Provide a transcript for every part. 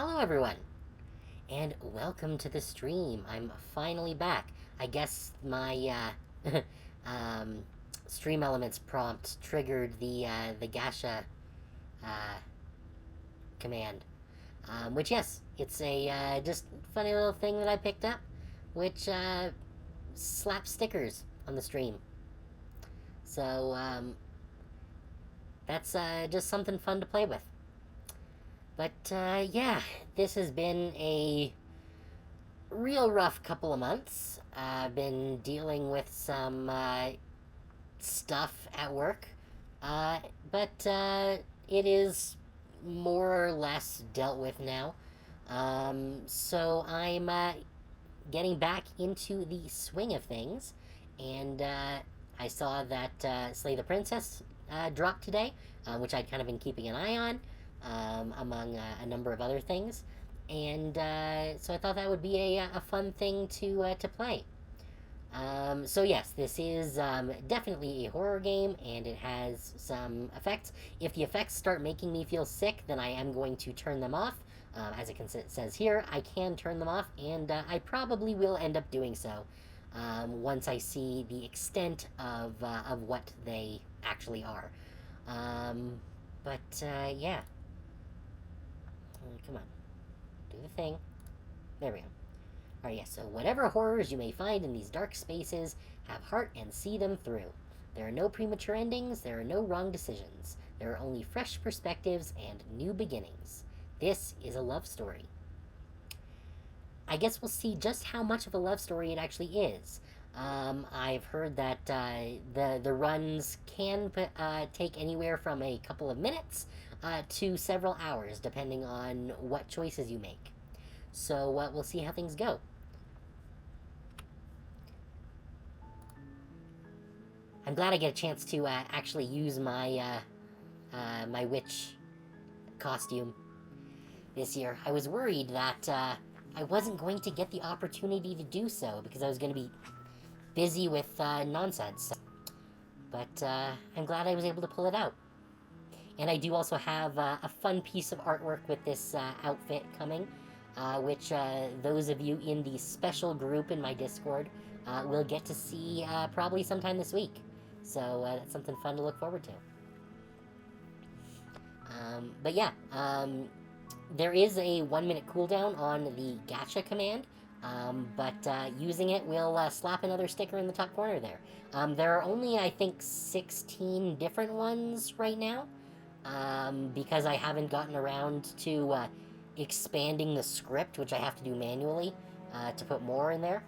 Hello, everyone, and welcome to the stream. I'm finally back. I guess my um, stream elements prompt triggered the Gasha uh, command, which yes, it's a just funny little thing that I picked up, which slaps stickers on the stream. So that's just something fun to play with. But yeah, this has been a real rough couple of months. I've been dealing with some stuff at work, uh, but it is more or less dealt with now. So I'm getting back into the swing of things, and I saw that Slay the Princess dropped today, which I'd kind of been keeping an eye on, among a number of other things. And so I thought that would be a fun thing to play. So yes, this is definitely a horror game, and it has some effects. If the effects start making me feel sick, then I am going to turn them off. As it says here, I can turn them off, and I probably will end up doing so once I see the extent of what they actually are. But yeah, come on, do the thing. There we go. Alright, yes, so whatever horrors you may find in these dark spaces, have heart and see them through. There are no premature endings, there are no wrong decisions. There are only fresh perspectives and new beginnings. This is a love story. I guess we'll see just how much of a love story it actually is. I've heard that the runs can take anywhere from a couple of minutes to several hours, depending on what choices you make. So we'll see how things go. I'm glad I get a chance to actually use my my witch costume this year. I was worried that I wasn't going to get the opportunity to do so because I was going to be busy with nonsense. But I'm glad I was able to pull it out. And I do also have a fun piece of artwork with this outfit coming, which those of you in the special group in my Discord will get to see probably sometime this week. So that's something fun to look forward to. But yeah, there is a 1-minute cooldown on the gacha command, but using it will slap another sticker in the top corner there. There are only, I think, 16 different ones right now, because I haven't gotten around to expanding the script, which I have to do manually to put more in there.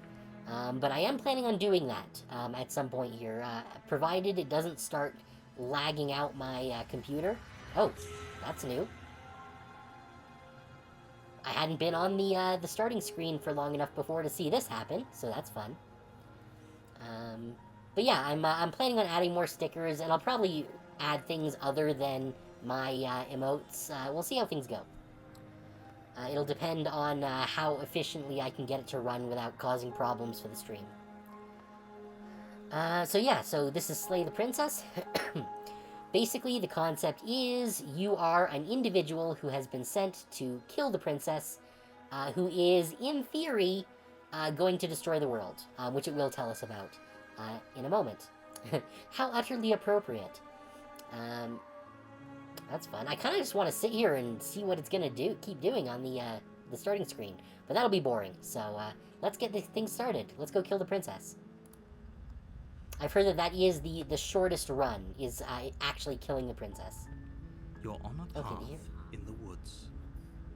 But I am planning on doing that at some point here, provided it doesn't start lagging out my computer. Oh, that's new. I hadn't been on the starting screen for long enough before to see this happen, so that's fun. But yeah, I'm planning on adding more stickers, and I'll probably add things other than my emotes. We'll see how things go. It'll depend on how efficiently I can get it to run without causing problems for the stream. So yeah, so this is Slay the Princess. Basically, the concept is you are an individual who has been sent to kill the princess, who is, in theory, going to destroy the world, which it will tell us about in a moment. How utterly appropriate. That's fun. I kind of just want to sit here and see what it's going to keep doing on the starting screen. But that'll be boring, so let's get this thing started. Let's go kill the princess. I've heard that is the shortest run, is actually killing the princess. You're on a path in the woods,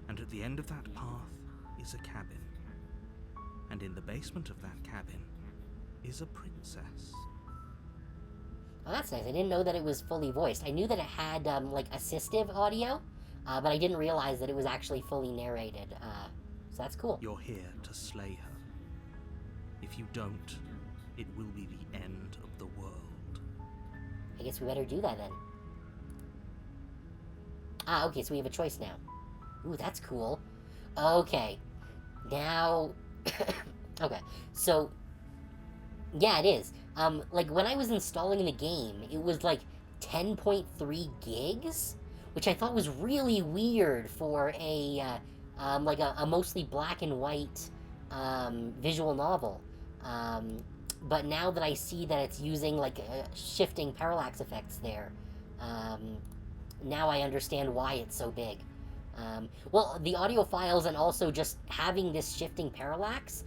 and at the end of that path is a cabin. And in the basement of that cabin is a princess. Oh, that's nice. I didn't know that it was fully voiced. I knew that it had, like, assistive audio, but I didn't realize that it was actually fully narrated. So that's cool. You're here to slay her. If you don't, it will be the end of the world. I guess we better do that then. Ah, okay, so we have a choice now. Ooh, that's cool. Okay. Now... okay, so... yeah, it is. Like, when I was installing the game, it was, like, 10.3 gigs? Which I thought was really weird for a like a mostly black and white visual novel. But now that I see that it's using like shifting parallax effects there, um, now I understand why it's so big. Well, the audio files and also just having this shifting parallax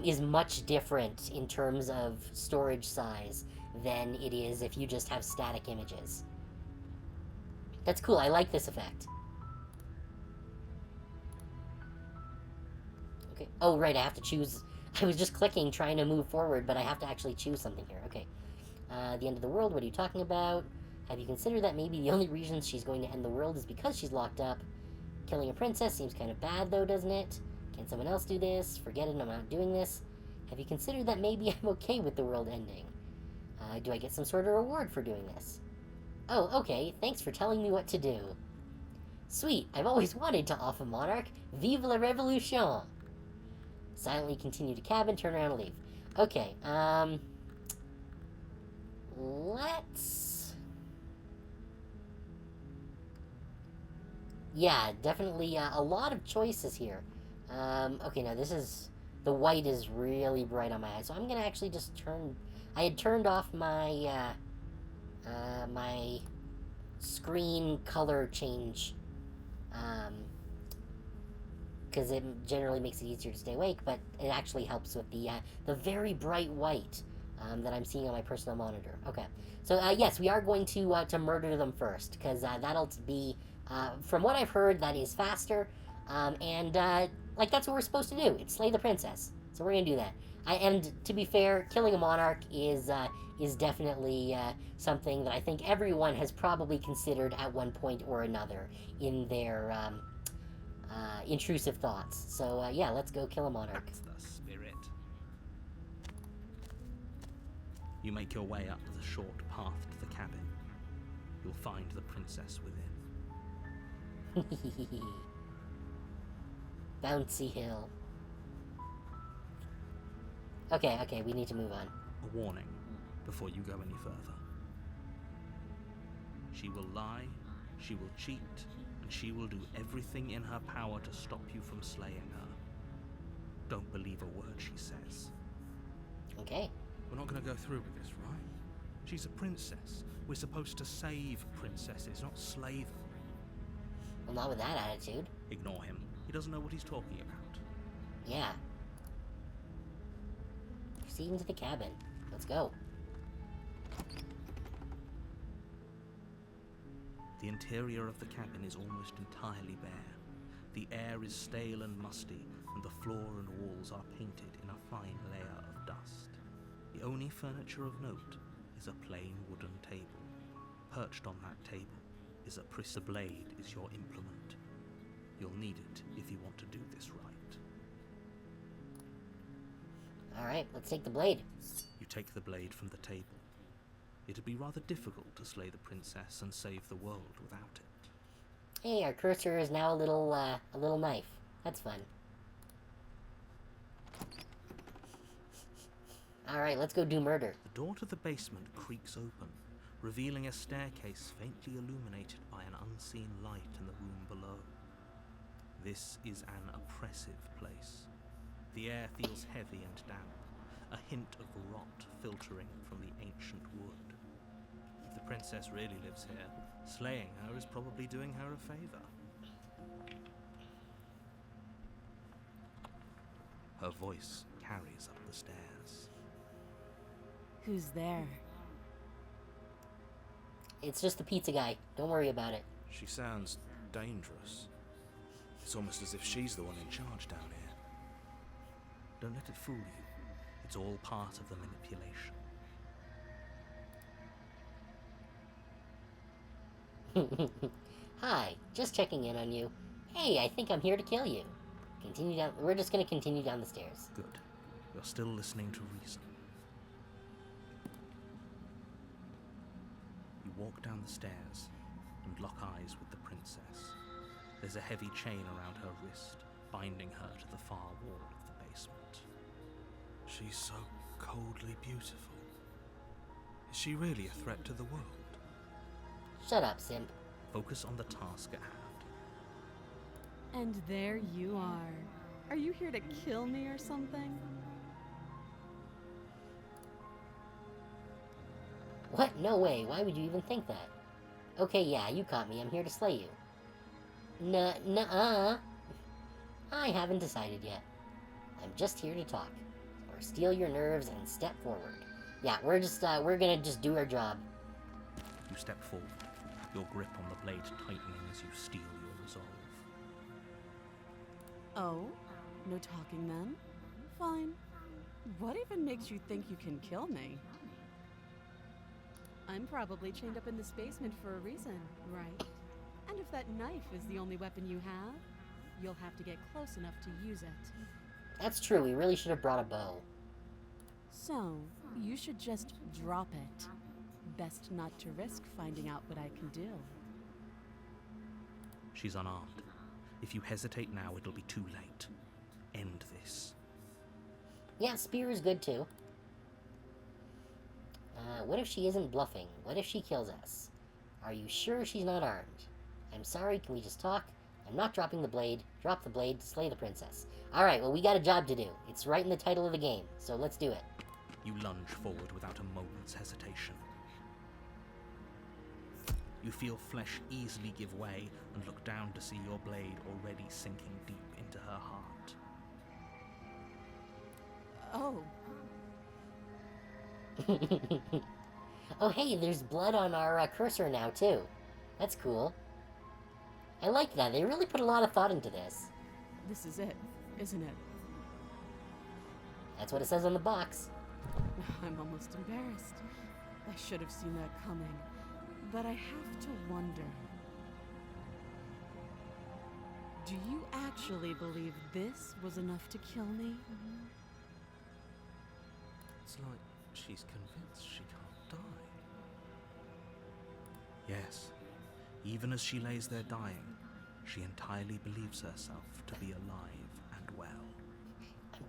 is much different in terms of storage size than it is if you just have static images. That's cool, I like this effect. Okay. Oh, right, I have to choose. I was just clicking trying to move forward, but I have to actually choose something here. Okay. The end of the world, what are you talking about? Have you considered that maybe the only reason she's going to end the world is because she's locked up? Killing a princess seems kind of bad, though, doesn't it? Can someone else do this? Forget it, I'm not doing this. Have you considered that maybe I'm okay with the world ending? Do I get some sort of reward for doing this? Oh, okay, thanks for telling me what to do. Sweet, I've always wanted to off a monarch. Vive la revolution! Silently continue to cabin, turn around and leave. Okay, let's... Yeah, definitely a lot of choices here. Okay, now this is... The white is really bright on my eyes, so I'm gonna actually just turn... I had turned off my, my screen color change, because it generally makes it easier to stay awake, but it actually helps with the very bright white that I'm seeing on my personal monitor. Okay, so yes, we are going to murder them first, because that'll be, from what I've heard, that is faster, and like that's what we're supposed to do. It's slay the princess, so we're gonna do that. And to be fair, killing a monarch is definitely something that I think everyone has probably considered at one point or another in their intrusive thoughts. So yeah, let's go kill a monarch. That's the spirit. You make your way up the short path to the cabin. You'll find the princess within. Bouncy hill. Okay, we need to move on. A warning before you go any further. She will lie, she will cheat, and she will do everything in her power to stop you from slaying her. Don't believe a word she says. Okay. We're not going to go through with this, right? She's a princess. We're supposed to save princesses, not slay them. Well, not with that attitude. Ignore him. He doesn't know what he's talking about. Yeah. Proceed into the cabin. Let's go. The interior of the cabin is almost entirely bare. The air is stale and musty, and the floor and walls are painted in a fine layer of dust. The only furniture of note is a plain wooden table. Perched on that table is a blade is your implement. You'll need it if you want to do this right. Alright, let's take the blade. You take the blade from the table. It'd be rather difficult to slay the princess and save the world without it. Hey, our cursor is now a little knife. That's fun. Alright, let's go do murder. The door to the basement creaks open, revealing a staircase faintly illuminated by an unseen light in the room below. This is an oppressive place. The air feels heavy and damp, a hint of rot filtering from the ancient wood. If the princess really lives here, slaying her is probably doing her a favor. Her voice carries up the stairs. Who's there? It's just the pizza guy. Don't worry about it. She sounds dangerous. It's almost as if she's the one in charge down here. Don't let it fool you. It's all part of the manipulation. Hi, just checking in on you. Hey, I think I'm here to kill you. Continue down. We're just gonna continue down the stairs. Good. You're still listening to reason. You walk down the stairs and lock eyes with the princess. There's a heavy chain around her wrist, binding her to the far wall of the basement. She's so coldly beautiful. Is she really a threat to the world? Shut up, simp. Focus on the task at hand. And there you are. Are you here to kill me or something? What? No way. Why would you even think that? Okay, yeah, you caught me. I'm here to slay you. Nuh-uh. I haven't decided yet. I'm just here to talk. Or steal your nerves and step forward. Yeah, we're gonna just do our job. You step forward, your grip on the blade tightening as you steel your resolve. Oh? No talking then? Fine. What even makes you think you can kill me? I'm probably chained up in this basement for a reason, right? And if that knife is the only weapon you have, you'll have to get close enough to use it. That's true, we really should have brought a bow. So, you should just drop it. Best not to risk finding out what I can do. She's unarmed. If you hesitate now, it'll be too late. End this. Yeah, spear is good too. What if she isn't bluffing? What if she kills us? Are you sure she's not armed? I'm sorry, can we just talk? I'm not dropping the blade. Drop the blade to slay the princess. Alright, well, we got a job to do. It's right in the title of the game, so let's do it. You lunge forward without a moment's hesitation. You feel flesh easily give way and look down to see your blade already sinking deep into her heart. Oh, Oh, hey, there's blood on our cursor now, too. That's cool. I like that. They really put a lot of thought into this. this is it, isn't it? That's what it says on the box. I'm almost embarrassed. I should have seen that coming. But I have to wonder. Do you actually believe this was enough to kill me? It's like she's convinced she can't die. Yes, even as she lays there dying, she entirely believes herself to be alive and well.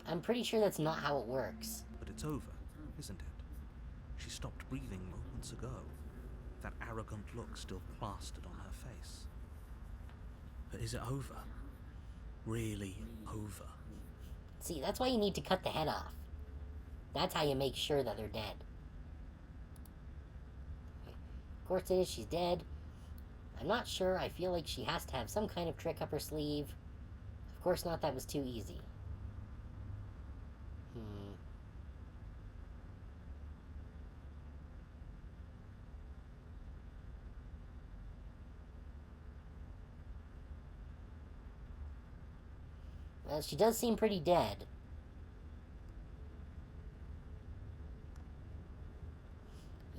I'm pretty sure that's not how it works. But it's over, isn't it? She stopped breathing moments ago, that arrogant look still plastered on her face. But is it over? Really over? See, that's why you need to cut the head off. That's how you make sure that they're dead. Of course it is, she's dead. I'm not sure, I feel like she has to have some kind of trick up her sleeve. Of course not, that was too easy. Well, she does seem pretty dead.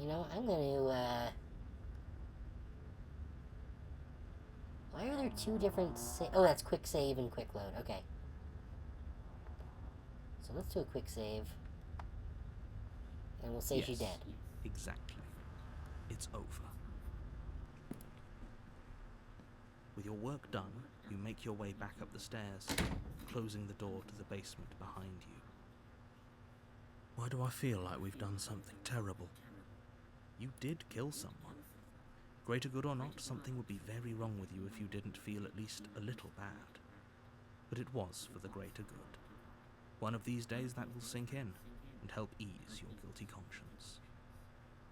You know, I'm gonna, why are there two different oh, that's quick save and quick load. Okay. So let's do a quick save. And we'll say she's dead. Exactly. It's over. With your work done, you make your way back up the stairs, closing the door to the basement behind you. Why do I feel like we've done something terrible? You did kill someone. Greater good or not, something would be very wrong with you if you didn't feel at least a little bad. But it was for the greater good. One of these days that will sink in and help ease your guilty conscience.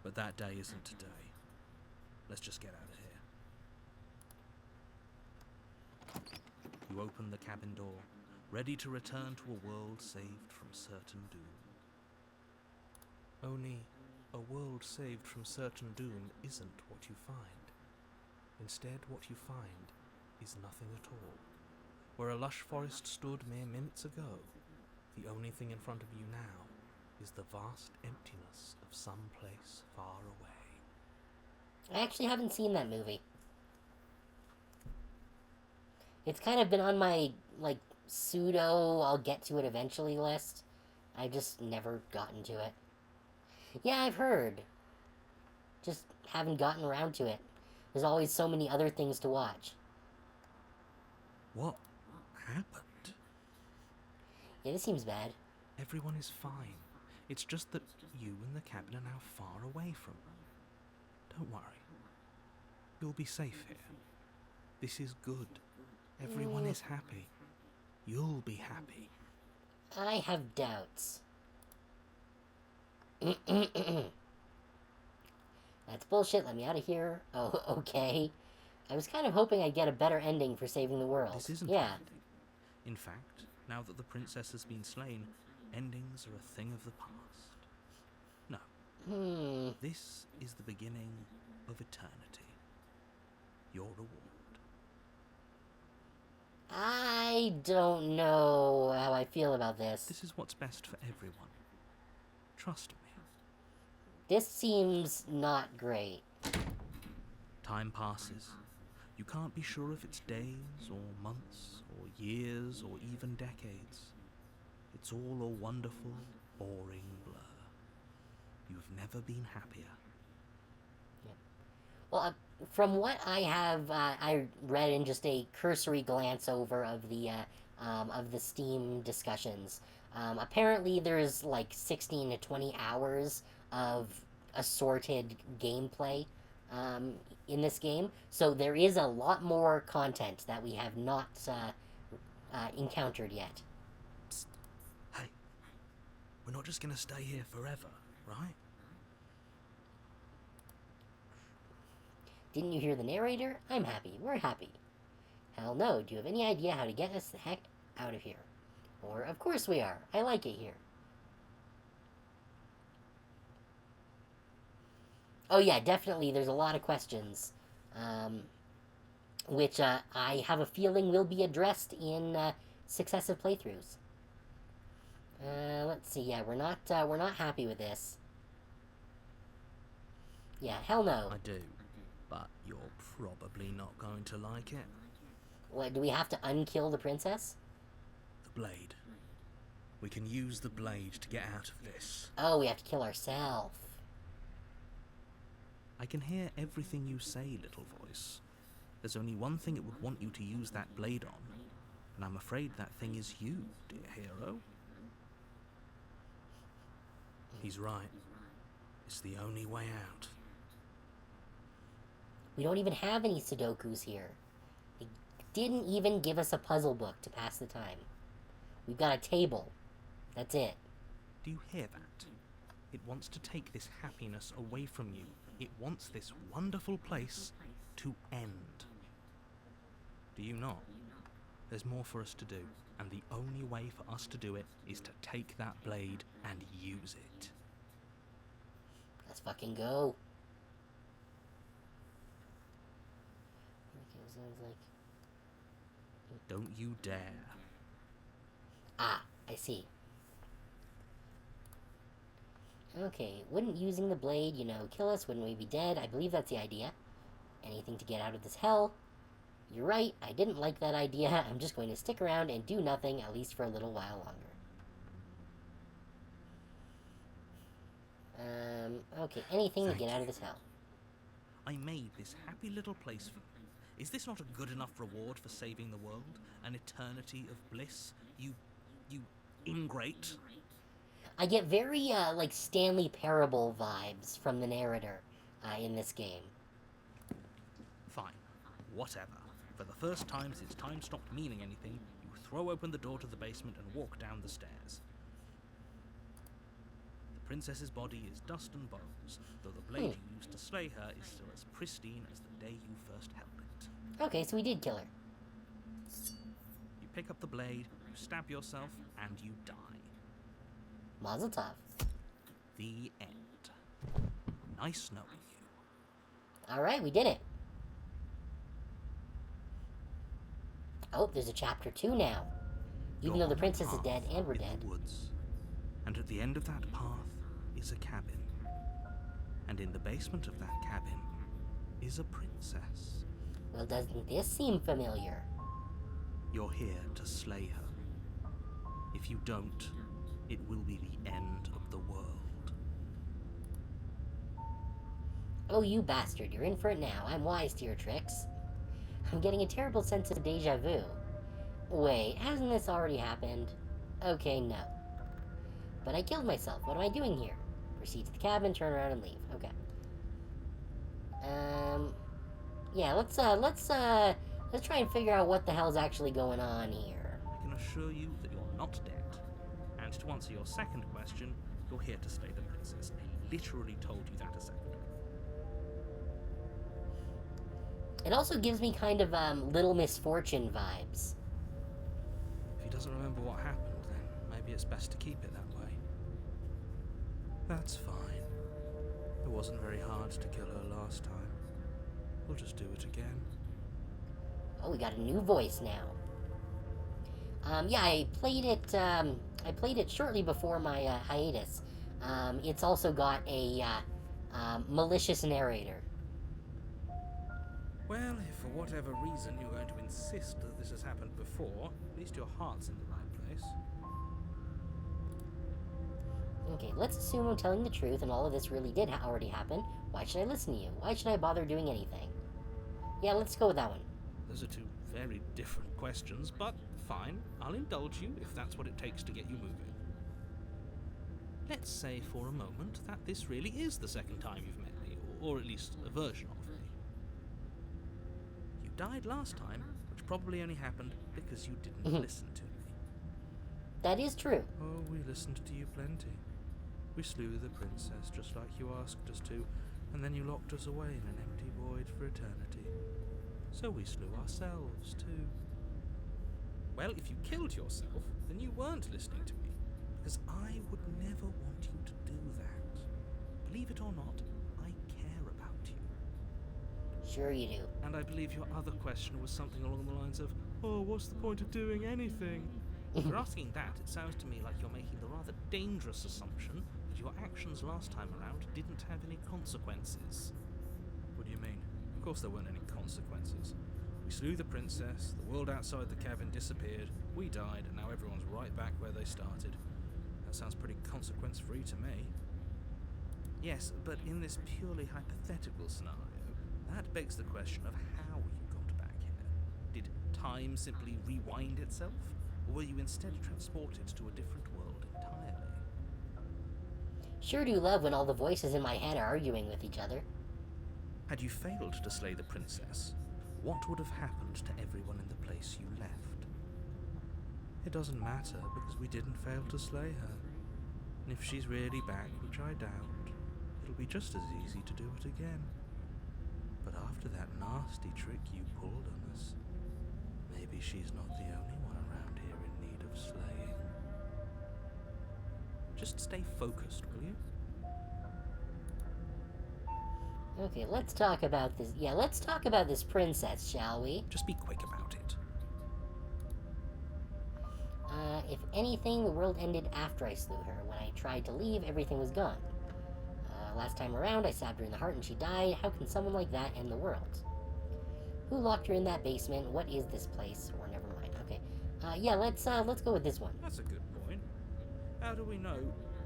But that day isn't today. Let's just get out of here. You open the cabin door, ready to return to a world saved from certain doom. Only a world saved from certain doom isn't what you find. Instead, what you find is nothing at all. Where a lush forest stood mere minutes ago, the only thing in front of you now is the vast emptiness of some place far away. I actually haven't seen that movie. It's kind of been on my, like, pseudo I'll get to it eventually list. I've just never gotten to it. Yeah, I've heard. Just haven't gotten around to it. There's always so many other things to watch. What happened? Yeah, this seems bad. Everyone is fine. It's just that you and the cabin are now far away from them. Don't worry. You'll be safe here. This is good. Everyone is happy. You'll be happy. I have doubts. That's bullshit, let me out of here. Oh, okay. I was kind of hoping I'd get a better ending for saving the world. This isn't Yeah. an ending. In fact, now that the princess has been slain, endings are a thing of the past. No, this is the beginning of eternity. Your reward. I don't know how I feel about this. This is what's best for everyone. Trust me. This seems not great. Time passes. You can't be sure if it's days or months or years or even decades. It's all a wonderful, boring blur. You've never been happier. Well, from what I have, I read in just a cursory glance over of the Steam discussions. Apparently, there's like 16 to 20 hours of assorted gameplay in this game, so there is a lot more content that we have not encountered yet. Psst. Hey, we're not just gonna stay here forever, right? Didn't you hear the narrator? I'm happy. We're happy. Hell no. Do you have any idea how to get us the heck out of here? Or, of course we are. I like it here. Oh yeah, definitely. There's a lot of questions, which I have a feeling will be addressed in successive playthroughs. Let's see. Yeah, we're not happy with this. Yeah, hell no. I do, but you're probably not going to like it. What, do we have to unkill the princess? The blade. We can use the blade to get out of this. Oh, we have to kill ourselves. I can hear everything you say, little voice. There's only one thing it would want you to use that blade on, and I'm afraid that thing is you, dear hero. He's right. It's the only way out. We don't even have any Sudokus here. They didn't even give us a puzzle book to pass the time. We've got a table. That's it. Do you hear that? It wants to take this happiness away from you. It wants this wonderful place to end. Do you not? There's more for us to do, and the only way for us to do it is to take that blade and use it. Let's fucking go. Okay, sounds like... Don't you dare. Ah, I see. Okay, wouldn't using the blade, kill us? Wouldn't we be dead? I believe that's the idea. Anything to get out of this hell. You're right, I didn't like that idea. I'm just going to stick around and do nothing, at least for a little while longer. Okay, anything to get out of this hell. I made this happy little place for you. Is this not a good enough reward for saving the world? An eternity of bliss? You ingrate? I get very, like, Stanley Parable vibes from the narrator in this game. Fine. Whatever. For the first time since time stopped meaning anything, you throw open the door to the basement and walk down the stairs. The princess's body is dust and bones, though the blade you used to slay her is still as pristine as the day you first held it. Okay, so we did kill her. You pick up the blade, you stab yourself, and you die. Mazel tov. The end. Nice knowing you. Alright, we did it. Oh, there's a chapter 2 now. Even You're though the on a princess is path dead and we're in dead. the woods. And at the end of that path is a cabin. And in the basement of that cabin is a princess. Well, doesn't this seem familiar? You're here to slay her. If you don't, it will be the end of the world. Oh, you bastard, you're in for it now. I'm wise to your tricks. I'm getting a terrible sense of deja vu. Wait, hasn't this already happened? Okay, no. But I killed myself. What am I doing here? Proceed to the cabin, turn around, and leave. Okay. Yeah, let's Let's try and figure out what the hell's actually going on here. I can assure you that you're not dead. And to answer your second question, you're here to slay the princess. I literally told you that a second ago. It also gives me kind of Little Misfortune vibes. If he doesn't remember what happened, then maybe it's best to keep it that way. That's fine. It wasn't very hard to kill her last time. We'll just do it again. Oh, we got a new voice now. Yeah, I played it shortly before my hiatus. It's also got a malicious narrator. Well, if for whatever reason you're going to insist that this has happened before, at least your heart's in the right place. Okay, let's assume I'm telling the truth and all of this really did already happen. Why should I listen to you? Why should I bother doing anything? Yeah, let's go with that one. Those are two very different questions, but fine, I'll indulge you if that's what it takes to get you moving. Let's say for a moment that this really is the second time you've met me, or at least a version of me. You died last time, which probably only happened because you didn't listen to me. That is true. Oh, we listened to you plenty. We slew the princess just like you asked us to, and then you locked us away in an empty void for eternity. So we slew ourselves too. Well, if you killed yourself, then you weren't listening to me, because I would never want you to do that. Believe it or not, I care about you. Sure you do. And I believe your other question was something along the lines of, oh, what's the point of doing anything? If you're asking that, it sounds to me like you're making the rather dangerous assumption that your actions last time around didn't have any consequences. What do you mean? Of course there weren't any consequences. We slew the princess, the world outside the cabin disappeared, we died, and now everyone's right back where they started. That sounds pretty consequence-free to me. Yes, but in this purely hypothetical scenario, that begs the question of how you got back here. Did time simply rewind itself? Or were you instead transported to a different world entirely? Sure do love when all the voices in my head are arguing with each other. Had you failed to slay the princess, what would have happened to everyone in the place you left? It doesn't matter, because we didn't fail to slay her. And if she's really back, which I doubt, it'll be just as easy to do it again. But after that nasty trick you pulled on us, maybe she's not the only one around here in need of slaying. Just stay focused, will you? Okay, let's talk about this. Yeah, let's talk about this princess, shall we? Just be quick about it. If anything, the world ended after I slew her. When I tried to leave, everything was gone. Last time around, I stabbed her in the heart and she died. How can someone like that end the world? Who locked her in that basement? What is this place? Or never mind. Okay. Yeah, let's go with this one. That's a good point. How do we know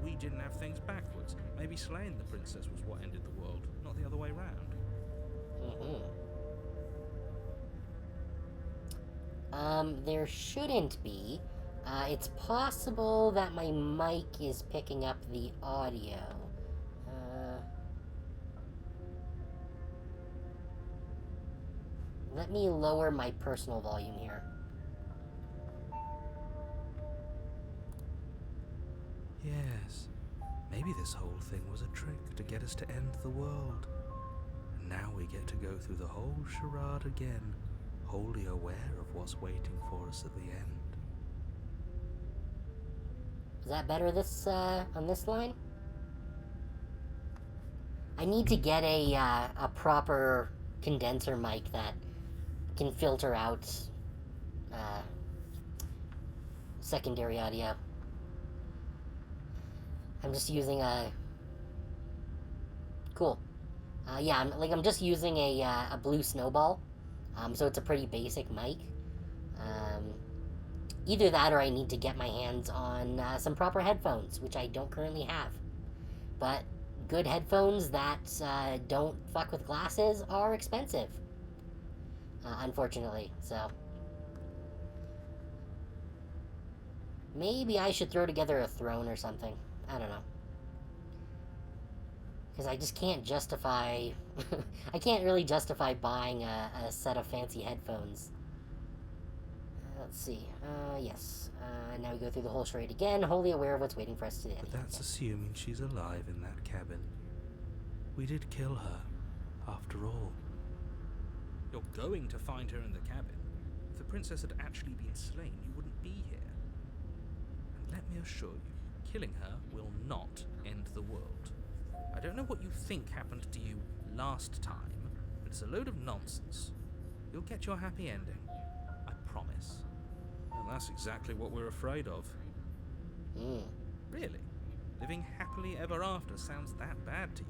we didn't have things backwards? Maybe slaying the princess was what ended the world, not the other way round. There shouldn't be. It's possible that my mic is picking up the audio. Let me lower my personal volume here. Yes. Maybe this whole thing was a trick to get us to end the world. And now we get to go through the whole charade again, wholly aware of what's waiting for us at the end. Is that better on this line? I need to get a proper condenser mic that can filter out secondary audio. I'm just using a... Cool. Yeah, I'm just using a blue snowball. So it's a pretty basic mic. Either that or I need to get my hands on some proper headphones, which I don't currently have. But good headphones that don't fuck with glasses are expensive. Unfortunately, so... Maybe I should throw together a throne or something. I don't know. Because I just can't justify... I can't really justify buying a set of fancy headphones. Let's see. Yes. Now we go through the whole charade again, wholly aware of what's waiting for us today. But that's assuming she's alive in that cabin. We did kill her, after all. You're going to find her in the cabin. If the princess had actually been slain, you wouldn't be here. And let me assure you, killing her will not end the world. I don't know what you think happened to you last time, but it's a load of nonsense. You'll get your happy ending. I promise. And that's exactly what we're afraid of. Really? Living happily ever after sounds that bad to you?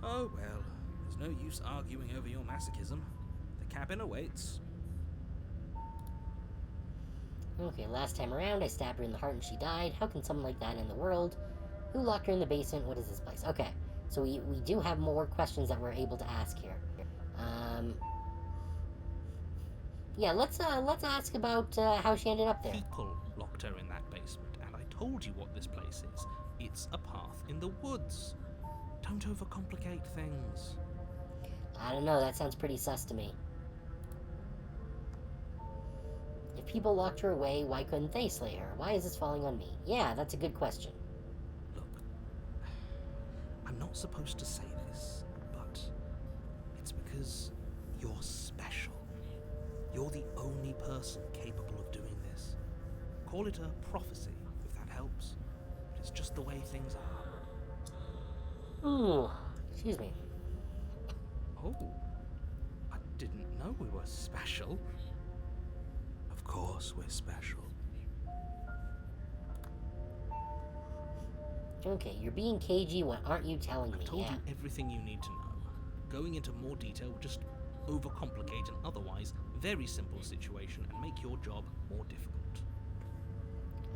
Oh well, there's no use arguing over your masochism. The cabin awaits. Okay, last time around, I stabbed her in the heart and she died. How can someone like that end the world? Who locked her in the basement? What is this place? Okay, so we do have more questions that we're able to ask here. Yeah, let's ask about how she ended up there. People locked her in that basement, and I told you what this place is. It's a path in the woods. Don't overcomplicate things. I don't know, that sounds pretty sus to me. If people locked her away, why couldn't they slay her? Why is this falling on me? Yeah, that's a good question. Look, I'm not supposed to say this, but it's because you're special. You're the only person capable of doing this. Call it a prophecy, if that helps. But it's just the way things are. Ooh, excuse me. Oh, I didn't know we were special. Of course we're special. Okay, you're being cagey, what aren't you telling me? I've told Yeah. you everything you need to know. Going into more detail would just overcomplicate an otherwise very simple situation and make your job more difficult.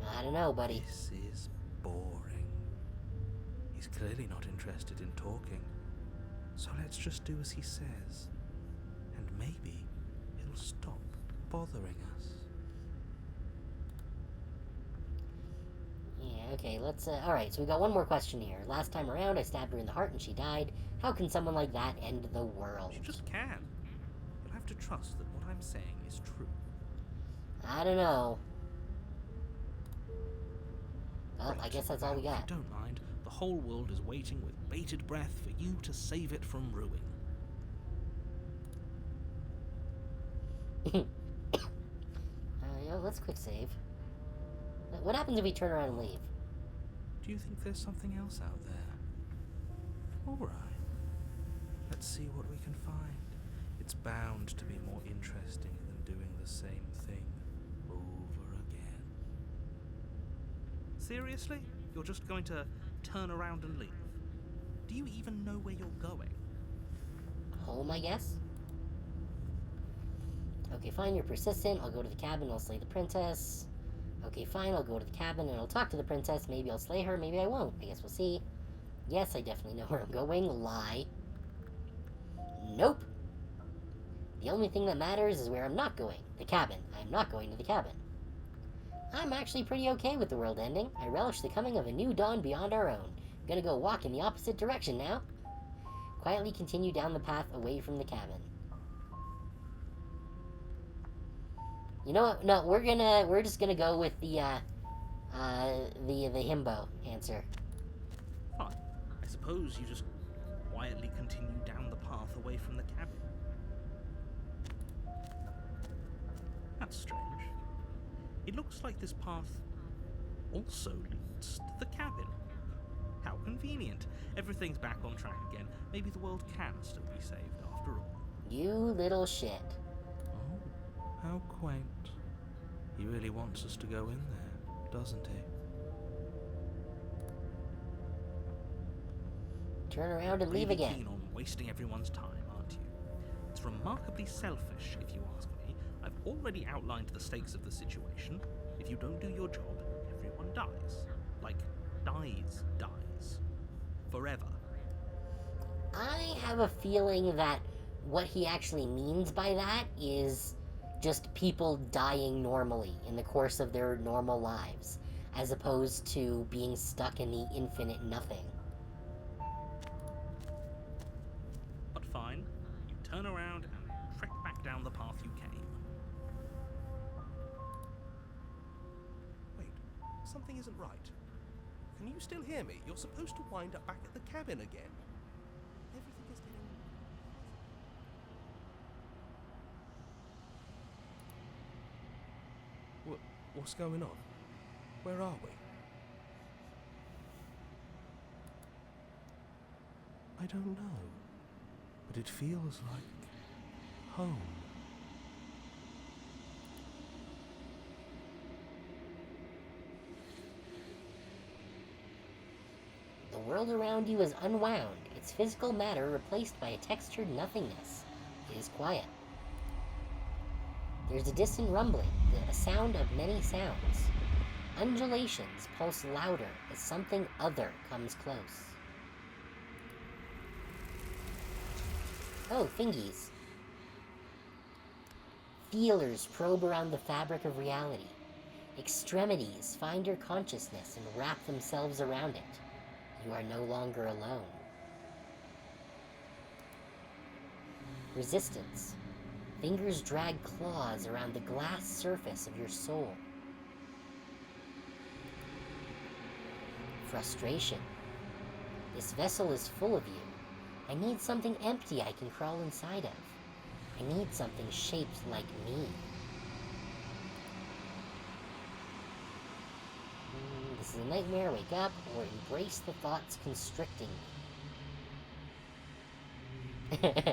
I don't know, buddy. This is boring. He's clearly not interested in talking. So let's just do as he says. And maybe he'll stop bothering us. Yeah, okay, let's, alright, so we got one more question here. Last time around, I stabbed her in the heart and she died. How can someone like that end the world? You just can. You'll have to trust that what I'm saying is true. I don't know. Well, I Right, guess that's all we well, got. If you don't mind, the whole world is waiting with bated breath for you to save it from ruin. Yeah, let's quick save. What happens if we turn around and leave? Do you think there's something else out there? Alright. Let's see what we can find. It's bound to be more interesting than doing the same thing over again. Seriously? You're just going to turn around and leave? Do you even know where you're going? Home, I guess? Okay, fine, you're persistent. I'll go to the cabin, I'll slay the princess. Okay, fine, I'll go to the cabin and I'll talk to the princess. Maybe I'll slay her, maybe I won't. I guess we'll see. Yes, I definitely know where I'm going. Lie. Nope. The only thing that matters is where I'm not going. The cabin. I'm not going to the cabin. I'm actually pretty okay with the world ending. I relish the coming of a new dawn beyond our own. I'm gonna go walk in the opposite direction now. Quietly continue down the path away from the cabin. You know what? No, we're just gonna go with the himbo answer. Fine. I suppose you just quietly continue down the path away from the cabin. That's strange. It looks like this path also leads to the cabin. How convenient. Everything's back on track again. Maybe the world can still be saved after all. You little shit. Oh, how quaint. He really wants us to go in there, doesn't he? Turn around and leave Really again. keen on wasting everyone's time, aren't you? It's remarkably selfish, if you ask me. I've already outlined the stakes of the situation. If you don't do your job, everyone dies. Like, dies. Forever. I have a feeling that what he actually means by that is just people dying normally in the course of their normal lives, as opposed to being stuck in the infinite nothing. something isn't right. Can you still hear me? You're supposed to wind up back at the cabin again. Everything is getting... What's going on? Where are we? I don't know, but it feels like home. The world around you is unwound, its physical matter replaced by a textured nothingness. It is quiet. There's a distant rumbling, a sound of many sounds. Undulations pulse louder as something other comes close. Oh, fingies. Feelers probe around the fabric of reality. Extremities find your consciousness and wrap themselves around it. You are no longer alone. Resistance. Fingers drag claws around the glass surface of your soul. Frustration. This vessel is full of you. I need something empty I can crawl inside of. I need something shaped like me. This is a nightmare, wake up, or embrace the thoughts constricting me.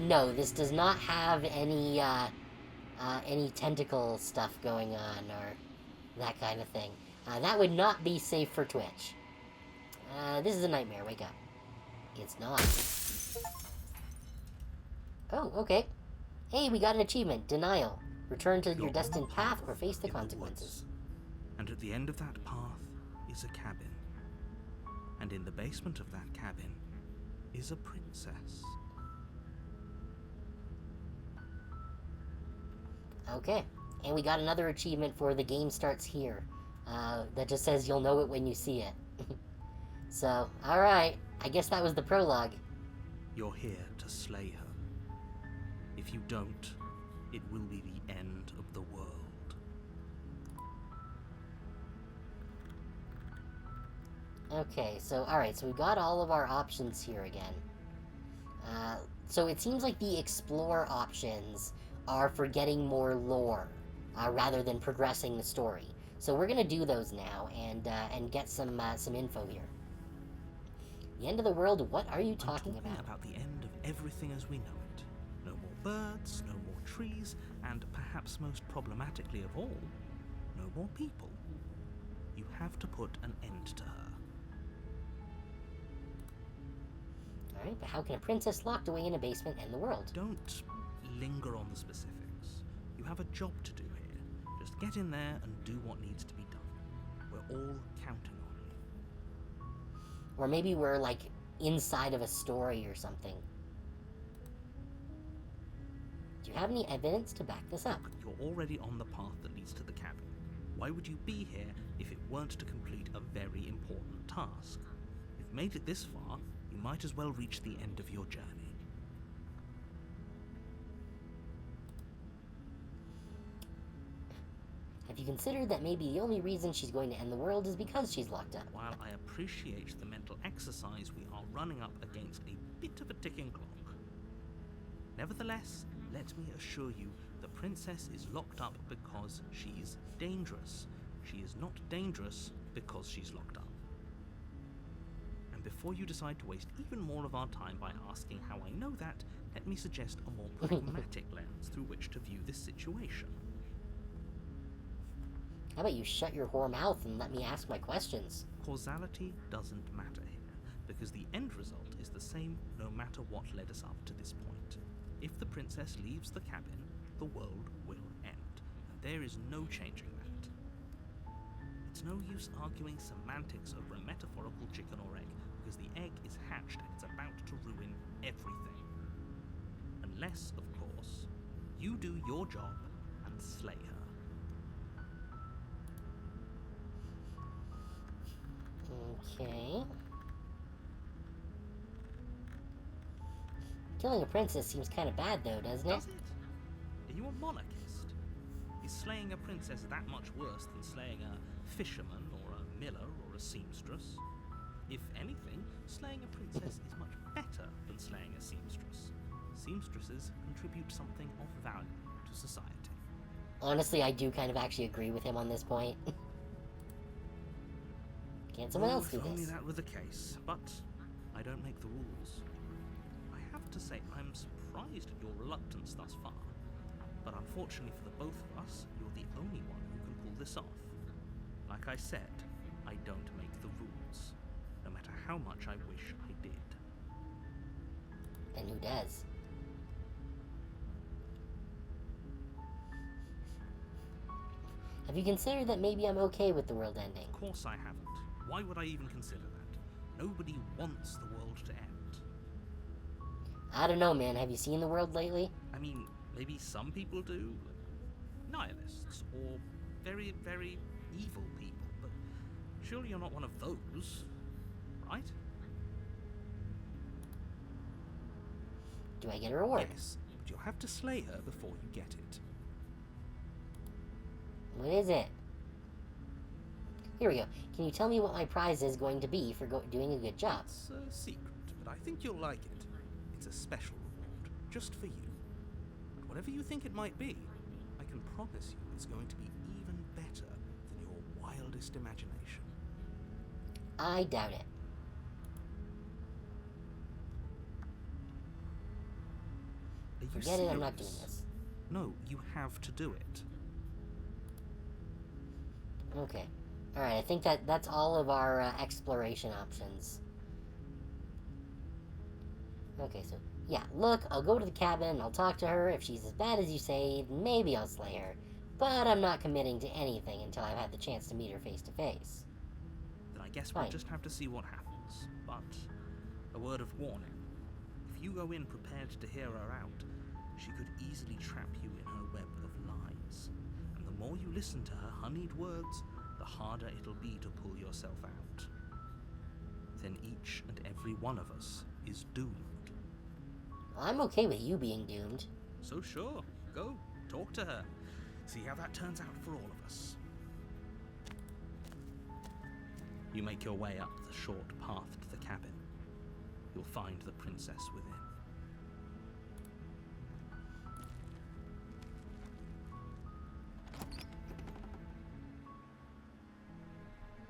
No, this does not have any tentacle stuff going on, or that kind of thing. That would not be safe for Twitch. This is a nightmare, wake up. It's not. Oh, okay. Hey, we got an achievement, Denial. Return to your destined path or face the consequences. And at the end of that path is a cabin. And in the basement of that cabin is a princess. Okay. And we got another achievement for the game starts here. That just says you'll know it when you see it. So, alright. I guess that was the prologue. You're here to slay her. If you don't, it will be the end of the world. Okay, so, alright, so we got all of our options here again. So it seems like the explore options are for getting more lore, rather than progressing the story. So we're gonna do those now, and get some info here. The end of the world, what are you talking I'm talking about the end of everything as we know it. No more birds, no more trees, and perhaps most problematically of all, no more people. You have to put an end to her. Alright, but how can a princess locked away in a basement end the world? Don't linger on the specifics. You have a job to do here. Just get in there and do what needs to be done. We're all counting on you. Or maybe we're, like, inside of a story or something. Do you have any evidence to back this up? You're already on the path that leads to the cabin. Why would you be here if it weren't to complete a very important task? You've made it this far, you might as well reach the end of your journey. Have you considered that maybe the only reason she's going to end the world is because she's locked up? While I appreciate the mental exercise, we are running up against a bit of a ticking clock. Nevertheless, let me assure you, the princess is locked up because she's dangerous. She is not dangerous because she's locked up. And before you decide to waste even more of our time by asking how I know that, let me suggest a more pragmatic lens through which to view this situation. How about you shut your whore mouth and let me ask my questions? Causality doesn't matter here, because the end result is the same no matter what led us up to this point. If the princess leaves the cabin, the world will end, and there is no changing that. It's no use arguing semantics over a metaphorical chicken or egg, because the egg is hatched and it's about to ruin everything. Unless, of course, you do your job and slay her. Okay. Killing a princess seems kind of bad, though, doesn't it? Does it? Are you a monarchist? Is slaying a princess that much worse than slaying a fisherman or a miller or a seamstress? If anything, slaying a princess is much better than slaying a seamstress. Seamstresses contribute something of value to society. Honestly, I do kind of actually agree with him on this point. Can't someone else do If only this? that were the case, but I don't make the rules. I have to say, I'm surprised at your reluctance thus far. But unfortunately for the both of us, you're the only one who can pull this off. Like I said, I don't make the rules, no matter how much I wish I did. And who does? Have you considered that maybe I'm okay with the world ending? Of course I haven't. Why would I even consider that? Nobody wants the world to end. I don't know, man. Have you seen the world lately? I mean, maybe some people do. Nihilists, or very, very evil people, but surely you're not one of those, right? Do I get a reward? Yes, but you'll have to slay her before you get it. What is it? Here we go. Can you tell me what my prize is going to be for doing a good job? It's a secret, but I think you'll like it. It's a special reward, just for you. But whatever you think it might be, I can promise you it's going to be even better than your wildest imagination. I doubt it. Are you Forget it, I'm not doing serious? this. No, you have to do it. Okay. Alright, I think that's all of our exploration options. Okay, so, yeah, look, I'll go to the cabin, I'll talk to her. If she's as bad as you say, maybe I'll slay her. But I'm not committing to anything until I've had the chance to meet her face to face. Then I guess we'll Fine. just have to see what happens. But, a word of warning. If you go in prepared to hear her out, she could easily trap you in her web of lies. And the more you listen to her honeyed words, the harder it'll be to pull yourself out. Then each and every one of us is doomed. Well, I'm okay with you being doomed. So sure, go, talk to her. See how that turns out for all of us. You make your way up the short path to the cabin. You'll find the princess within.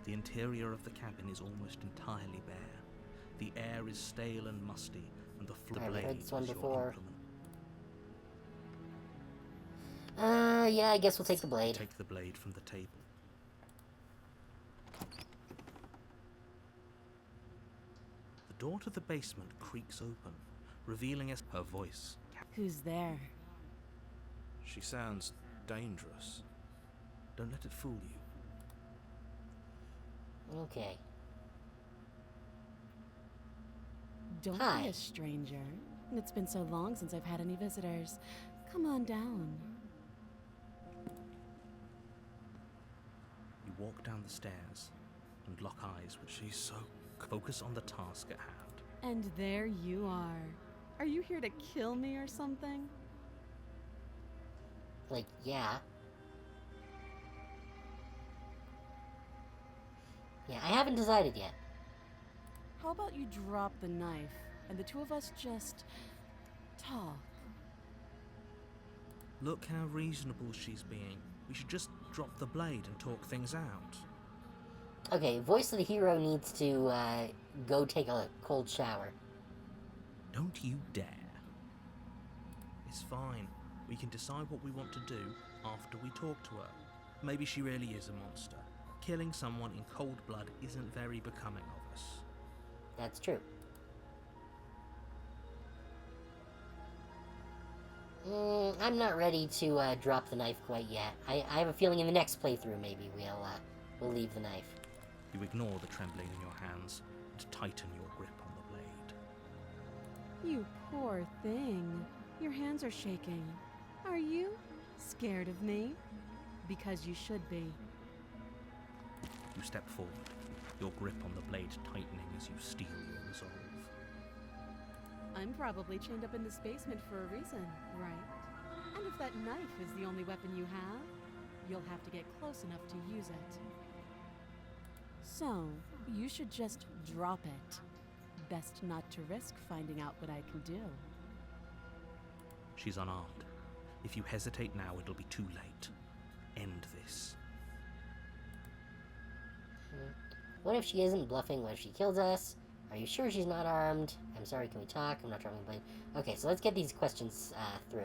The interior of the cabin is almost entirely bare. The air is stale and musty, and the floor I've heard blade this one is your before. implement. Yeah, I guess we'll take the blade. Take the blade from the table. The door to the basement creaks open, revealing us her voice. Who's there? She sounds dangerous. Don't let it fool you. Okay. Don't Hi. be a stranger. It's been so long since I've had any visitors. Come on down. You walk down the stairs and lock eyes with she's so focus on the task at hand. And there you are. Are you here to kill me or something? Like, yeah. Yeah, I haven't decided yet. How about you drop the knife and the two of us just talk? Look how reasonable she's being. We should just drop the blade and talk things out. Okay, voice of the hero needs to, go take a cold shower. Don't you dare. It's fine. We can decide what we want to do after we talk to her. Maybe she really is a monster. Killing someone in cold blood isn't very becoming of us. That's true. I'm not ready to drop the knife quite yet. I have a feeling in the next playthrough maybe we'll leave the knife. You ignore the trembling in your hands and tighten your grip on the blade. You poor thing. Your hands are shaking. Are you scared of me? Because you should be. You step forward, your grip on the blade tightening as you steel your resolve. I'm probably chained up in this basement for a reason, right? And if that knife is the only weapon you have, you'll have to get close enough to use it. So, you should just drop it. Best not to risk finding out what I can do. She's unarmed. If you hesitate now, it'll be too late. End this. What if she isn't bluffing? What if she kills us? Are you sure she's not armed? I'm sorry, can we talk? I'm not dropping the blade. Okay, so let's get these questions through.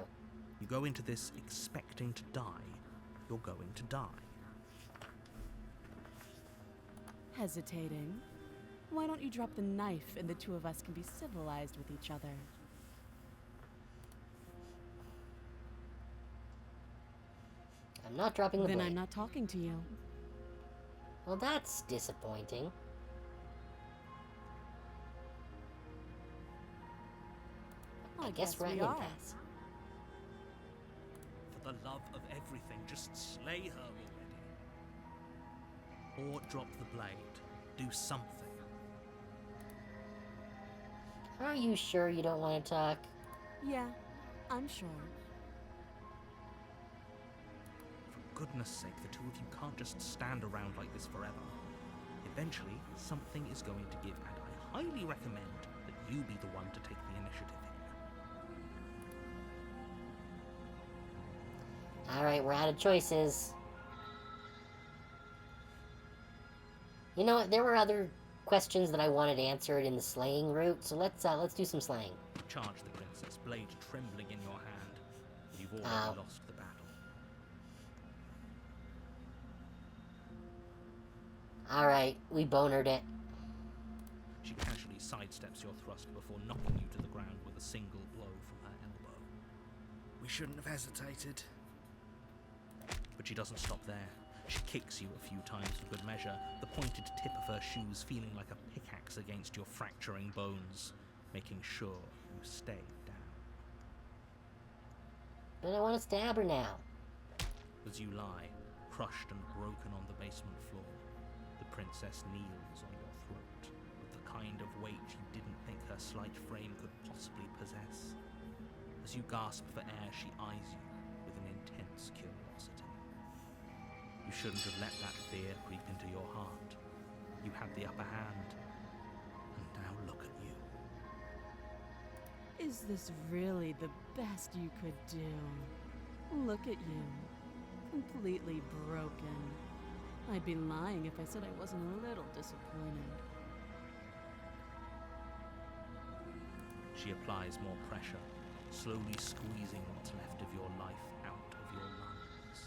You go into this expecting to die, you're going to die. Hesitating? Why don't you drop the knife and the two of us can be civilized with each other? I'm not dropping the Then blade. I'm not talking to you. Well, that's disappointing. I guess we're at we are. impasse. For the love of everything, just slay her already. Or drop the blade. Do something. Are you sure you don't want to talk? Yeah, I'm sure. For goodness sake, the two of you can't just stand around like this forever. Eventually, something is going to give, and I highly recommend that you be the one to take the initiative here. Alright, we're out of choices. You know what, there were other questions that I wanted answered in the slaying route, so let's do some slaying. Charge the princess, blade trembling in your hand. You've already lost the battle. Alright, we bonered it. She casually sidesteps your thrust before knocking you to the ground with a single blow from her elbow. We shouldn't have hesitated. But she doesn't stop there. She kicks you a few times for good measure, the pointed tip of her shoes feeling like a pickaxe against your fracturing bones, making sure you stay down. But I want to stab her now. As you lie, crushed and broken on the basement floor, the princess kneels on your throat, with the kind of weight you didn't think her slight frame could possibly possess. As you gasp for air, she eyes you with an intense curiosity. You shouldn't have let that fear creep into your heart. You had the upper hand. And now look at you. Is this really the best you could do? Look at you. Completely broken. I'd be lying if I said I wasn't a little disappointed. She applies more pressure, slowly squeezing what's left of your life out of your lungs.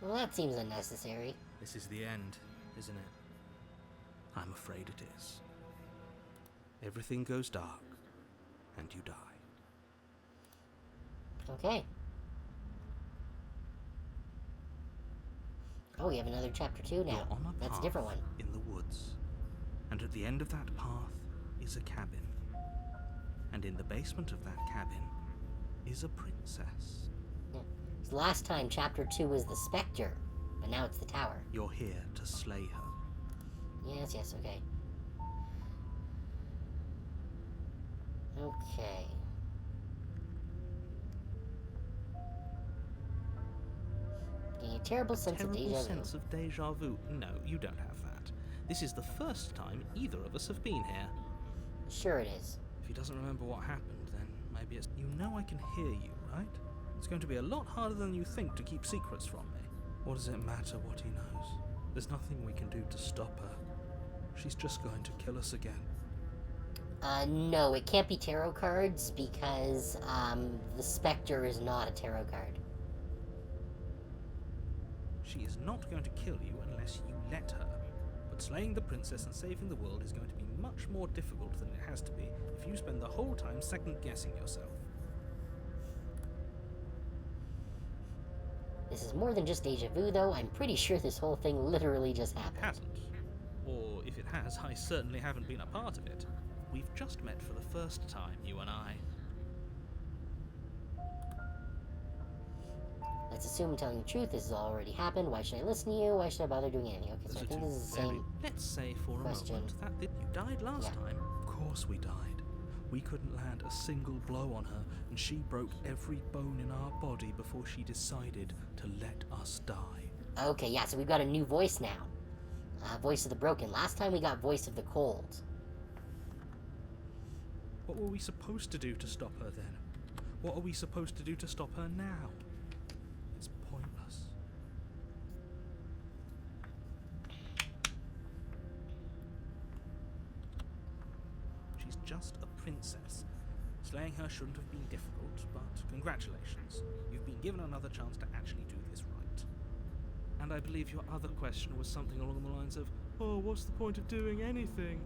Well, that seems unnecessary. This is the end, isn't it? I'm afraid it is. Everything goes dark, and you die. Okay. Oh, we have another chapter 2 now. You're on a That's path a different one. in the woods, and at the end of that path is a cabin. And in the basement of that cabin is a princess. Yeah. So last time, chapter 2 was the Spectre, but now it's the Tower. You're here to slay her. Yes, yes, okay. Okay. A terrible sense of Terrible deja vu. sense of deja vu. No, you don't have that. This is the first time either of us have been here. Sure it is. If he doesn't remember what happened, then maybe it's... You know I can hear you, right? It's going to be a lot harder than you think to keep secrets from me. What does it matter what he knows? There's nothing we can do to stop her. She's just going to kill us again. No, it can't be tarot cards because, the Spectre is not a tarot card. She is not going to kill you unless you let her. But slaying the princess and saving the world is going to be much more difficult than it has to be if you spend the whole time second-guessing yourself. This is more than just deja vu, though. I'm pretty sure this whole thing literally just It happened. hasn't. Or if it has, I certainly haven't been a part of it. We've just met for the first time, you and I. Let's assume telling the truth. This has already happened. Why should I listen to you? Why should I bother doing anything? Okay, so I Those are think two this is the very- same. Let's say for a question. moment that you died last Yeah. time. Of course we died. We couldn't land a single blow on her, and she broke every bone in our body before she decided to let us die. Okay, yeah, so we've got a new voice now. Voice of the Broken. Last time we got Voice of the Cold. What were we supposed to do to stop her then? What are we supposed to do to stop her now? It's pointless. She's just a princess. Slaying her shouldn't have been difficult, but congratulations. You've been given another chance to actually do this right. And I believe your other question was something along the lines of, oh, what's the point of doing anything?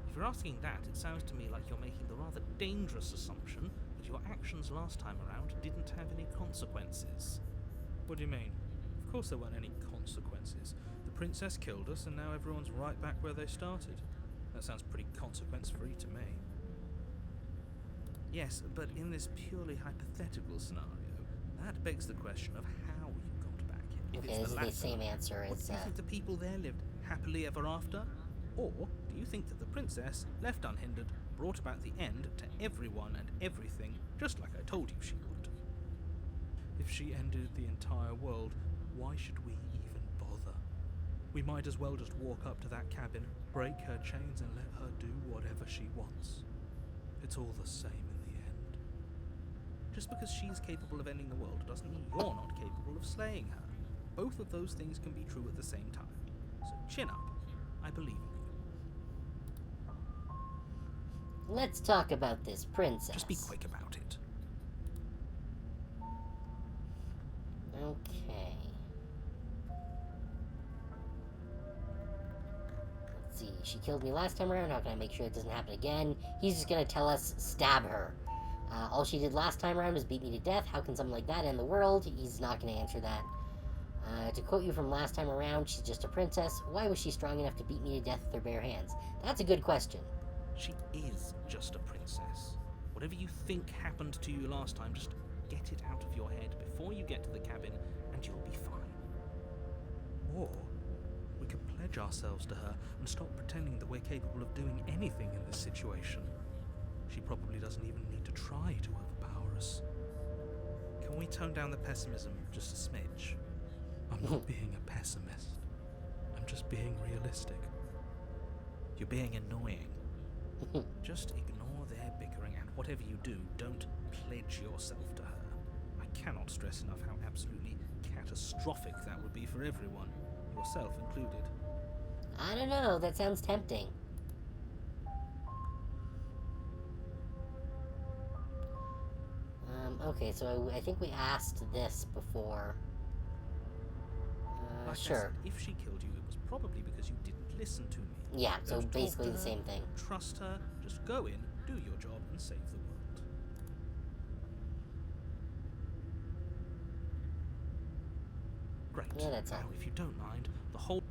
If you're asking that, it sounds to me like you're making the rather dangerous assumption that your actions last time around didn't have any consequences. What do you mean? Of course there weren't any consequences. The princess killed us, and now everyone's right back where they started. That sounds pretty consequence-free to me. Yes, but in this purely hypothetical scenario, that begs the question of how you got back. If Okay, it's this is the the latter, same answer what as, do you think the people there lived happily ever after? Or do you think that the princess, left unhindered, brought about the end to everyone and everything, just like I told you she would? If she ended the entire world, why should we even bother? We might as well just walk up to that cabin, break her chains, and let her do whatever she wants. It's all the same in the end. Just because she's capable of ending the world doesn't mean you're not capable of slaying her. Both of those things can be true at the same time. So chin up. I believe in you. let's talk about this princess. Just be quick about it. Okay. Let's see. She killed me last time around. How can I make sure it doesn't happen again? He's just gonna tell us, stab her. All she did last time around was beat me to death. How can something like that end the world? He's not gonna answer that. To quote you from last time around, she's just a princess. Why was she strong enough to beat me to death with her bare hands? That's a good question. She is just a princess. Whatever you think happened to you last time, just get it out of your head before you get to the cabin, and you'll be fine. Or we could pledge ourselves to her and stop pretending that we're capable of doing anything in this situation. She probably doesn't even need to try to overpower us. Can we tone down the pessimism just a smidge? I'm not being a pessimist. I'm just being realistic. You're being annoying. Just ignore their bickering, and whatever you do, don't pledge yourself to her. I cannot stress enough how absolutely catastrophic that would be for everyone, yourself included. I don't know. That sounds tempting. Okay, so I think we asked this before. Like I Sure. said, if she killed you, it was probably because you didn't listen to me. Yeah, so Don't talk basically to the her, same thing. Trust her, just go in, do your job, and save the world. Great. Yeah, that's now, all. if you don't mind, the whole...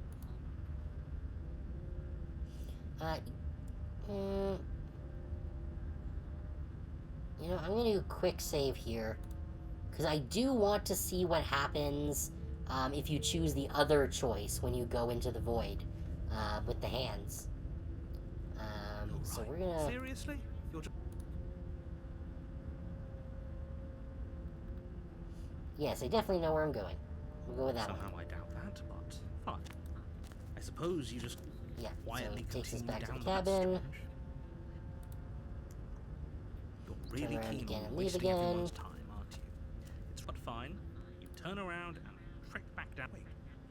You know, I'm gonna do a quick save here. Because I do want to see what happens if you choose the other choice when you go into the void with the hands. So Right. we're gonna... Seriously? You're just... Yes, I definitely know where I'm going. We'll go with that Somehow one. I doubt that, but fine. I suppose you just Yeah, so quietly it takes us continue back to down the the cabin. You're really around keen again on and leave wasting again. everyone's time, aren't you? It's but fine. You turn around and trek back down. Wait,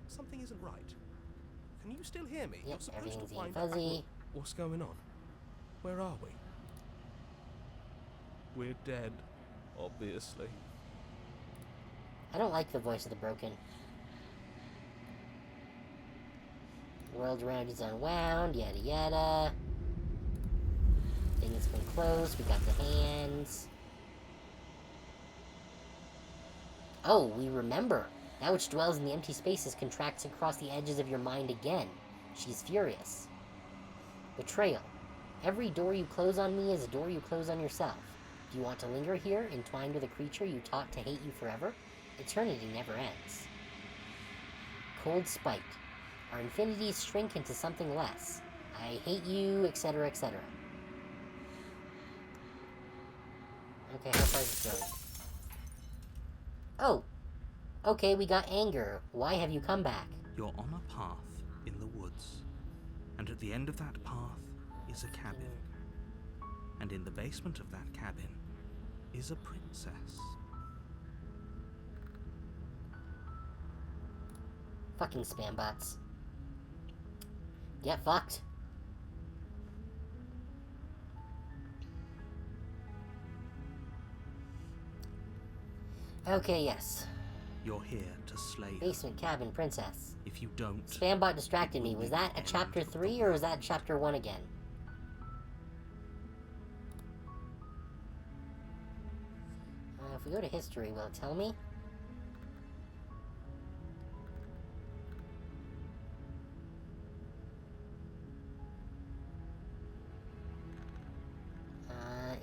something isn't right. Can you still hear me? You're Yep, supposed everything's to eating wind up back. fuzzy. What's going on? Where are we? We're dead, obviously. I don't like the voice of the broken. The world around is unwound, yada yada. Thing has been closed, we got the hands. Oh, we remember. That which dwells in the empty spaces contracts across the edges of your mind again. She's furious. Betrayal. Every door you close on me is a door you close on yourself. Do you want to linger here, entwined with a creature you taught to hate you forever? Eternity never ends. Cold spite. Our infinities shrink into something less. I hate you, etc., etc. Okay, how far is this going? Oh! Okay, we got anger. Why have you come back? You're on a path in the woods, and at the end of that path is a cabin. And in the basement of that cabin is a princess. Fucking spam bots. Get fucked. Okay, yes. You're here to slay her. Basement cabin princess. If you don't, Spambot distracted me. Was that a chapter 3 or was that chapter 1 again? If we go to history, will it tell me?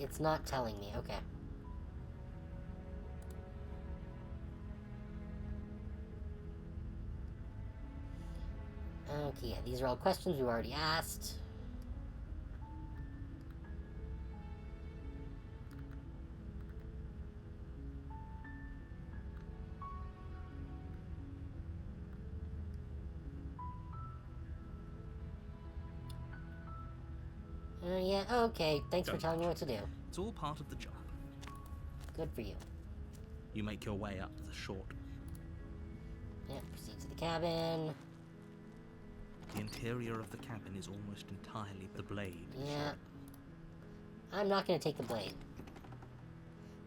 It's not telling me. Okay. Okay, yeah, these are all questions we've already asked. Yeah, okay. Thanks for telling me what to do. it's all part of the job. Good for you. You make your way up the short. Yeah, proceed to the cabin. The interior of the cabin is almost entirely the blade. Yeah. I'm not gonna take the blade.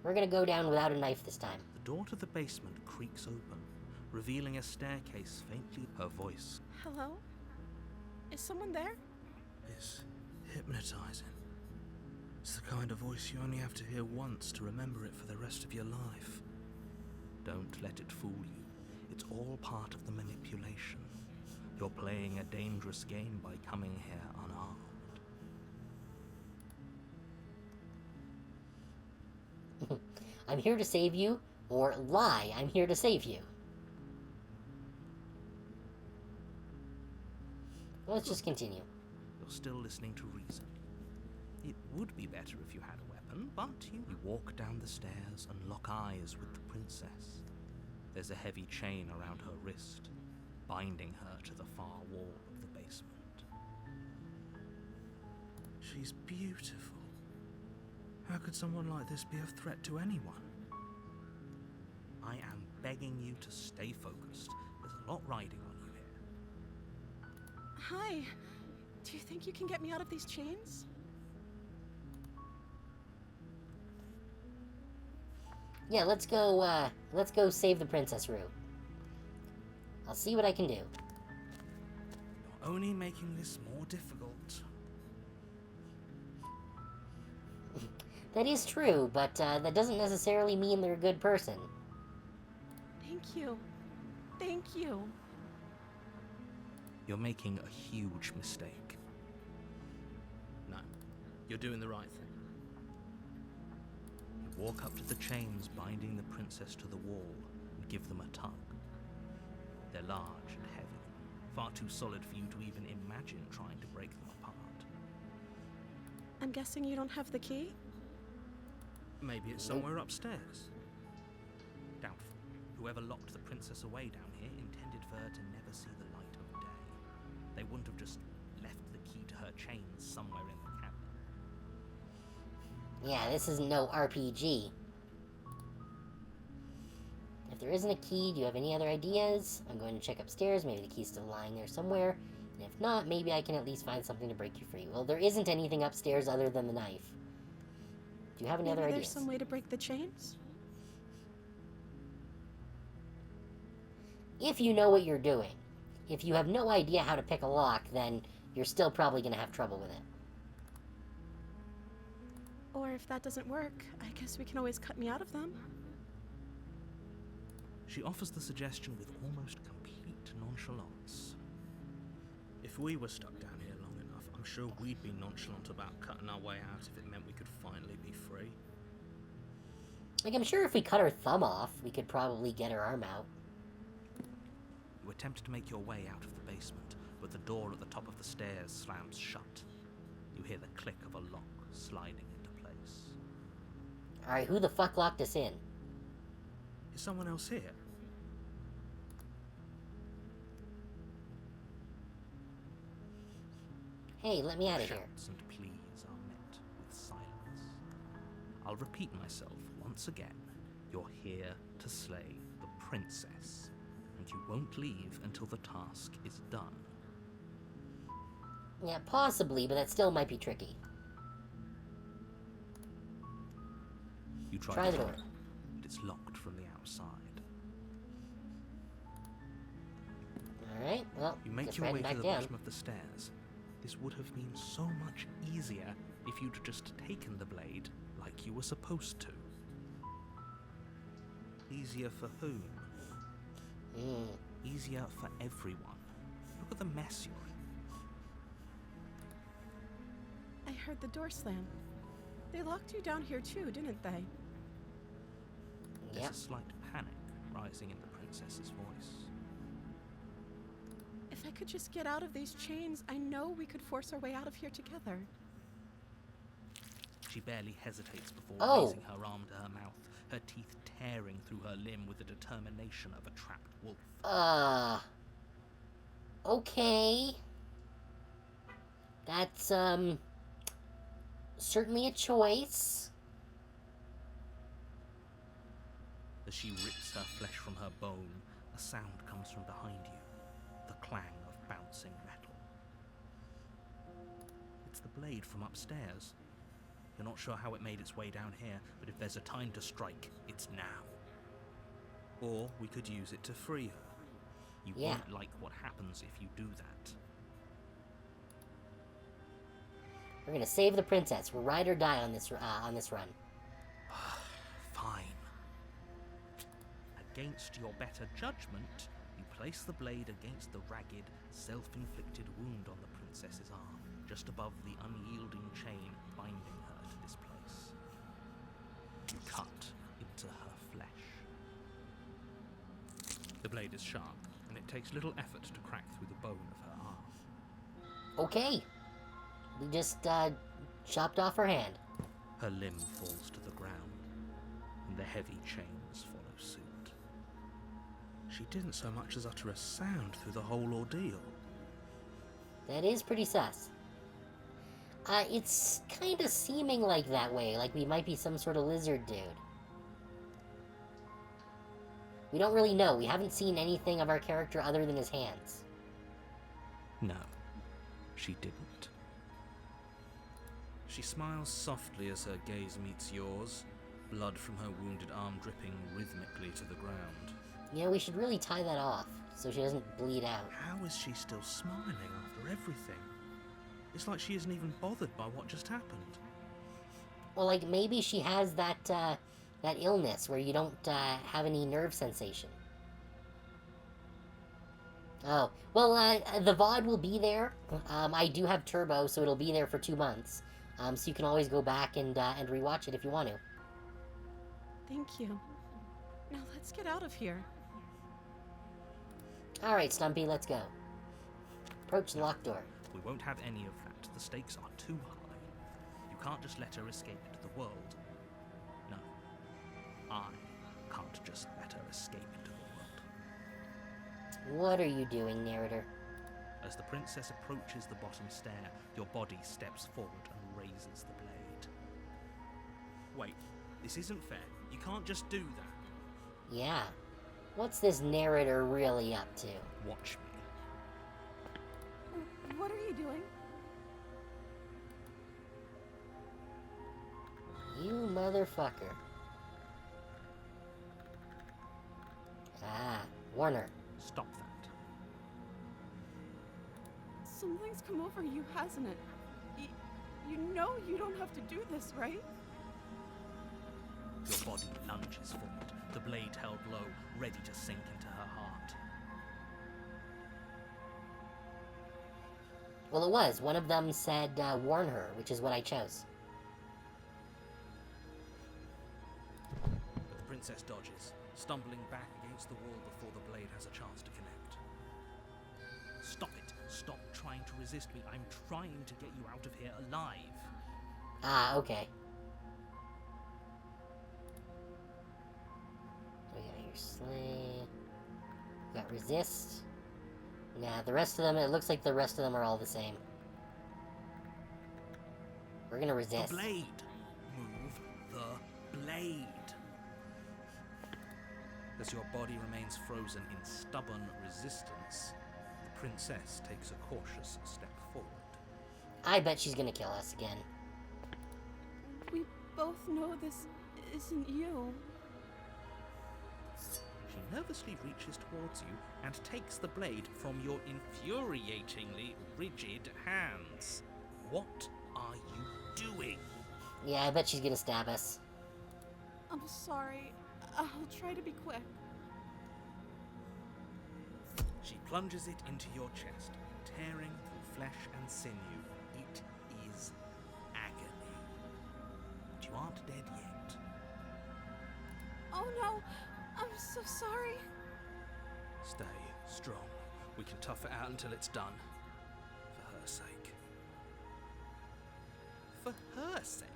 We're gonna go down without a knife this time. The door to the basement creaks open, revealing a staircase faintly. Her voice. Hello? Is someone there? It's hypnotizing. It's the kind of voice you only have to hear once to remember it for the rest of your life. Don't let it fool you. It's all part of the manipulation. You're playing a dangerous game by coming here unarmed. I'm here to save you, or lie, I'm here to save you. Let's just continue. You're still listening to reason. It would be better if you had a weapon, but you walk down the stairs and lock eyes with the princess. There's a heavy chain around her wrist, binding her to the far wall of the basement. She's beautiful. How could someone like this be a threat to anyone? I am begging you to stay focused. There's a lot riding on you here. Hi. Do you think you can get me out of these chains? Yeah, let's go save the Princess Rue. I'll see what I can do. You're only making this more difficult. That is true, but that doesn't necessarily mean they're a good person. Thank you. Thank you. You're making a huge mistake. No, you're doing the right thing. You walk up to the chains binding the princess to the wall and give them a tug. They're large and heavy, far too solid for you to even imagine trying to break them apart. I'm guessing you don't have the key? Maybe it's somewhere upstairs. Doubtful. Whoever locked the princess away down here intended for her to never see the light of day. They wouldn't have just left the key to her chains somewhere in the cabin. Yeah, this is no RPG. If there isn't a key, do you have any other ideas? I'm going to check upstairs. Maybe the key's still lying there somewhere. And if not, maybe I can at least find something to break you free. Well, there isn't anything upstairs other than the knife. Do you have any Maybe other there's ideas? some way to break the chains? If you know what you're doing. If you have no idea how to pick a lock, then you're still probably going to have trouble with it. Or if that doesn't work, I guess we can always cut me out of them. She offers the suggestion with almost complete nonchalance. If we were stuck down here long enough, I'm sure we'd be nonchalant about cutting our way out if it meant we could finally be free. Like, I'm sure if we cut her thumb off, we could probably get her arm out. You attempt to make your way out of the basement, but the door at the top of the stairs slams shut. You hear the click of a lock sliding into place. Alright, who the fuck locked us in? Is someone else here? Hey, let me out of here. Shouts and pleas are met with silence. I'll repeat myself once again. You're here to slay the princess, and you won't leave until the task is done. Yeah, possibly, but that still might be tricky. You Try the door. but it's locked from the outside. Alright, well, You make just your way riding to back the down. bottom of the stairs. This would have been so much easier if you'd just taken the blade like you were supposed to. Easier for whom? Easier for everyone. Look at the mess you're in. I heard the door slam. They locked you down here too, didn't they? There's Yep. a slight panic rising in the princess's voice. If I could just get out of these chains, I know we could force our way out of here together. She barely hesitates before Oh. raising her arm to her mouth, her teeth tearing through her limb with the determination of a trapped wolf. Okay. That's, certainly a choice. As she rips her flesh from her bone, a sound comes from behind you, the clang of bouncing metal. It's the blade from upstairs. You're not sure how it made its way down here, but if there's a time to strike, it's now. Or we could use it to free her. You Yeah. won't like what happens if you do that. We're gonna save the princess. We're ride or die on this run. Fine. Against your better judgment, you place the blade against the ragged, self-inflicted wound on the princess's arm, just above the unyielding chain binding her to this place. You cut into her flesh. The blade is sharp, and it takes little effort to crack through the bone of her arm. Okay. We just, chopped off her hand. Her limb falls to the ground, and the heavy chains follow suit. She didn't so much as utter a sound through the whole ordeal. That is pretty sus. It's kinda seeming like that way, like we might be some sort of lizard dude. We don't really know. We haven't seen anything of our character other than his hands. No, she didn't. She smiles softly as her gaze meets yours, blood from her wounded arm dripping rhythmically to the ground. Yeah, we should really tie that off, so she doesn't bleed out. How is she still smiling after everything? It's like she isn't even bothered by what just happened. Well, like, maybe she has that, that illness where you don't, have any nerve sensation. Oh, well, the VOD will be there. I do have Turbo, so it'll be there for 2 months. So you can always go back and rewatch it if you want to. Thank you. Now let's get out of here. Alright, Stumpy, let's go. Approach the locked door. We won't have any of that. The stakes are too high. You can't just let her escape into the world. No. I can't just let her escape into the world. What are you doing, narrator? As the princess approaches the bottom stair, your body steps forward and raises the blade. Wait, this isn't fair. You can't just do that. Yeah. What's this narrator really up to? Watch me. What are you doing? You motherfucker. Ah, Warner. Stop that. Something's come over you, hasn't it? You know you don't have to do this, right? Your body lunges forward, the blade held low, ready to sink into her heart. Well, it was. One of them said, warn her, which is what I chose. The princess dodges, stumbling back against the wall before the blade has a chance to connect. Stop it! Stop trying to resist me. I'm trying to get you out of here alive. Ah, okay. Slay. Got resist. Nah, the rest of them, it looks like the rest of them are all the same. We're gonna resist. The blade! Move the blade! As your body remains frozen in stubborn resistance, the princess takes a cautious step forward. I bet she's gonna kill us again. We both know this isn't you. She nervously reaches towards you and takes the blade from your infuriatingly rigid hands. What are you doing? Yeah, I bet she's gonna stab us. I'm sorry. I'll try to be quick. She plunges it into your chest, tearing through flesh and sinew. It is agony. But you aren't dead yet. Oh no! I'm so sorry. Stay strong. We can tough it out until it's done. For her sake. For her sake?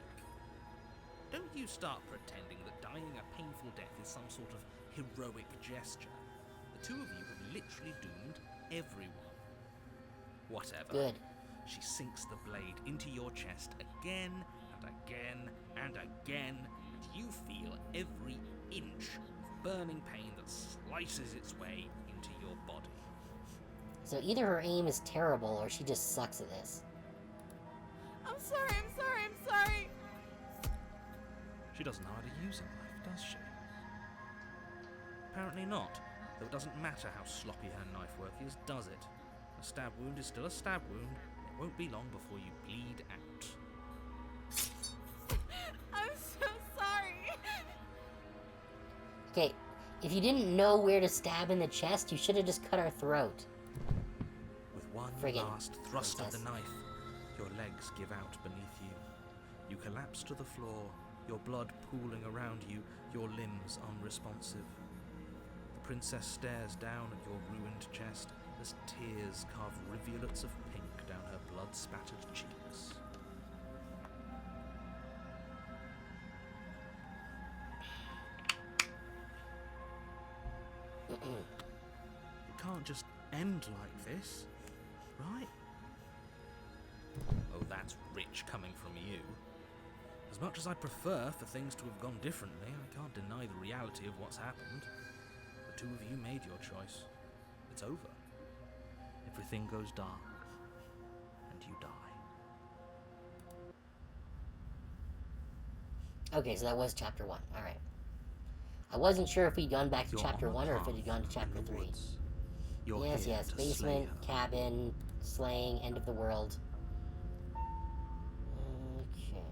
Don't you start pretending that dying a painful death is some sort of heroic gesture. The two of you have literally doomed everyone. Whatever. Good. She sinks the blade into your chest again and again and again, and you feel every inch of burning pain that slices its way into your body. So either her aim is terrible or she just sucks at this. I'm sorry, I'm sorry, I'm sorry. She doesn't know how to use a knife, does she? Apparently not, though it doesn't matter how sloppy her knife work is, does it? A stab wound is still a stab wound. It won't be long before you bleed out. I'm so sorry. Okay, if you didn't know where to stab in the chest, you should have just cut our throat. With one Friggin' last thrust of princess. the knife, your legs give out beneath you. You collapse to the floor, your blood pooling around you, your limbs unresponsive. The princess stares down at your ruined chest as tears carve rivulets of pink down her blood-spattered cheeks. It can't just end like this, right? Oh, that's rich coming from you. As much as I'd prefer for things to have gone differently, I can't deny the reality of what's happened. The two of you made your choice. It's over. Everything goes dark, and you die. Okay, so that was chapter 1. Alright. I wasn't sure if we'd gone back to You're chapter on a 1 or if it path had gone to in chapter the 3. woods. You're Yes, here yes. to slay Basement, her. cabin, slaying, end of the world. Okay.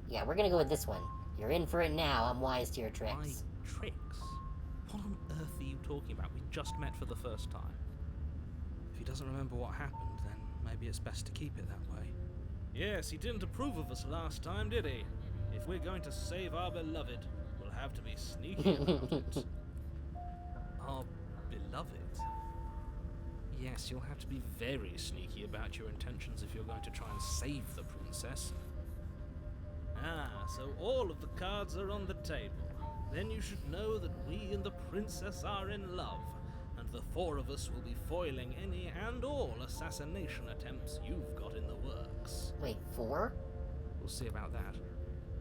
Yeah, we're gonna go with this one. You're in for it now. I'm wise to your My tricks. tricks? What on earth are you talking about? We just met for the first time. If he doesn't remember what happened, then maybe it's best to keep it that way. Yes, he didn't approve of us last time, did he? If we're going to save our beloved, we'll have to be sneaky about it. Our beloved? Yes, you'll have to be very sneaky about your intentions if you're going to try and save the princess. Ah, so all of the cards are on the table. Then you should know that we and the princess are in love, and the four of us will be foiling any and all assassination attempts you've got in the works. Wait, 4? We'll see about that.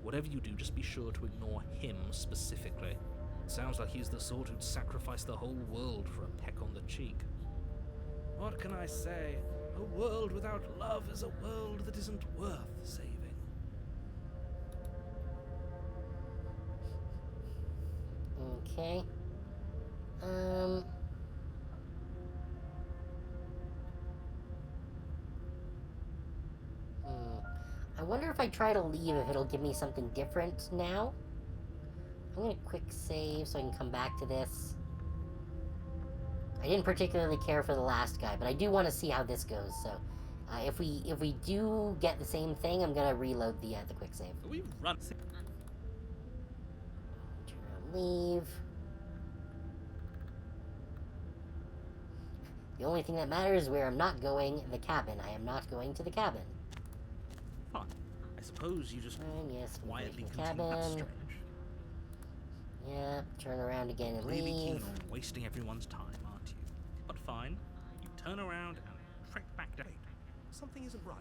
Whatever you do, just be sure to ignore him specifically. It sounds like he's the sort who'd sacrifice the whole world for a peck on the cheek. What can I say? A world without love is a world that isn't worth saving. Okay. I wonder if I try to leave if it'll give me something different now. I'm gonna quick save so I can come back to this. I didn't particularly care for the last guy, but I do want to see how this goes, so if we do get the same thing, I'm gonna reload the quick save. We run. Leave. The only thing that matters is where I'm not going, the cabin. I am not going to the cabin. Fine. I suppose you just And yes, we're quietly going to the continue. That's cabin. strange. Yeah, turn around again and Clearly leave. keen on wasting everyone's time, aren't you? But fine. You turn around and trek back down. Something isn't right.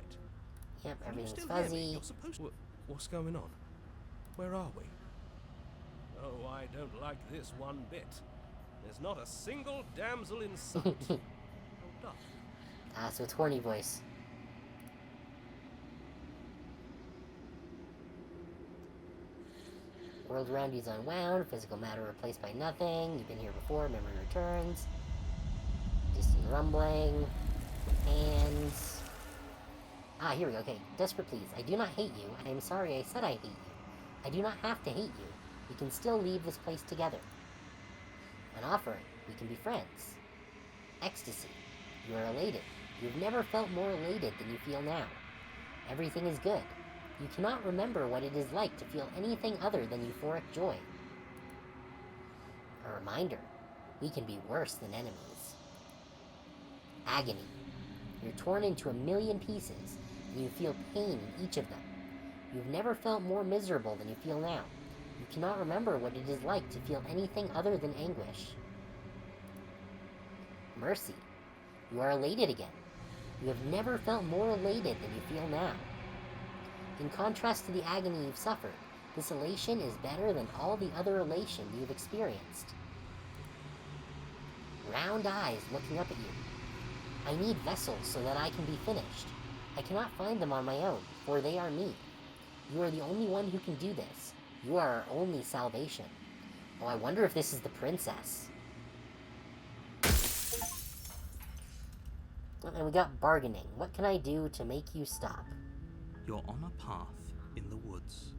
Yep, Can you everything's still hear me? fuzzy. You're supposed to... What's going on? Where are we? Oh, I don't like this one bit. There's not a single damsel in sight. Hold up. Ah, so it's horny voice. World around you is unwound, physical matter replaced by nothing. You've been here before, memory returns. Distant rumbling. Hands. Ah, here we go. Okay. Desperate please. I do not hate you. I am sorry I said I hate you. I do not have to hate you. We can still leave this place together. An offering. We can be friends. Ecstasy. You are elated. You've never felt more elated than you feel now. Everything is good. You cannot remember what it is like to feel anything other than euphoric joy. A reminder. We can be worse than enemies. Agony. You're torn into a million pieces, and you feel pain in each of them. You've never felt more miserable than you feel now. You cannot remember what it is like to feel anything other than anguish. Mercy. You are elated again. You have never felt more elated than you feel now. In contrast to the agony you've suffered, this elation is better than all the other elation you've experienced. Round eyes looking up at you. I need vessels so that I can be finished. I cannot find them on my own, for they are me. You are the only one who can do this. You are our only salvation. Oh, I wonder if this is the princess. And we got bargaining. What can I do to make you stop? You're on a path in the woods,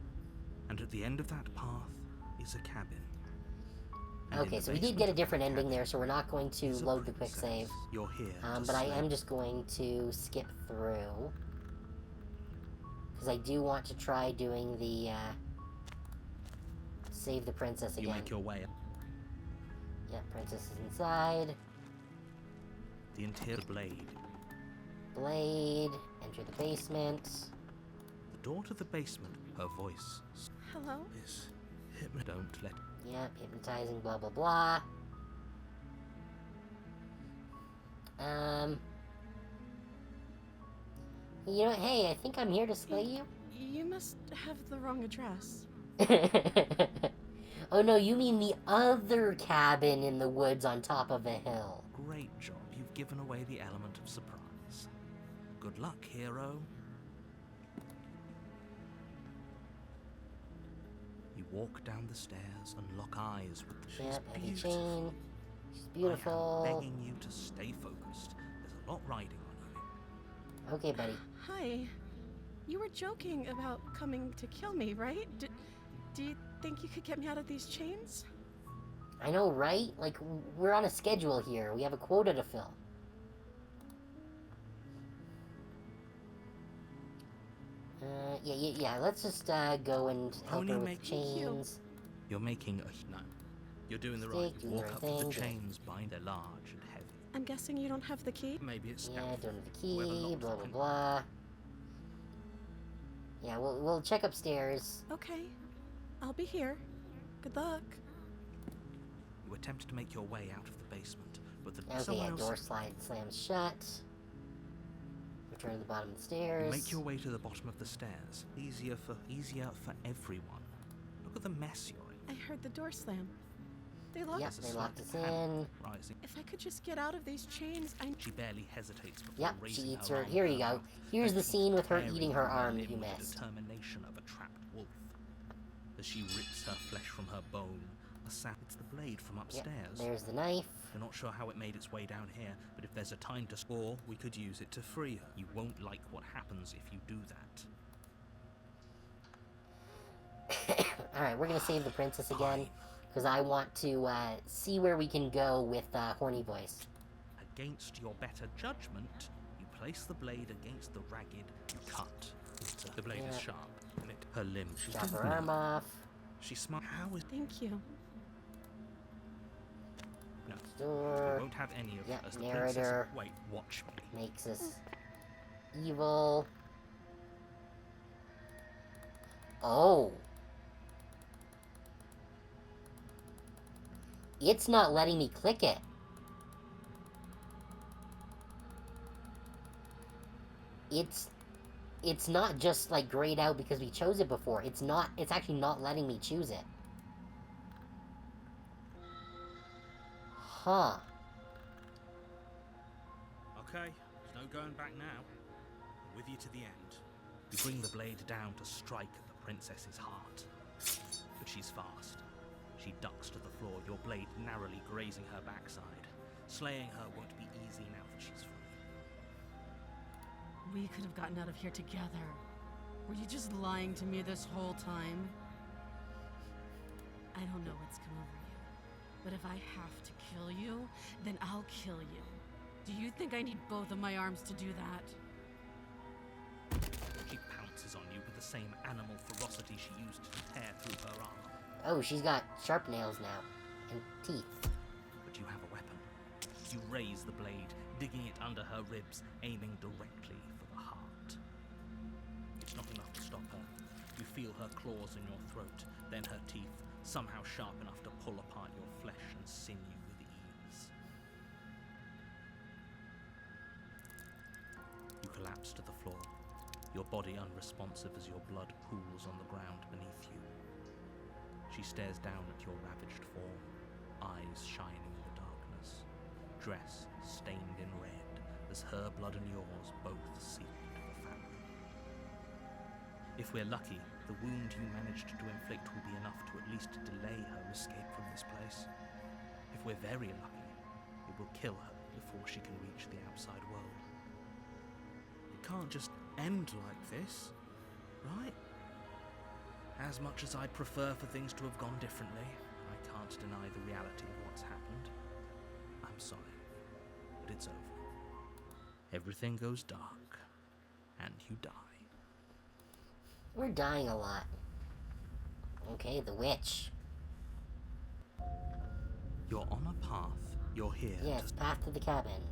and at the end of that path is a cabin. And in Okay, the so we did basement get a of different that ending cabin there, so we're not going to is a load the quick princess. save. You're here to But I slay am just going to skip through. Because I do want to try doing the, save the princess You again. make your way. Yeah, princess is inside. The interior blade. Blade. Enter the basement. The door to the basement. Her voice. Hello? Is don't let. Yep, hypnotizing, blah, blah, blah. You know, hey, I think I'm here to slay you. You must have the wrong address. Oh no, you mean the other cabin in the woods on top of a hill. Great job. You've given away the element of surprise. Good luck, hero. You walk down the stairs and lock eyes with the Yep, heavy beautiful. chain. She's I beautiful. am begging you to stay focused. There's a lot riding on you. Okay, buddy. Hi. You were joking about coming to kill me, right? Do you think you could get me out of these chains? I know, right? Like, we're on a schedule here. We have a quota to fill. Yeah. Let's just, go and help Pony her with make- the chains. You're making a no. You're doing the Stick, right. doing You the walk right up to thing, the good. chains, bind. They're large and heavy. I'm guessing you don't have the key? Maybe it's Yeah, stealth. don't have the Whoever key, locked blah, the blah, pin- blah. Yeah, we'll check upstairs. Okay. I'll be here. Good luck. You attempt to make your way out of the basement, but Okay, someone yeah, else. door slide slams shut. Return to the bottom of the stairs. You make your way to the bottom of the stairs. Easier for everyone. Look at the mess you're in. I heard the door slam. They locked Yep, There's a they slight locked us panic in. rising. If I could just get out of these chains, She barely hesitates before Yep, she raising eats her her. arm Here to you her go. mouth, Here's the making scene with her tearing eating her the arm limb that you with the missed. determination of a trapped wolf. As she rips her flesh from her bone, it's the blade from Yep, upstairs. there's the knife. You're not sure how it made its way down here, but if there's a time to score, we could use it to free her. You won't like what happens if you do that. Alright, we're gonna save the princess again. Because I want to see where we can go with horny voice. Against your better judgment, you place the blade against the ragged, you cut. The blade is Yeah. sharp, and her limb. She Chop didn't her arm know. off. She smiled. How is thank you. no? Door. We won't have any of Yep, it as the narrator. princess. Wait, watch me. Makes us evil. Oh. It's not letting me click it. It's not just, like, grayed out because we chose it before. It's actually not letting me choose it. Huh. Okay, there's no going back now. I'm with you to the end. You bring the blade down to strike at the princess's heart. But she's fast. She ducks to the floor, your blade narrowly grazing her backside. Slaying her won't be easy now that she's free. We could have gotten out of here together. Were you just lying to me this whole time? I don't know what's come over you, but if I have to kill you, then I'll kill you. Do you think I need both of my arms to do that? She pounces on you with the same animal ferocity she used to tear through her armor. Oh, she's got sharp nails now. And teeth. But you have a weapon. You raise the blade, digging it under her ribs, aiming directly for the heart. It's not enough to stop her. You feel her claws in your throat, then her teeth, somehow sharp enough to pull apart your flesh and sinew with ease. You collapse to the floor, your body unresponsive as your blood pools on the ground beneath you. She stares down at your ravaged form, eyes shining in the darkness, dress stained in red as her blood and yours both seep into the fabric. If we're lucky, the wound you managed to inflict will be enough to at least delay her escape from this place. If we're very lucky, it will kill her before she can reach the outside world. It can't just end like this, right? As much as I'd prefer for things to have gone differently, I can't deny the reality of what's happened. I'm sorry, but it's over. Everything goes dark, and you die. We're dying a lot. Okay, the witch. You're on a path. You're here. Yes, path to the cabin.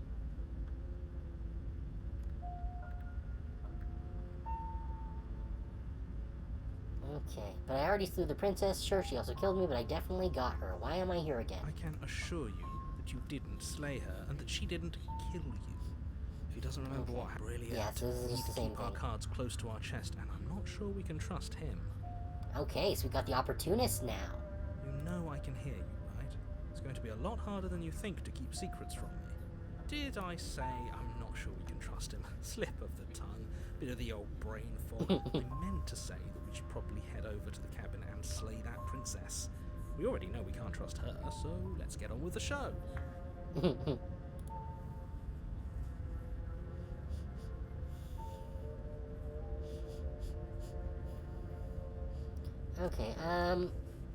Okay, but I already slew the princess. Sure, she also killed me, but I definitely got her. Why am I here again? I can assure you that you didn't slay her and that she didn't kill you. If he doesn't remember what happened, brilliant. Yes, this is We just need the to same keep our thing. cards close to our chest, and I'm not sure we can trust him. Okay, so we got the opportunist now. You know I can hear you, right? It's going to be a lot harder than you think to keep secrets from me. Did I say I'm not sure we can trust him? Slip of the tongue, bit of the old brain fog. I meant to say that we should probably head over to the cabin and slay that princess. We already know we can't trust her, so let's get on with the show. Okay,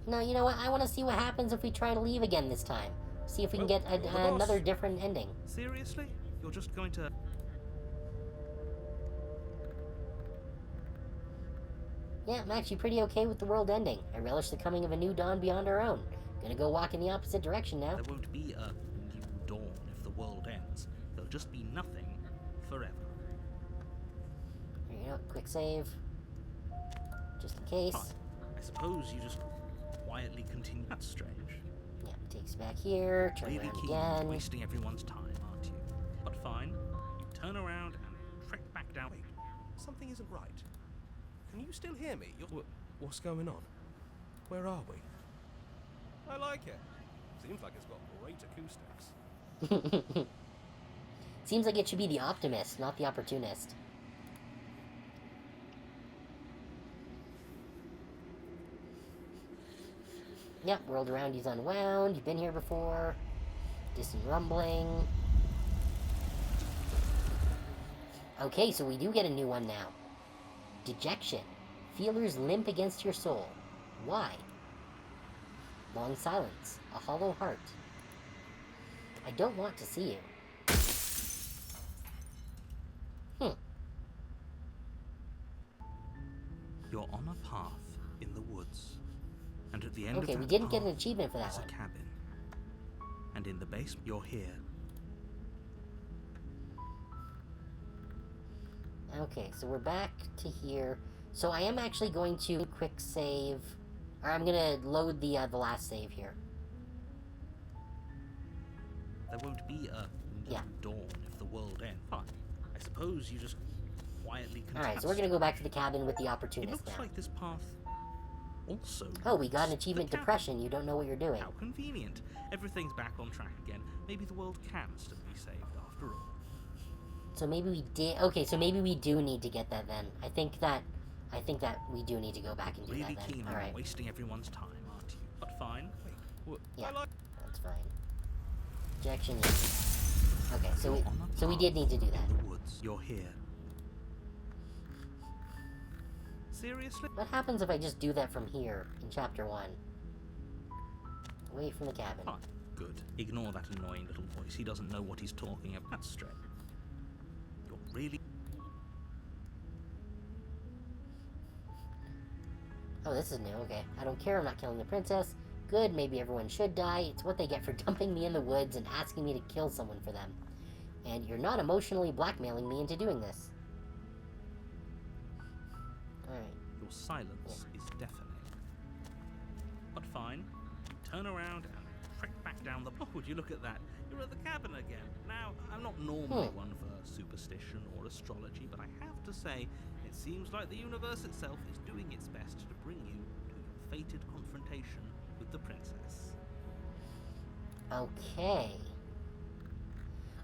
no, you know what? I want to see what happens if we try to leave again this time. See if we can Well, get you're the boss. another different ending. Seriously? You're just going to... Yeah, I'm actually pretty okay with the world ending. I relish the coming of a new dawn beyond our own. Gonna go walk in the opposite direction now. There won't be a new dawn if the world ends. There'll just be nothing forever. Here you go, quick save. Just in case. Fine. I suppose you just quietly continue. That's strange. Yeah, takes you back here, turn Really around keen on again. wasting everyone's time, aren't you? But fine. You turn around and trek back down. Wait, something isn't right. Can you still hear me? What's going on? Where are we? I like it. Seems like it's got great acoustics. Seems like it should be the optimist, not the opportunist. Yep, world around you's unwound. You've been here before. Distant rumbling. Okay, so we do get a new one now. Dejection. Feelers limp against your soul. Why? Long silence. A hollow heart. I don't want to see you. You're on a path in the woods. And at the end of Okay, that we didn't get an path, achievement for that there's one. a cabin. And in the basement, you're here. Okay, so we're back to here. So I am actually going to quick save, or I'm gonna load the last save here. There won't be a new Yeah. dawn if the world ends. Fine. I suppose you just quietly contest. Alright, so we're gonna go back to the cabin with the It opportunist looks now. like this path also. Oh, we got an leads to achievement the cabin. depression. You don't know what you're doing. How convenient. Everything's back on track again. Maybe the world can still be saved after all. So maybe we did. Okay, so maybe we do need to get that then. I think that we do need to go back and do Really that then. keen All on right, wasting everyone's time, aren't you? But fine. yeah, I like. that's fine. Objection. Yes. Okay, so You're on a we path did need to do in that. the woods. You're here. Seriously? What happens if I just do that from here in chapter 1? Away from the cabin. Fine. Good. Ignore that annoying little voice. He doesn't know what he's talking about. That's straight. You're really. Oh, this is new. Okay, I don't care. I'm not killing the princess. Good. Maybe everyone should die. It's what they get for dumping me in the woods and asking me to kill someone for them. And you're not emotionally blackmailing me into doing this. Alright. Your silence is deafening. But fine. Turn around and trek back down the. Oh, would you look at that? You're at the cabin again. Now, I'm not normally one for superstition or astrology, but I have to say, it seems like the universe itself is doing its best to bring you to your fated confrontation with the princess. Okay.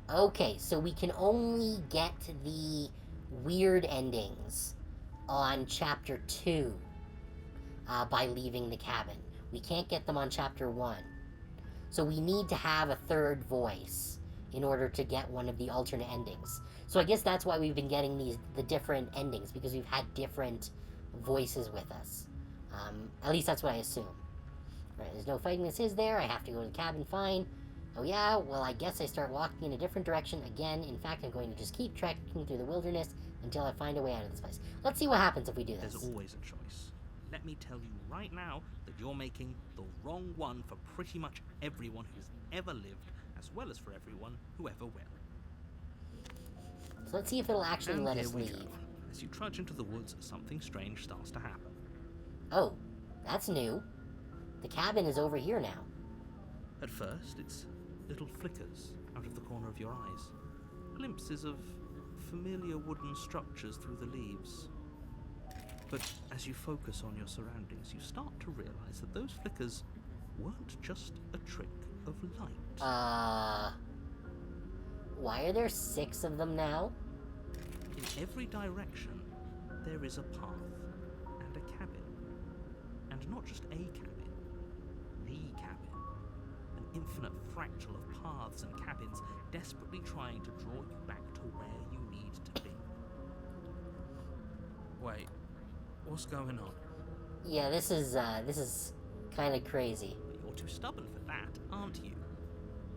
Okay, so we can only get the weird endings on chapter 2 by leaving the cabin. We can't get them on chapter 1. So we need to have a third voice in order to get one of the alternate endings. So I guess that's why we've been getting the different endings, because we've had different voices with us. At least that's what I assume. Right, there's no fighting, this is there. I have to go to the cabin, fine. Oh yeah, well I guess I start walking in a different direction again. In fact, I'm going to just keep trekking through the wilderness until I find a way out of this place. Let's see what happens if we do this. There's always a choice. Let me tell you right now that you're making the wrong one for pretty much everyone who's ever lived, as well as for everyone who ever will. So let's see if it'll actually And let here us we leave. go. As you trudge into the woods, something strange starts to happen. Oh, that's new. The cabin is over here now. At first, it's little flickers out of the corner of your eyes. Glimpses of familiar wooden structures through the leaves. But as you focus on your surroundings, you start to realize that those flickers weren't just a trick of light. Why are there 6 of them now? In every direction, there is a path and a cabin. And not just a cabin, the cabin. An infinite fractal of paths and cabins desperately trying to draw you back to where you need to be. Wait, what's going on? Yeah, this is kind of crazy. But you're too stubborn for that, aren't you?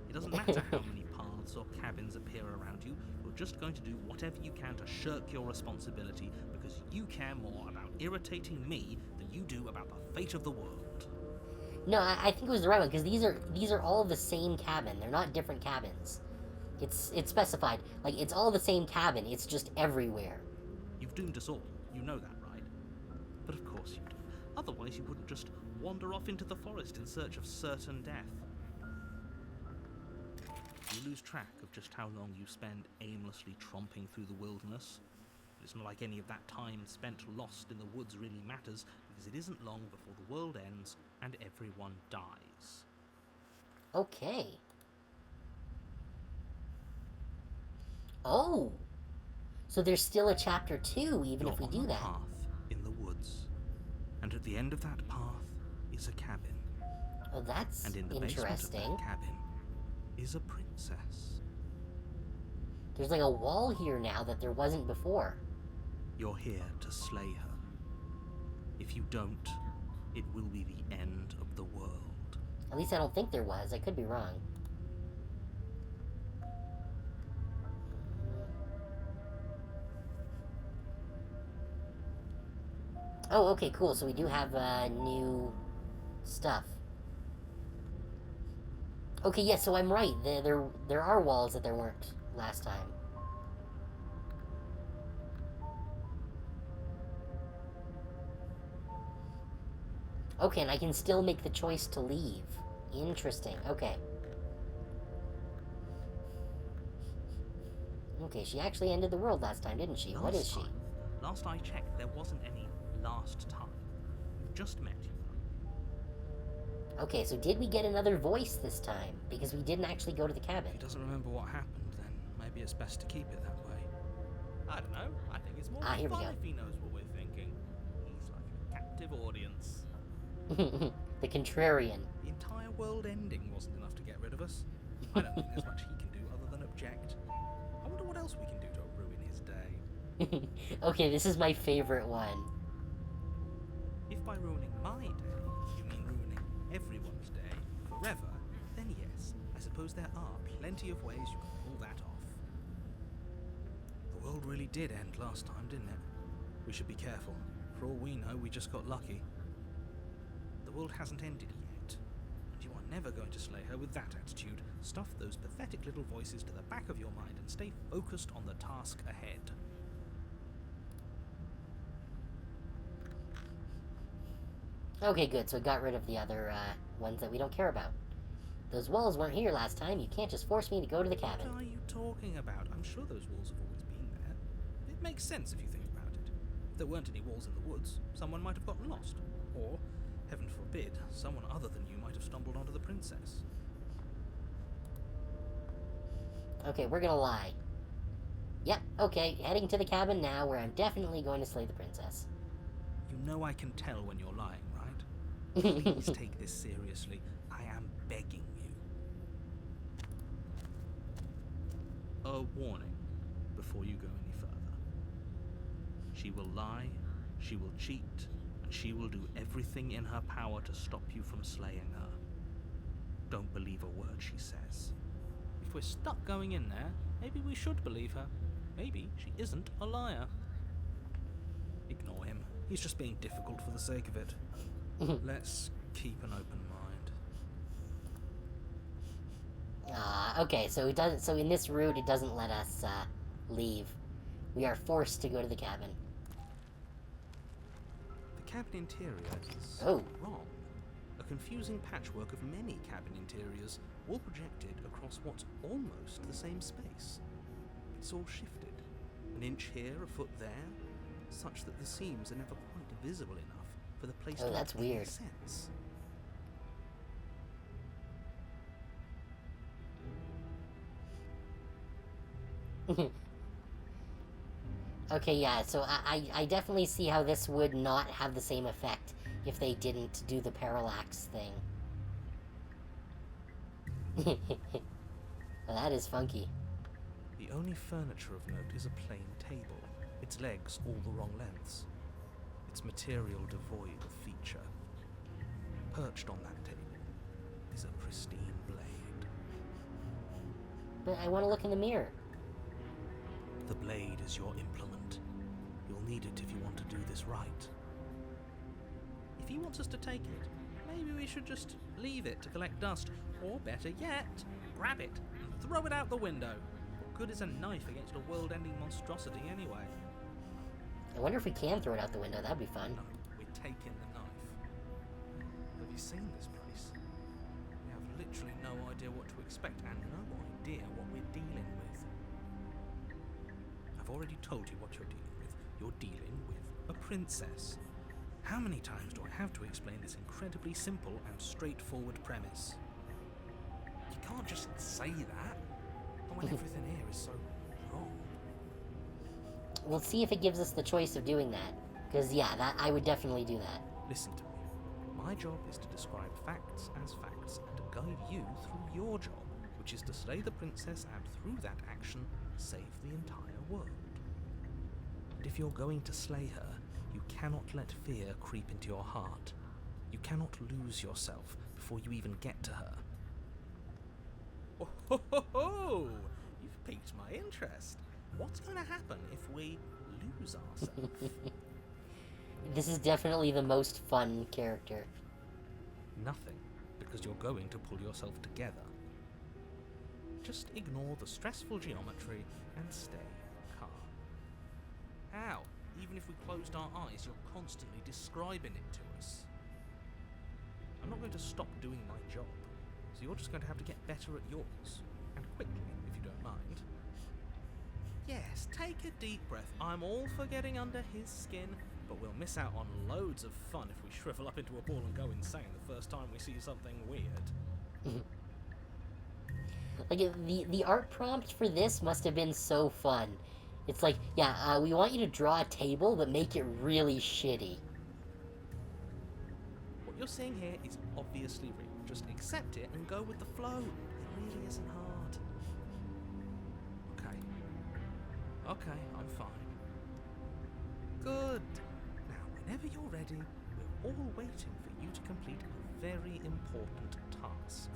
It doesn't matter how many paths or cabins appear around you, you're just going to do whatever you can to shirk your responsibility because you care more about irritating me than you do about the fate of the world. No, I think it was the right one, because these are all the same cabin. They're not different cabins. It's specified. Like, it's all the same cabin, it's just everywhere. You've doomed us all. You know that, right? But of course you do. Otherwise you wouldn't just wander off into the forest in search of certain death. You lose track of just how long you spend aimlessly tromping through the wilderness. It's not like any of that time spent lost in the woods really matters, because it isn't long before the world ends and everyone dies. Okay. Oh! So there's still a chapter 2, even You're if we on do a that. path in the woods, and at the end of that path is a cabin. Oh, that's And in the basement of interesting. that cabin is a princess. There's like a wall here now that there wasn't before. You're here to slay her. If you don't, it will be the end of the world. At least I don't think there was. I could be wrong. Oh, okay, cool. So we do have new stuff. Okay, yeah, so I'm right. There are walls that there weren't last time. Okay, and I can still make the choice to leave. Interesting. Okay. Okay, she actually ended the world last time, didn't she? What is she? Last I checked, there wasn't any last time. Just met you. Okay, so did we get another voice this time? Because we didn't actually go to the cabin. If he doesn't remember what happened, then maybe it's best to keep it that way. I don't know. I think it's more Here we fun go. if he knows what we're thinking. He's like a captive audience. The contrarian. The entire world ending wasn't enough to get rid of us. I don't think there's much he can do other than object. I wonder what else we can do to ruin his day. Okay, this is my favorite one. If by ruining my day, you mean ruining everyone's day forever, then yes, I suppose there are plenty of ways you can pull that off. The world really did end last time, didn't it? We should be careful. For all we know, we just got lucky. The world hasn't ended yet, and you are never going to slay her with that attitude. Stuff those pathetic little voices to the back of your mind and stay focused on the task ahead. Okay, good, so it got rid of the other, ones that we don't care about. Those walls weren't here last time, you can't just force me to go to the cabin. What are you talking about? I'm sure those walls have always been there. It makes sense if you think about it. If there weren't any walls in the woods, someone might have gotten lost. Or, heaven forbid, someone other than you might have stumbled onto the princess. Okay, we're gonna lie. Yep, okay, heading to the cabin now, where I'm definitely going to slay the princess. You know I can tell when you're lying, right? Please take this seriously. I am begging you. A warning before you go any further. She will lie, she will cheat, and she will do everything in her power to stop you from slaying her. Don't believe a word she says. If we're stuck going in there, maybe we should believe her. Maybe she isn't a liar. Ignore him. He's just being difficult for the sake of it. Let's keep an open mind. Okay, so it doesn't. So in this route, it doesn't let us leave. We are forced to go to the cabin. The cabin interior is wrong. A confusing patchwork of many cabin interiors, all projected across what's almost the same space. It's all shifted. An inch here, a foot there, such that the seams are never quite visible enough for the place to that's make any weird. sense. Okay, yeah, so I definitely see how this would not have the same effect if they didn't do the parallax thing. Well, that is funky. The only furniture of note is a plain table, its legs all the wrong lengths, its material devoid of feature. Perched on that table is a pristine blade. But I want to look in the mirror. The blade is your implement. You'll need it if you want to do this right. If he wants us to take it, maybe we should just leave it to collect dust, or better yet, grab it and throw it out the window. What good is a knife against a world-ending monstrosity anyway? I wonder if we can throw it out the window. That'd be fun. No, we're taking the knife. Have you seen this place? We have literally no idea what to expect and no idea what we're dealing with. I've already told you what you're dealing with. You're dealing with a princess. How many times do I have to explain this incredibly simple and straightforward premise? You can't just say that. And when everything here is so wrong. We'll see if it gives us the choice of doing that. Because, yeah, I would definitely do that. Listen to me. My job is to describe facts as facts and to guide you through your job, which is to slay the princess and through that action, save the entire world. And if you're going to slay her, you cannot let fear creep into your heart. You cannot lose yourself before you even get to her. Oh, ho, ho, ho! You've piqued my interest. What's going to happen if we lose ourselves? This is definitely the most fun character. Nothing, because you're going to pull yourself together. Just ignore the stressful geometry and stay calm. How? Even if we closed our eyes, you're constantly describing it to us. I'm not going to stop doing my job, so you're just going to have to get better at yours, and quickly, if you don't mind. Yes, take a deep breath. I'm all for getting under his skin, but we'll miss out on loads of fun if we shrivel up into a ball and go insane the first time we see something weird. Like, the art prompt for this must have been so fun. It's like, yeah, we want you to draw a table, but make it really shitty. What you're seeing here is obviously real. Just accept it and go with the flow. It really isn't hard. Okay, I'm fine. Good. Now, whenever you're ready, we're all waiting for you to complete a very important task.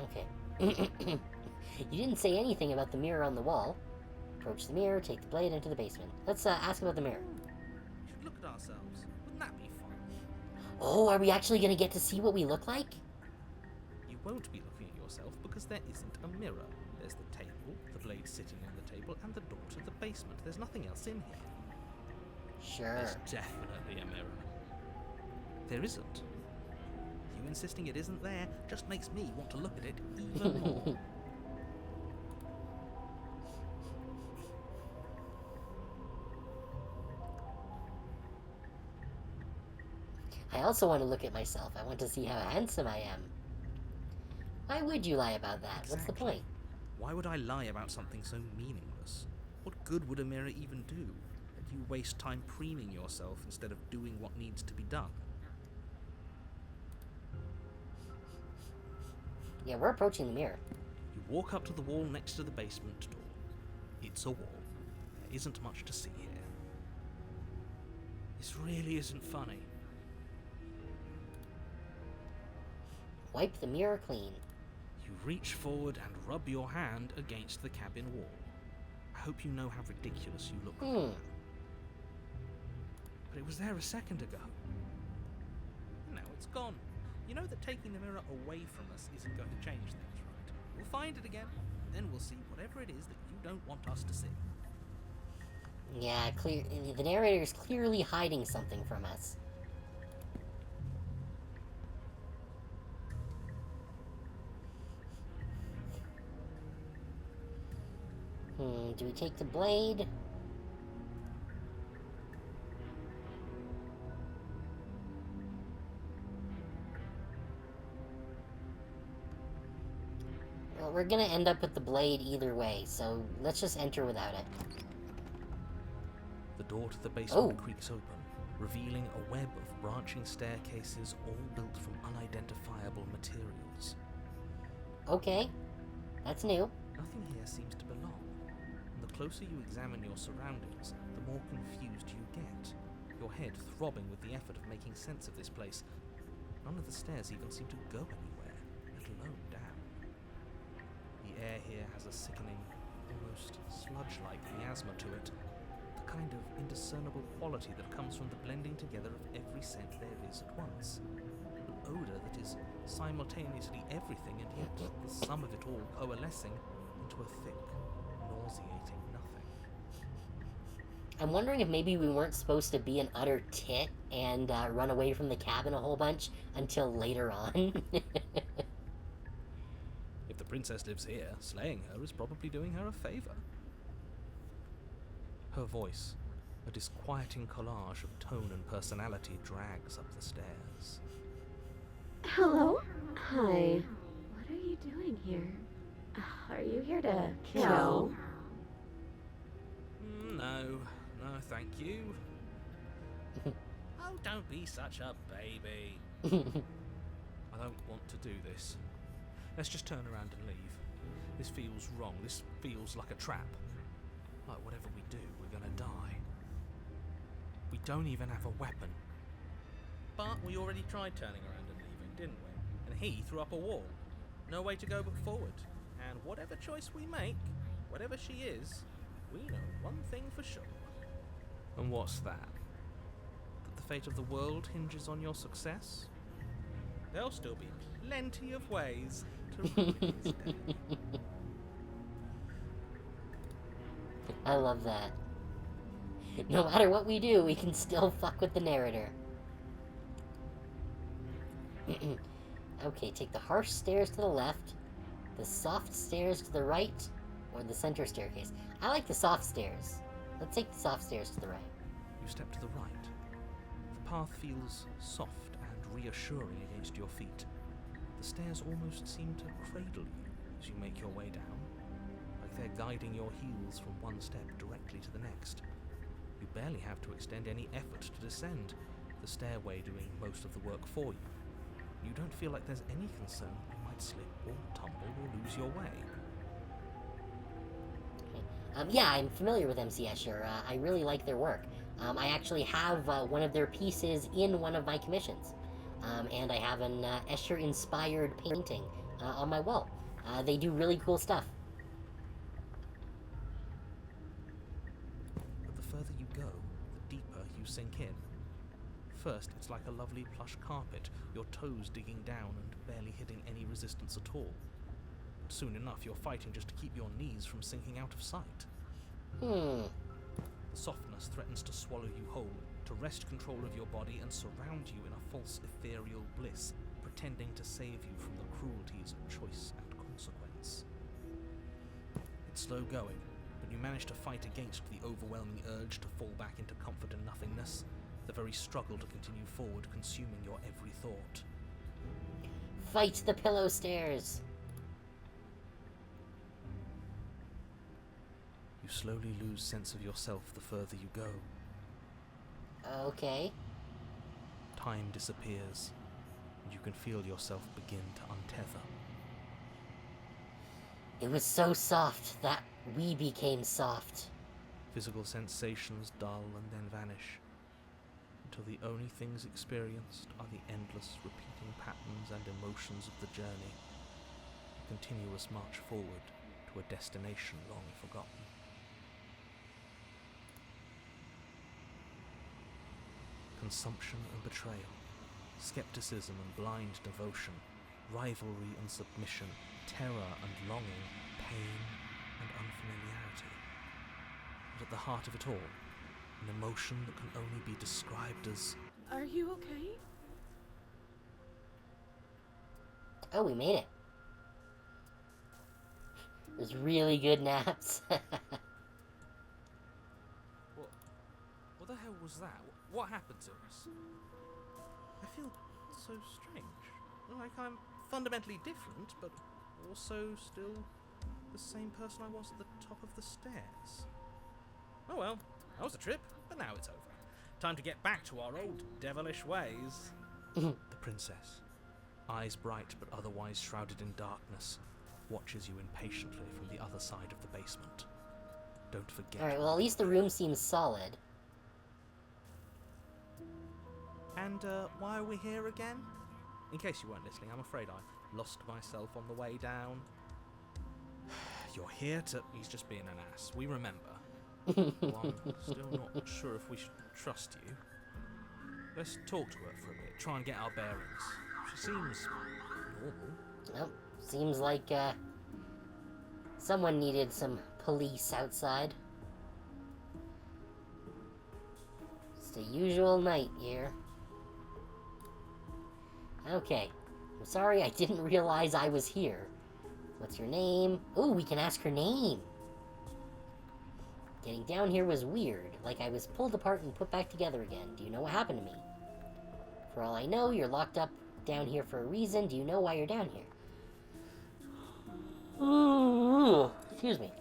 Okay. You didn't say anything about the mirror on the wall. Approach the mirror, take the blade into the basement. Let's ask about the mirror. We should look at ourselves. Wouldn't that be fun? Oh, are we actually going to get to see what we look like? You won't be looking at yourself because there isn't a mirror. There's the table, the blade sitting on the table, and the door to the basement. There's nothing else in here. Sure. There's definitely a mirror. There isn't. You insisting it isn't there just makes me want to look at it even more. I also want to look at myself. I want to see how handsome I am. Why would you lie about that? What's the point? Why would I lie about something so meaningless? What good would a mirror even do? That you waste time preening yourself instead of doing what needs to be done. Yeah, we're approaching the mirror. You walk up to the wall next to the basement door. It's a wall. There isn't much to see here. This really isn't funny. Wipe the mirror clean. You reach forward and rub your hand against the cabin wall. I hope you know how ridiculous you look. But it was there a second ago. And now it's gone. You know that taking the mirror away from us isn't going to change things, right? We'll find it again, then we'll see whatever it is that you don't want us to see. Yeah, the narrator is clearly hiding something from us. Do we take the blade? Well, we're gonna end up with the blade either way, so let's just enter without it. The door to the basement Oh. creaks open, revealing a web of branching staircases all built from unidentifiable materials. Okay, that's new. Nothing here seems to belong. And the closer you examine your surroundings, the more confused you get. Your head throbbing with the effort of making sense of this place. None of the stairs even seem to go anywhere, let alone down. The air here has a sickening, almost sludge-like miasma to it. The kind of indiscernible quality that comes from the blending together of every scent there is at once. An odour that is simultaneously everything and yet the sum of it all coalescing into a thick, nauseating nothing. I'm wondering if maybe we weren't supposed to be an utter tit and run away from the cabin a whole bunch until later on. If the princess lives here, slaying her is probably doing her a favour. Her voice, a disquieting collage of tone and personality, drags up the stairs. Hello? Hi. What are you doing here? Are you here to kill? No, thank you. Oh, don't be such a baby. I don't want to do this. Let's just turn around and leave. This feels wrong. This feels like a trap. Like whatever we do, we're gonna die. We don't even have a weapon. But we already tried turning around and leaving, didn't we? And he threw up a wall. No way to go but forward. And whatever choice we make, whatever she is, we know one thing for sure. And what's that? That the fate of the world hinges on your success? There'll still be plenty of ways to ruin his day. I love that. No matter what we do, we can still fuck with the narrator. Okay, take the harsh stairs to the left. The soft stairs to the right or the center staircase? I like the soft stairs. Let's take the soft stairs to the right. You step to the right. The path feels soft and reassuring against your feet. The stairs almost seem to cradle you as you make your way down, like they're guiding your heels from one step directly to the next. You barely have to extend any effort to descend, the stairway doing most of the work for you. You don't feel like there's any concern you might slip or tumble or lose your way. Yeah, I'm familiar with MC Escher. I really like their work. I actually have one of their pieces in one of my commissions. And I have an Escher-inspired painting on my wall. They do really cool stuff. But the further you go, the deeper you sink in. First, it's like a lovely plush carpet, your toes digging down and barely hitting any resistance at all. But soon enough, you're fighting just to keep your knees from sinking out of sight. The softness threatens to swallow you whole, to wrest control of your body and surround you in a false ethereal bliss, pretending to save you from the cruelties of choice and consequence. It's slow going, but you manage to fight against the overwhelming urge to fall back into comfort and nothingness, the very struggle to continue forward consuming your every thought. Fight the pillow stairs! You slowly lose sense of yourself the further you go. Okay. Time disappears, and you can feel yourself begin to untether. It was so soft that we became soft. Physical sensations dull and then vanish, until the only things experienced are the endless repeating patterns and emotions of the journey, a continuous march forward to a destination long forgotten. Consumption and betrayal, skepticism and blind devotion, rivalry and submission, terror and longing, pain and unfamiliarity. But at the heart of it all, an emotion that can only be described as... Are you okay? Oh, we made it. It was really good naps. What the hell was that? What happened to us? I feel so strange. Like I'm fundamentally different, but also still the same person I was at the top of the stairs. Oh well, that was a trip, but now it's over. Time to get back to our old devilish ways. The princess, eyes bright but otherwise shrouded in darkness, watches you impatiently from the other side of the basement. Don't forget. Alright, well at least the room seems solid. And why are we here again? In case you weren't listening, I'm afraid I lost myself on the way down. You're here to... He's just being an ass. We remember. Well, I'm still not sure if we should trust you. Let's talk to her for a bit, try and get our bearings. She seems normal. Well, seems like someone needed some police outside. Just a usual night here. Okay. I'm sorry I didn't realize I was here. What's your name? Ooh, we can ask her name. Getting down here was weird, like I was pulled apart and put back together again. Do you know what happened to me? For all I know, you're locked up down here for a reason. Do you know why you're down here? Ooh, excuse me.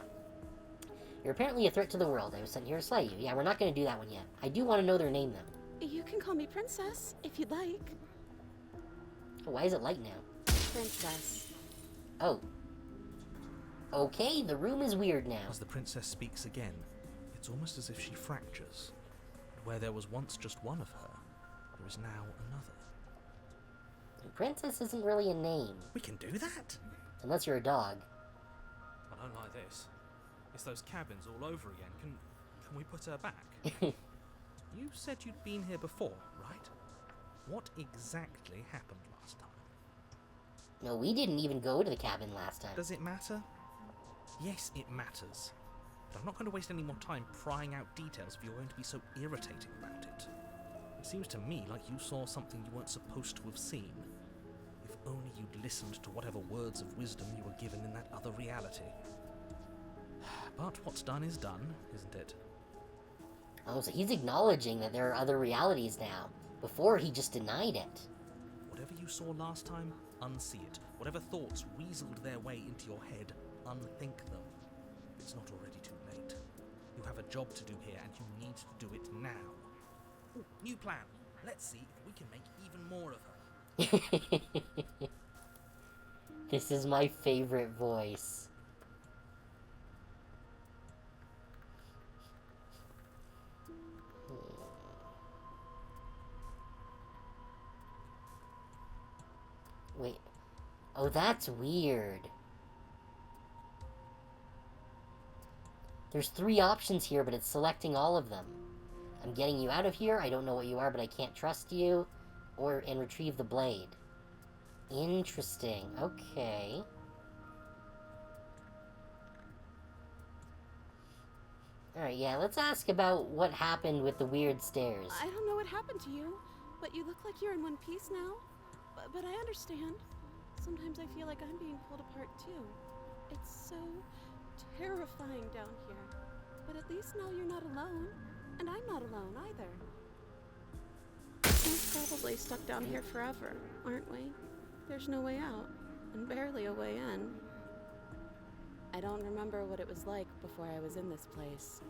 You're apparently a threat to the world. I was sent here to slay you. Yeah, we're not going to do that one yet. I do want to know their name, though. You can call me Princess, if you'd like. Oh, why is it light now? Princess. Oh. Okay, the room is weird now. As the princess speaks again, it's almost as if she fractures. Where there was once just one of her, there is now another. Princess isn't really a name. We can do that? Unless you're a dog. I don't like this. It's those cabins all over again. Can we put her back? You said you'd been here before, right? What exactly happened last time? No, we didn't even go to the cabin last time. Does it matter? Yes, it matters. But I'm not going to waste any more time prying out details if you're going to be so irritating about it. It seems to me like you saw something you weren't supposed to have seen. If only you'd listened to whatever words of wisdom you were given in that other reality. But what's done is done, isn't it? Oh, so he's acknowledging that there are other realities now. Before, he just denied it. Whatever you saw last time, unsee it. Whatever thoughts weaseled their way into your head, unthink them. It's not already too late. You have a job to do here, and you need to do it now. Ooh, new plan. Let's see if we can make even more of her. This is my favorite voice. Wait. Oh, that's weird. There's 3 options here, but it's selecting all of them. I'm getting you out of here. I don't know what you are, but I can't trust you. And retrieve the blade. Interesting. Okay. Alright, yeah, let's ask about what happened with the weird stairs. I don't know what happened to you, but you look like you're in one piece now. But I understand. Sometimes I feel like I'm being pulled apart too. It's so terrifying down here. But at least now you're not alone. And I'm not alone either. We're probably stuck down here forever, aren't we? There's no way out, and barely a way in. I don't remember what it was like before I was in this place.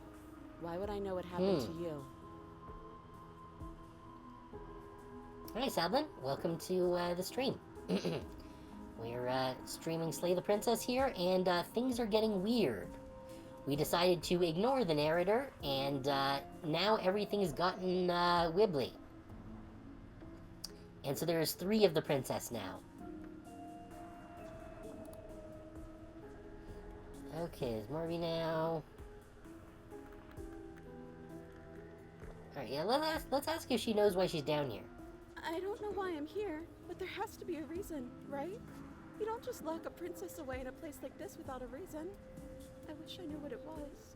Why would I know what happened to you? Hi, Sadlin. Welcome to the stream. We're streaming Slay the Princess here, and things are getting weird. We decided to ignore the narrator, and now everything's gotten wibbly. And so there's 3 of the princess now. Okay, there's Morby now. Alright, yeah, let's ask if she knows why she's down here. I don't know why I'm here, but there has to be a reason, right? You don't just lock a princess away in a place like this without a reason. I wish I knew what it was.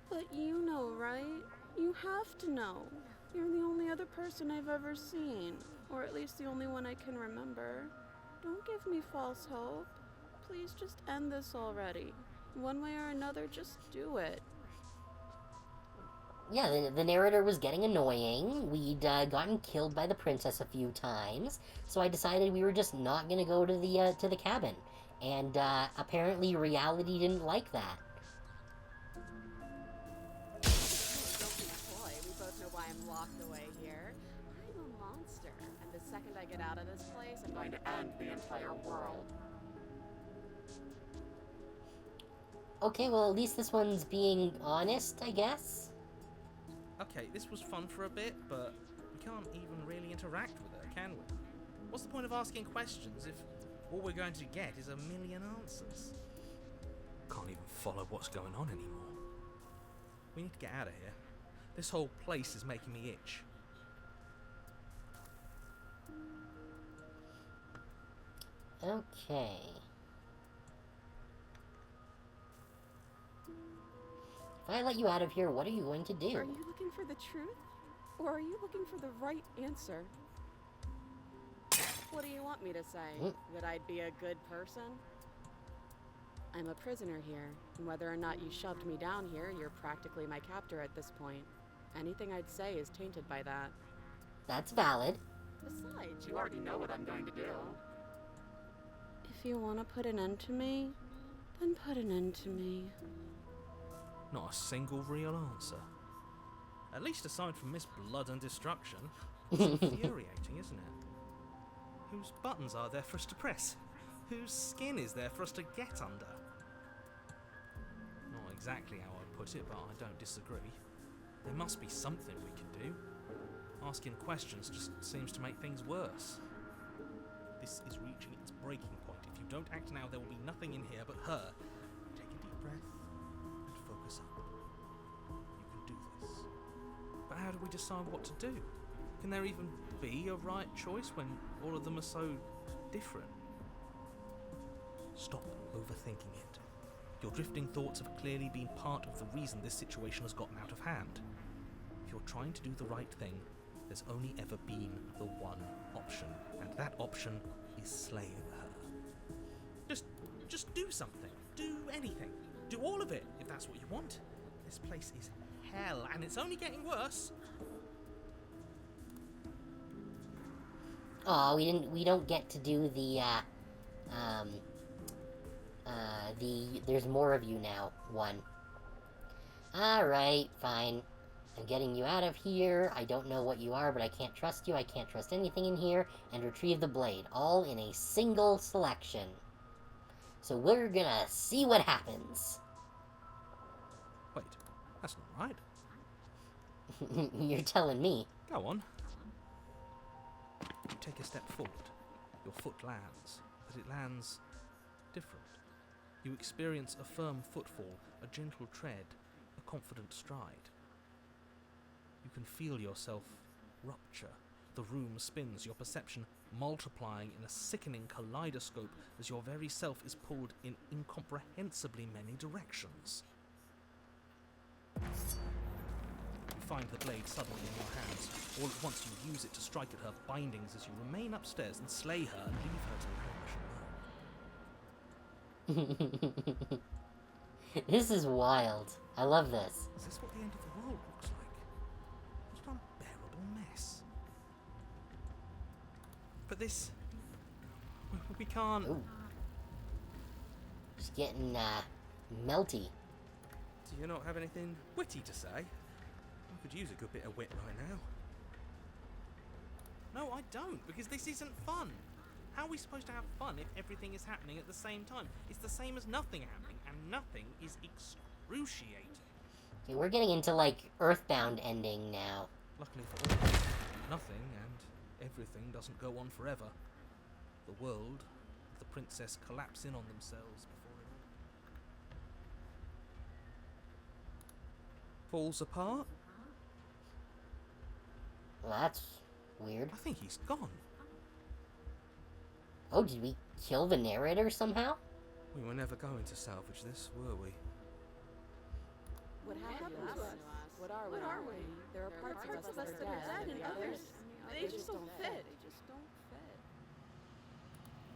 But you know, right? You have to know. You're the only other person I've ever seen, or at least the only one I can remember. Don't give me false hope. Please just end this already. One way or another, just do it. Yeah, the narrator was getting annoying. We'd gotten killed by the princess a few times, so I decided we were just not gonna go to the cabin. And apparently reality didn't like that. Don't be coy. We both know why I'm locked away here. I'm a monster, and the second I get out of this place, I'm going to end the entire world. Okay, well, at least this one's being honest, I guess. Okay, this was fun for a bit, but we can't even really interact with her, can we? What's the point of asking questions if all we're going to get is a million answers? Can't even follow what's going on anymore. We need to get out of here. This whole place is making me itch. Okay. If I let you out of here, what are you going to do? Are you looking for the truth? Or are you looking for the right answer? What do you want me to say? That I'd be a good person? I'm a prisoner here, and whether or not you shoved me down here, you're practically my captor at this point. Anything I'd say is tainted by that. That's valid. Besides, you already know what I'm going to do. If you want to put an end to me, then put an end to me. Not a single real answer. At least aside from Miss Blood and Destruction. It's infuriating, isn't it? Whose buttons are there for us to press? Whose skin is there for us to get under? Not exactly how I'd put it, but I don't disagree. There must be something we can do. Asking questions just seems to make things worse. This is reaching its breaking point. If you don't act now, there will be nothing in here but her. Take a deep breath and focus up. You can do this. But how do we decide what to do? Can there even be a right choice when all of them are so different? Stop overthinking it. Your drifting thoughts have clearly been part of the reason this situation has gotten out of hand. If you're trying to do the right thing, There's only ever been the one option, and that option is slaying her. Just do something. Do anything. Do all of it, if that's what you want. This place is hell, and it's only getting worse. Oh, we don't get to do the there's more of you now one. Alright, fine. I'm getting you out of here. I don't know what you are, but I can't trust you. I can't trust anything in here. And retrieve the blade. All in a single selection. So we're gonna see what happens. Wait, that's not right. You're telling me. Go on. You take a step forward. Your foot lands, but it lands different. You experience a firm footfall, a gentle tread, a confident stride. You can feel yourself rupture. The room spins, your perception multiplying in a sickening kaleidoscope as your very self is pulled in incomprehensibly many directions. You find the blade suddenly in your hands. All at once you use it to strike at her bindings as you remain upstairs and slay her and leave her to languish alone. This is wild. I love this. Is this what the end of the world looks like? What an unbearable mess. But this... we can't... Ooh. Just getting, melty. Do you not have anything witty to say? I could use a good bit of wit right now. No, I don't, because this isn't fun. How are we supposed to have fun if everything is happening at the same time? It's the same as nothing happening, and nothing is excruciating. Okay, we're getting into, like, Earthbound ending now. Luckily for all, nothing and everything doesn't go on forever. The world, the princess collapse in on themselves before it falls apart. Well, that's weird. I think he's gone. Oh, did we kill the narrator somehow? We were never going to salvage this, were we? What happened to us? What are we? There are parts of us that are dead and others, they just don't fit.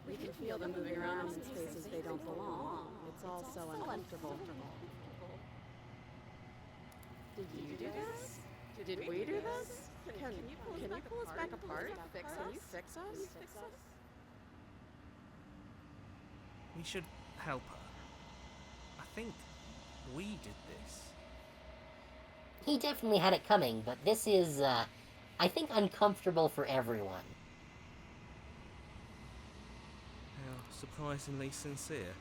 We can feel them moving around in spaces they don't belong. It's all so uncomfortable. Did you do this? Did we do this? Can you pull us back apart? Can you fix us? We should help her. I think we did this. He definitely had it coming, but this is, I think uncomfortable for everyone. How surprisingly sincere.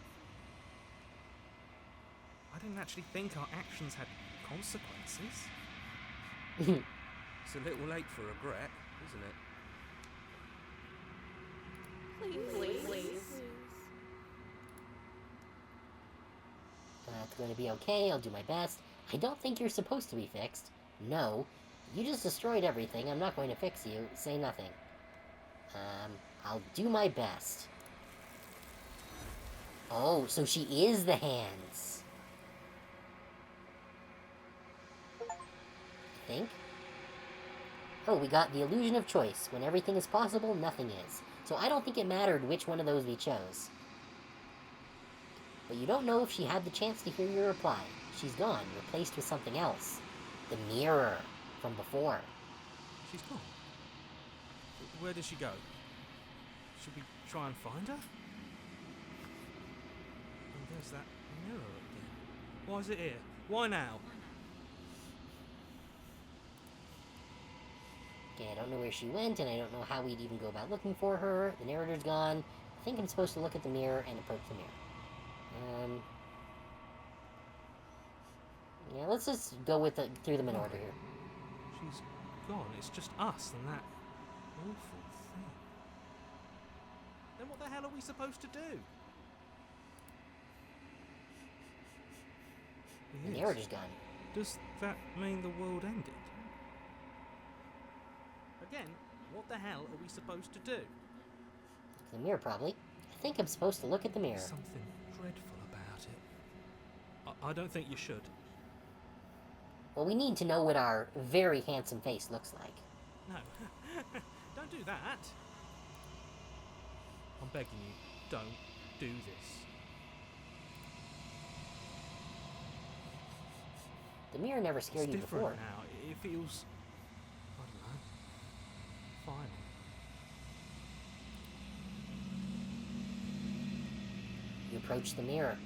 I didn't actually think our actions had consequences. It's a little late for regret, isn't it? Please. It's going to be okay, I'll do my best. I don't think you're supposed to be fixed. No. You just destroyed everything, I'm not going to fix you. Say nothing. I'll do my best. Oh, so she is the hands. I think. Oh, we got the illusion of choice. When everything is possible, nothing is. So I don't think it mattered which one of those we chose. But you don't know if she had the chance to hear your reply. She's gone, replaced with something else. The mirror from before. She's gone. Where did she go? Should we try and find her? Oh, there's that mirror again. Why is it here? Why now? Okay, I don't know where she went, and I don't know how we'd even go about looking for her. The narrator's gone. I think I'm supposed to look at the mirror and approach the mirror. Yeah, let's just go with through them in order here. She's gone. It's just us and that awful thing. Then what the hell are we supposed to do? The narrator's gone. Does that mean the world ended? Again, what the hell are we supposed to do? The mirror, probably. I think I'm supposed to look at the mirror. Something dreadful about it. I don't think you should. Well, we need to know what our very handsome face looks like. No. Don't do that. I'm begging you, don't do this. The mirror never scared It's you different before. now. It feels, I don't know, final. You approach the mirror.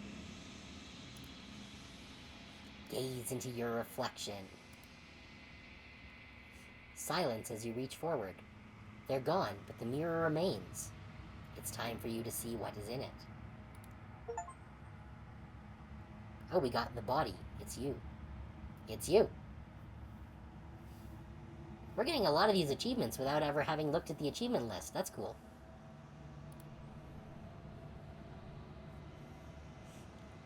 Gaze into your reflection. Silence as you reach forward. They're gone, but the mirror remains. It's time for you to see what is in it. Oh, we got the body. It's you. It's you. We're getting a lot of these achievements without ever having looked at the achievement list. That's cool.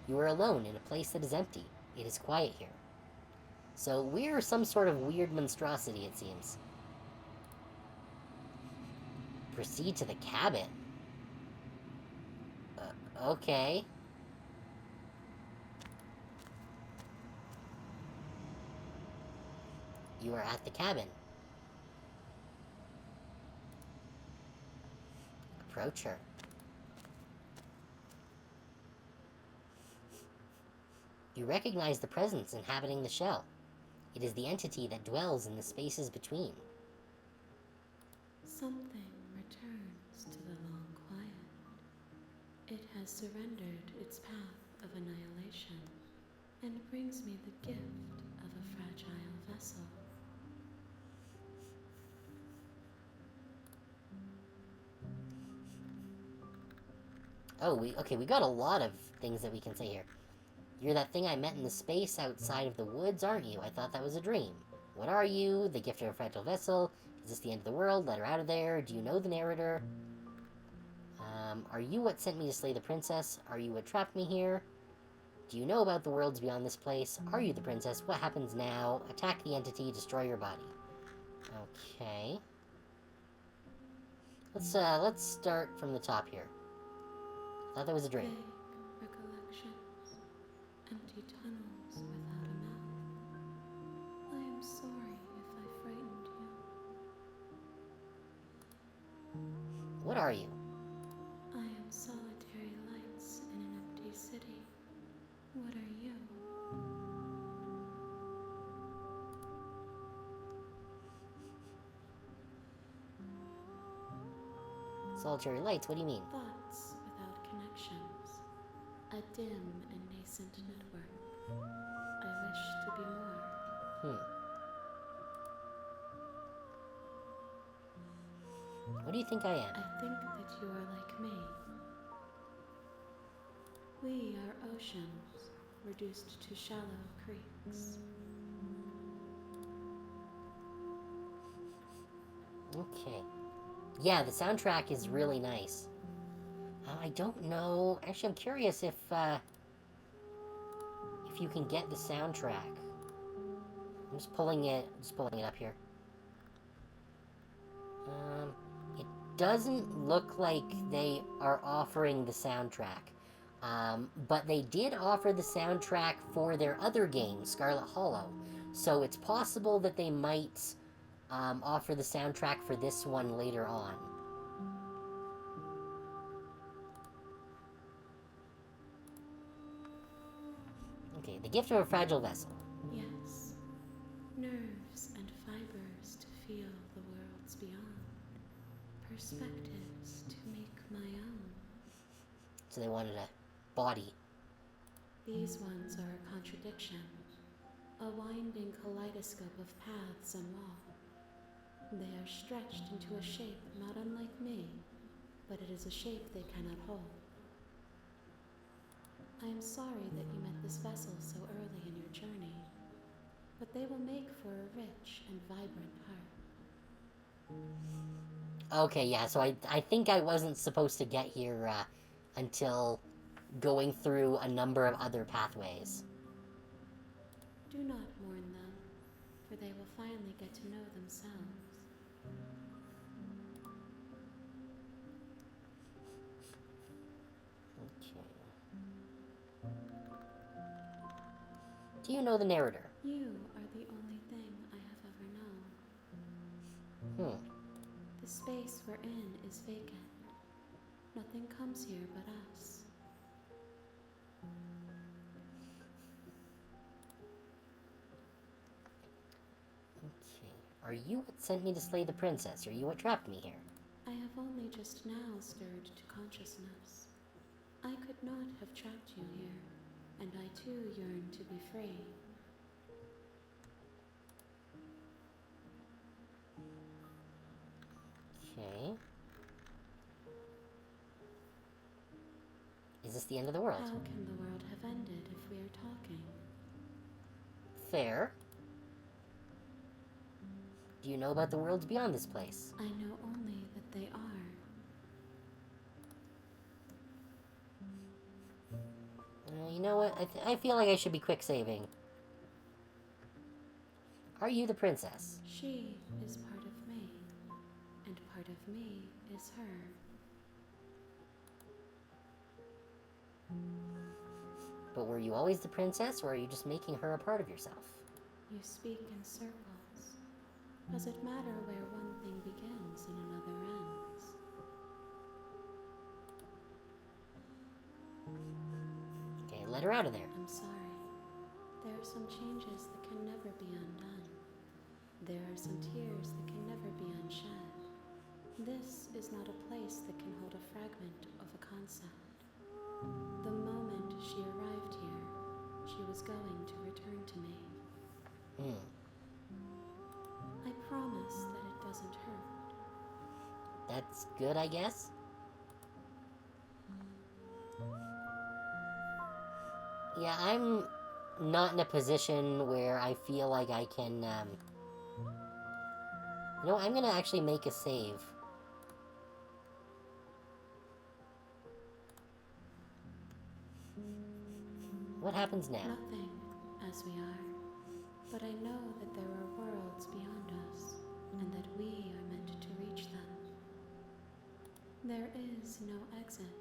You are alone in a place that is empty. It is quiet here. So we're some sort of weird monstrosity, it seems. Proceed to the cabin. Okay. You are at the cabin. Approach her. You recognize the presence inhabiting the shell. It is the entity that dwells in the spaces between. Something returns to the long quiet. It has surrendered its path of annihilation and brings me the gift of a fragile vessel. Oh, we got a lot of things that we can say here. You're that thing I met in the space outside of the woods, aren't you? I thought that was a dream. What are you? The gift of a fragile vessel? Is this the end of the world? Let her out of there. Do you know the narrator? Are you what sent me to slay the princess? Are you what trapped me here? Do you know about the worlds beyond this place? Are you the princess? What happens now? Attack the entity, destroy your body. Okay. Let's start from the top here. Thought that was a dream. Vague recollections, empty tunnels without a map. I am sorry if I frightened you. What are you? I am solitary lights in an empty city. What are you? Solitary lights, what do you mean? Thoughts without connections. A dim and nascent network. I wish to be more. What do you think I am? I think that you are like me. We are oceans, reduced to shallow creeks. Okay. Yeah, the soundtrack is really nice. I don't know. Actually, I'm curious if you can get the soundtrack. I'm just pulling it up here. It doesn't look like they are offering the soundtrack. But they did offer the soundtrack for their other game, Scarlet Hollow. So it's possible that they might offer the soundtrack for this one later on. Okay, the gift of a fragile vessel. Yes, nerves and fibers to feel the worlds beyond, perspectives to make my own. So they wanted a body. These ones are a contradiction, a winding kaleidoscope of paths and wall. They are stretched into a shape not unlike me, but it is a shape they cannot hold. I am sorry that you met this vessel so early in your journey, but they will make for a rich and vibrant heart. Okay, yeah, so I think I wasn't supposed to get here until going through a number of other pathways. Do not mourn them, for they will finally get to know themselves. Do you know the narrator? You are the only thing I have ever known. space we're in is vacant. Nothing comes here but us. Okay. Are you what sent me to slay the princess? Are you what trapped me here? I have only just now stirred to consciousness. I could not have trapped you here, and I too yearn to be free. Okay. Is this the end of the world? How can the world have ended if we are talking? Fair. Do you know about the worlds beyond this place? I know only that they are. You know what? I feel like I should be quick saving. Are you the princess? She is part of me, and part of me is her. But were you always the princess, or are you just making her a part of yourself? You speak in circles. Does it matter where one thing begins and another ends? Okay, let her out of there. I'm sorry. There are some changes that can never be undone. There are some tears that can never be unshed. This is not a place that can hold a fragment of a concept. The moment she arrived here, she was going to return to me. I promise that it doesn't hurt. That's good, I guess? Yeah, I'm not in a position where I feel like I can, You know, I'm gonna actually make a save. What happens now? Nothing, as we are. But I know that there are worlds beyond us, and that we are meant to reach them. There is no exit,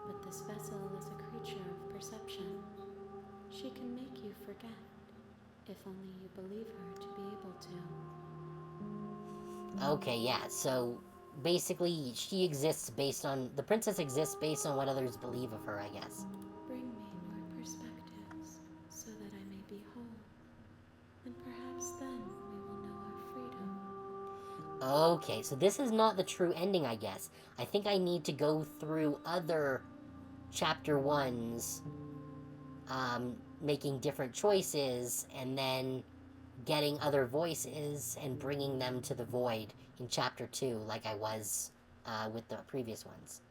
but this vessel is a creature of perception. She can make you forget, if only you believe her to be able to. Okay, yeah, so basically she exists based on... The princess exists based on what others believe of her, I guess. Bring me more perspectives, so that I may be whole. And perhaps then we will know our freedom. Okay, so this is not the true ending, I guess. I think I need to go through other chapter 1s, making different choices, and then getting other voices and bringing them to the void in chapter 2, like I was with the previous ones.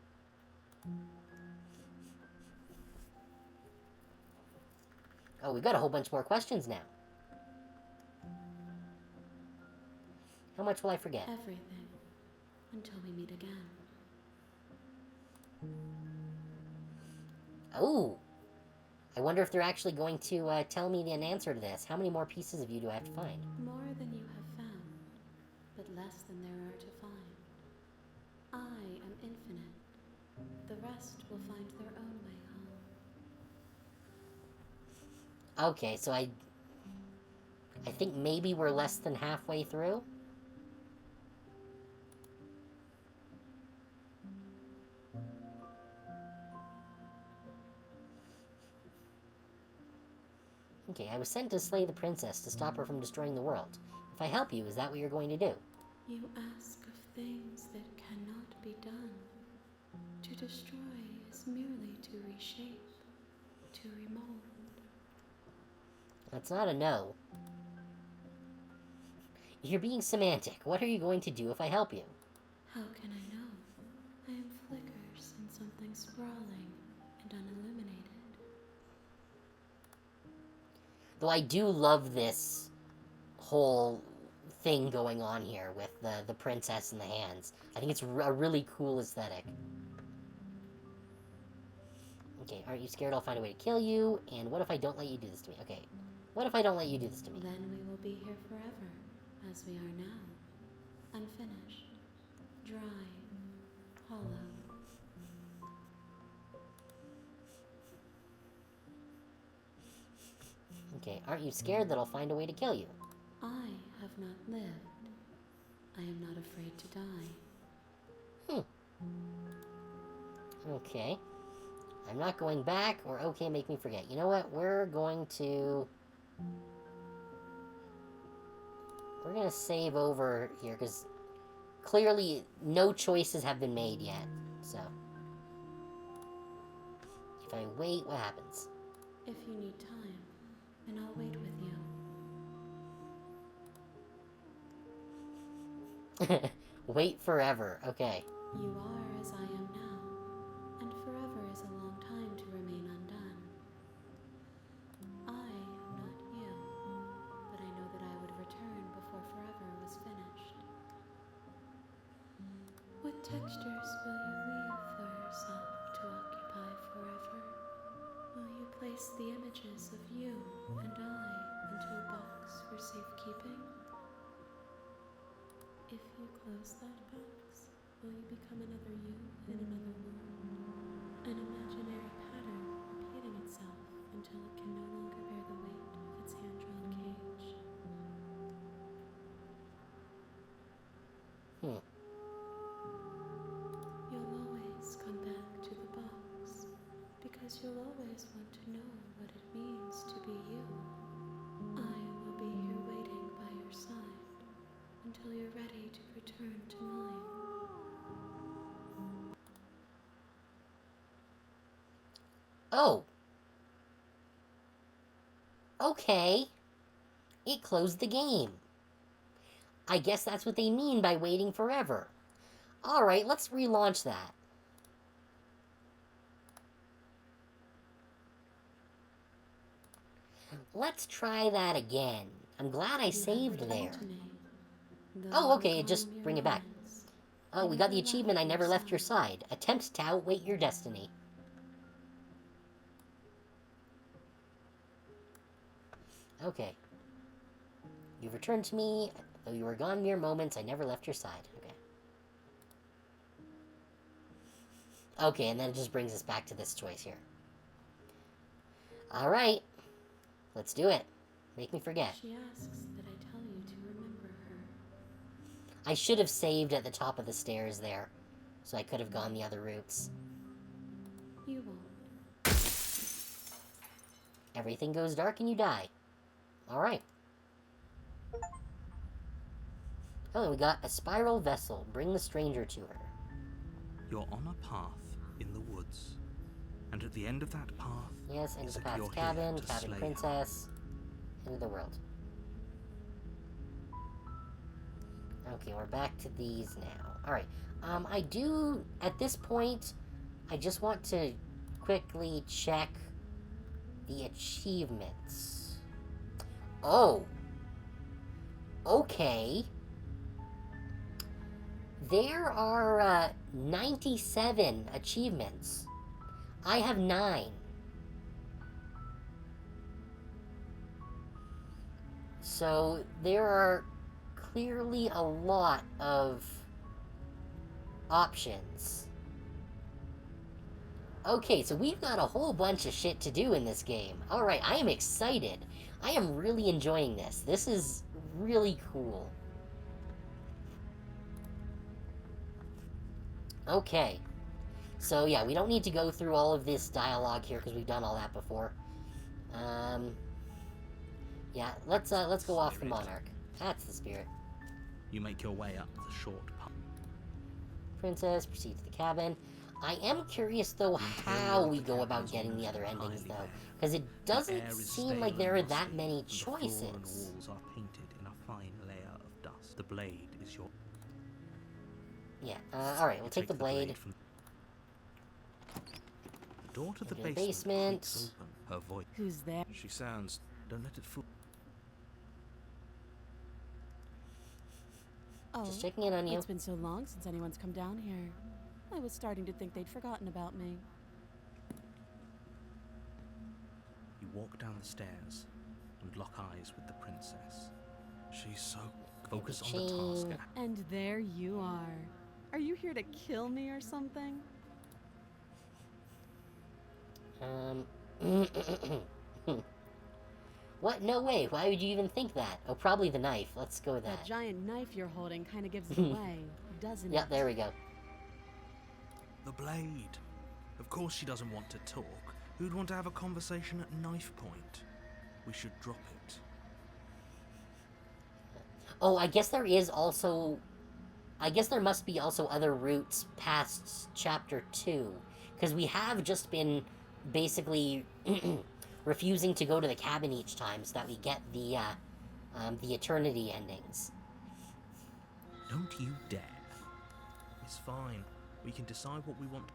Oh, we got a whole bunch more questions now. How much will I forget? Everything, until we meet again. Oh! I wonder if they're actually going to tell me an answer to this. How many more pieces of you do I have to find? More than you have found, but less than there are to find. I am infinite. The rest will find their own way home. Okay, so I think maybe we're less than halfway through. Okay, I was sent to slay the princess to stop her from destroying the world. If I help you, is that what you're going to do? You ask of things that cannot be done. To destroy is merely to reshape, to remold. That's not a no. You're being semantic. What are you going to do if I help you? How can I know? I am flickers in something sprawling and unilluminated. Though I do love this whole thing going on here with the princess and the hands. I think it's a really cool aesthetic. Okay, aren't you scared I'll find a way to kill you? And what if I don't let you do this to me? Okay, what if I don't let you do this to me? Then we will be here forever, as we are now. Unfinished, dry, hollow. Okay, aren't you scared that I'll find a way to kill you? I have not lived. I am not afraid to die. Okay. I'm not going back, or okay, make me forget. You know what? We're going to save over here, because clearly no choices have been made yet. So, if I wait, what happens? If you need time, then I'll wait with you. Wait forever. Okay. You are as I am now, and forever is a long time to remain undone. I am not you, but I know that I would return before forever was finished. What textures will you leave for yourself to occupy forever? Will you place the images of you and I into a box for safekeeping? If you close that box, will you become another you in another world? An imaginary pattern repeating itself until it can no longer bear the weight of its hand-drawn cage. You'll always come back to the box, because you'll always want to know what it means to be you. I will be here waiting by your side until you're ready to return to mine. Oh. Okay. It closed the game. I guess that's what they mean by waiting forever. Alright, let's relaunch that. Let's try that again. I'm glad I saved there. Oh, okay, just bring it back. Oh, we got the achievement I never left your side. Attempt to outwait your destiny. Okay. You've returned to me. Though you were gone mere moments, I never left your side. Okay. Okay, and then it just brings us back to this choice here. Alright. Let's do it. Make me forget. She asks that I tell you to remember her. I should have saved at the top of the stairs there, so I could have gone the other routes. You won't. Everything goes dark and you die. Alright. Oh, we got a spiral vessel. Bring the stranger to her. You're on a path in the woods, and at the end of that path, Yes, into is the a path's you're cabin, here to cabin slay her. princess, into the world. Okay, we're back to these now. Alright, I do, at this point, I just want to quickly check the achievements. Oh. Okay. There are, 97 achievements. I have 9. So, there are clearly a lot of options. Okay, so we've got a whole bunch of shit to do in this game. Alright, I am excited. I am really enjoying this. This is really cool. Okay. So, yeah, we don't need to go through all of this dialogue here, because we've done all that before. Yeah, let's go off the Monarch. That's the spirit. You make your way up the short path. Princess, proceed to the cabin. I am curious, though, how we go about getting the other endings, though. Because it doesn't seem like there are that many choices. The floor and walls are painted in a fine layer of dust. The blade is your... Yeah, alright, we'll take the blade. from... The door to the Into the basement basement. creaks open. Her voice... Who's there? She sounds... Don't let it fool... Oh, Just checking in on you. it's been so long since anyone's come down here. I was starting to think they'd forgotten about me. You walk down the stairs and lock eyes with the princess. She's so... Focus on the task Cha-ching. at And there you are. Are you here to kill me or something? What? No way. Why would you even think that? Oh, probably the knife. Let's go with That that. giant knife you're holding kind of gives it away, doesn't Yep, it? there we go. The blade. Of course she doesn't want to talk. Who'd want to have a conversation at knife point? We should drop it. Oh, I guess there is also... I guess there must be also other routes past Chapter 2. Because we have just been basically refusing to go to the cabin each time so that we get the Eternity endings. Don't you dare. It's fine. We can decide what we want.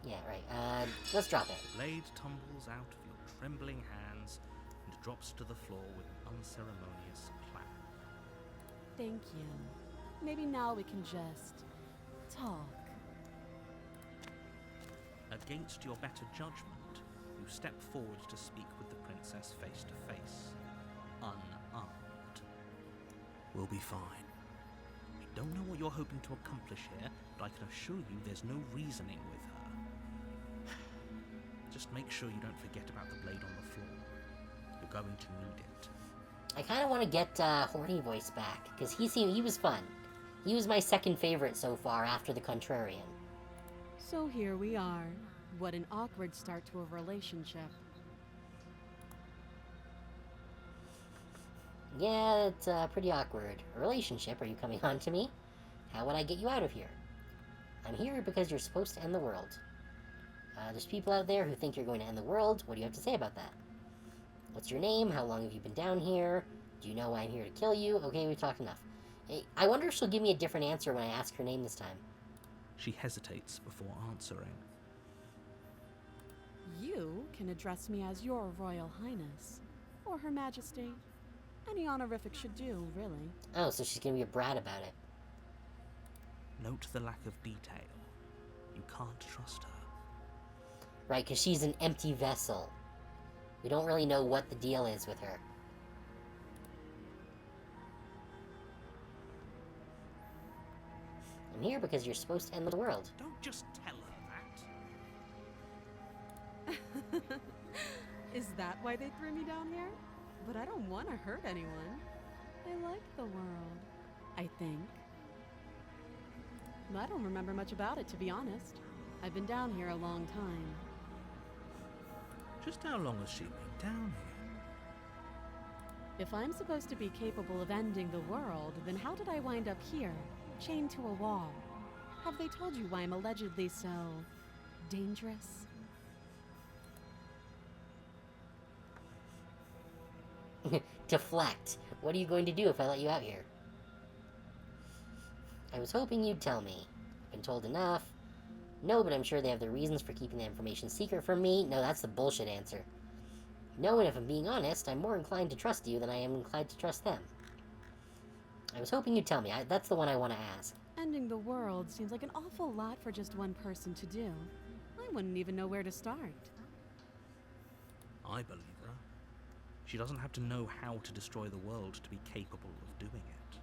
Yeah, right. Let's drop it. The blade tumbles out of your trembling hands and drops to the floor with an unceremonious clap. Thank you. Maybe now we can just talk. Against your better judgment, you step forward to speak with the princess face to face, unarmed. We'll be fine. We don't know what you're hoping to accomplish here, but I can assure you there's no reasoning with her. Just make sure you don't forget about the blade on the floor. You're going to need it. I kind of want to get Horny Voice back, because he was fun. He was my second favorite so far after the Contrarian. So here we are. What an awkward start to a relationship. Yeah, it's pretty awkward. A relationship, are you coming on to me? How would I get you out of here? I'm here because you're supposed to end the world. There's people out there who think you're going to end the world. What do you have to say about that? What's your name? How long have you been down here? Do you know why I'm here to kill you? Okay, we've talked enough. I wonder if she'll give me a different answer when I ask her name this time. She hesitates before answering. You can address me as your Royal Highness, or Her Majesty. Any honorific should do, really. Oh, so she's gonna be a brat about it. Note the lack of detail. You can't trust her. Right, because she's an empty vessel. We don't really know what the deal is with her. I'm here because you're supposed to end the world. Don't just tell her that. Is that why they threw me down here? But I don't want to hurt anyone. I like the world, I think. I don't remember much about it, to be honest. I've been down here a long time. Just how long has she been down here? If I'm supposed to be capable of ending the world, then how did I wind up here, chained to a wall? Have they told you why I'm allegedly so dangerous? Deflect. What are you going to do if I let you out here? I was hoping you'd tell me. I've been told enough. No, but I'm sure they have their reasons for keeping the information secret from me. No, that's the bullshit answer. No, and if I'm being honest, I'm more inclined to trust you than I am inclined to trust them. I was hoping you'd tell me. That's the one I want to ask. Ending the world seems like an awful lot for just one person to do. I wouldn't even know where to start. I believe her. She doesn't have to know how to destroy the world to be capable of doing it.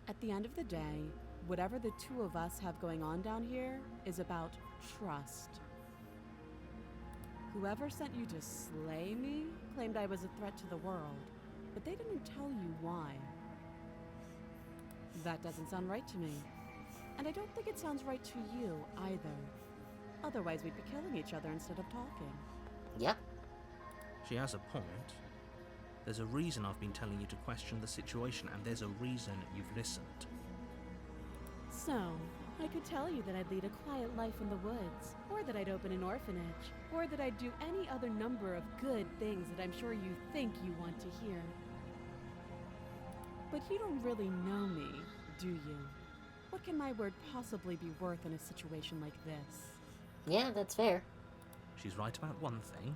At the end of the day, whatever the two of us have going on down here is about trust. Whoever sent you to slay me claimed I was a threat to the world, but they didn't tell you why. That doesn't sound right to me. And I don't think it sounds right to you either. Otherwise, we'd be killing each other instead of talking. Yep. She has a point. There's a reason I've been telling you to question the situation, and there's a reason you've listened. So, I could tell you that I'd lead a quiet life in the woods, or that I'd open an orphanage, or that I'd do any other number of good things that I'm sure you think you want to hear. But you don't really know me, do you? What can my word possibly be worth in a situation like this? Yeah, that's fair. She's right about one thing.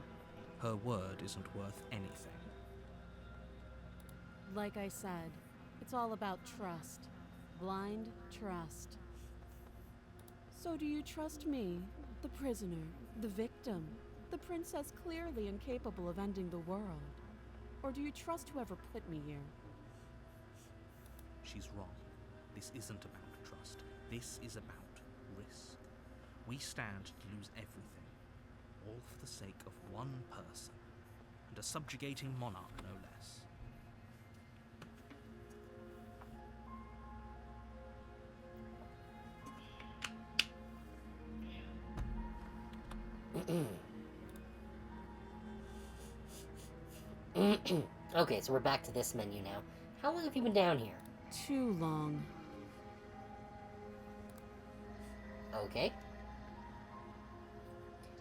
Her word isn't worth anything. Like I said, it's all about trust. Blind trust. So do you trust me, the prisoner, the victim, the princess clearly incapable of ending the world? Or do you trust whoever put me here? She's wrong. This isn't about trust. This is about risk. We stand to lose everything, all for the sake of one person, and a subjugating monarch, no less. Okay, so we're back to this menu now. How long have you been down here? Too long. Okay.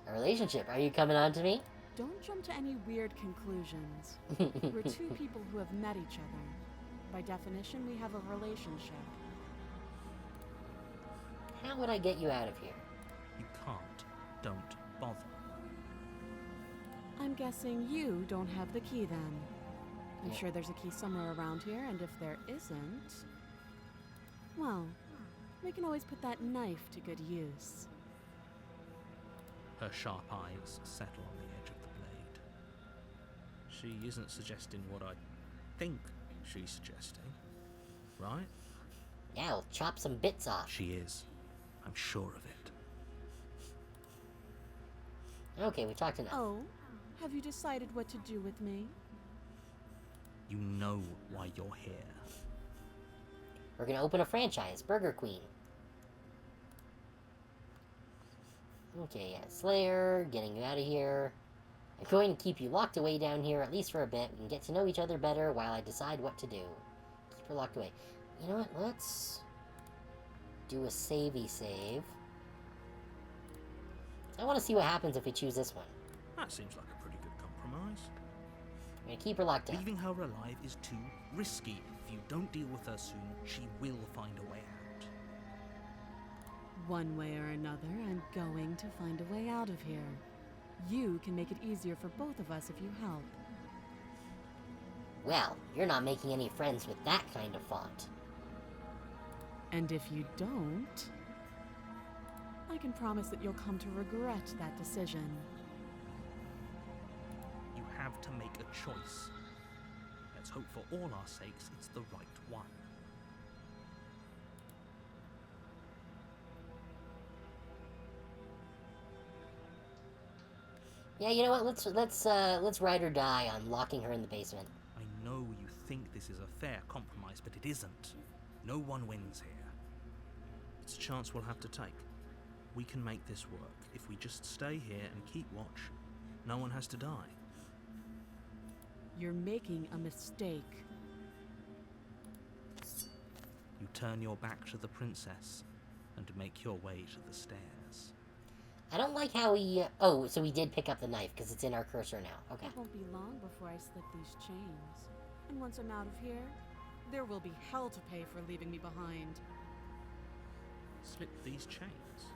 A relationship. Are you coming on to me? Don't jump to any weird conclusions. We're two people who have met each other. By definition, we have a relationship. How would I get you out of here? You can't. Don't bother. I'm guessing you don't have the key then. I'm Yeah. sure there's a key somewhere around here, and if there isn't, well, we can always put that knife to good use. Her sharp eyes settle on the edge of the blade. She isn't suggesting what I think she's suggesting, right? Yeah, I'll chop some bits off. She is. I'm sure of it. Okay, we talked enough. Oh, have you decided what to do with me? You know why you're here. We're gonna open a franchise, Burger Queen. Okay, yeah, Slayer, getting you out of here. I'm going to keep you locked away down here, at least for a bit. We can get to know each other better while I decide what to do. Keep her locked away. You know what, let's do a savey save. I want to see what happens if we choose this one. That seems like a pretty good compromise. I'm gonna keep her locked up. Leaving her alive is too risky. If you don't deal with her soon, she will find a way out. One way or another, I'm going to find a way out of here. You can make it easier for both of us if you help. Well, you're not making any friends with that kind of font. And if you don't, I can promise that you'll come to regret that decision. You have to make a choice. Let's hope for all our sakes it's the right one. Yeah, you know what? Let's ride or die on locking her in the basement. I know you think this is a fair compromise, but it isn't. No one wins here. It's a chance we'll have to take. We can make this work. If we just stay here and keep watch, no one has to die. You're making a mistake. You turn your back to the princess and make your way to the stairs. I don't like how he... oh, so we did pick up the knife, because it's in our cursor now. Okay. It won't be long before I slip these chains. And once I'm out of here, there will be hell to pay for leaving me behind. Slip these chains?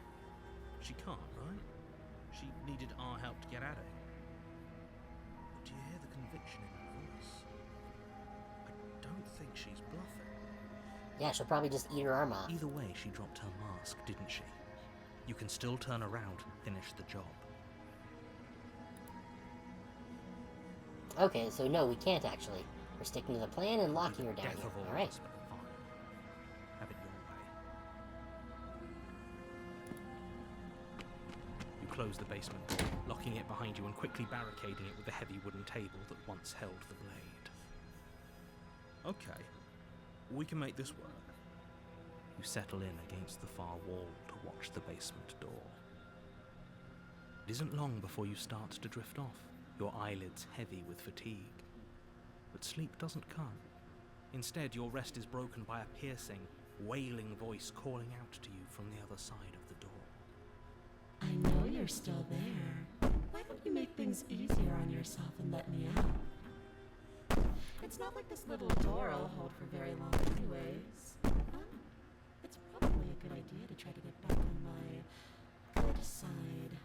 She can't, right? She needed our help to get at it. But do you hear the conviction in her voice? I don't think she's bluffing. Yeah, she'll probably just eat her arm off. Either way, she dropped her mask, didn't she? You can still turn around and finish the job. Okay, so no, we can't actually. We're sticking to the plan and locking her down Death here. of all Alright. us, but fine. Have it your way. You close the basement door, locking it behind you and quickly barricading it with the heavy wooden table that once held the blade. Okay, we can make this work. You settle in against the far wall to watch the basement door. It isn't long before you start to drift off, your eyelids heavy with fatigue. But sleep doesn't come. Instead, your rest is broken by a piercing, wailing voice calling out to you from the other side of the door. I know you're still there. Why don't you make things easier on yourself and let me out? It's not like this little door will hold for very long anyways. It's probably a good idea to try to get back on my good side.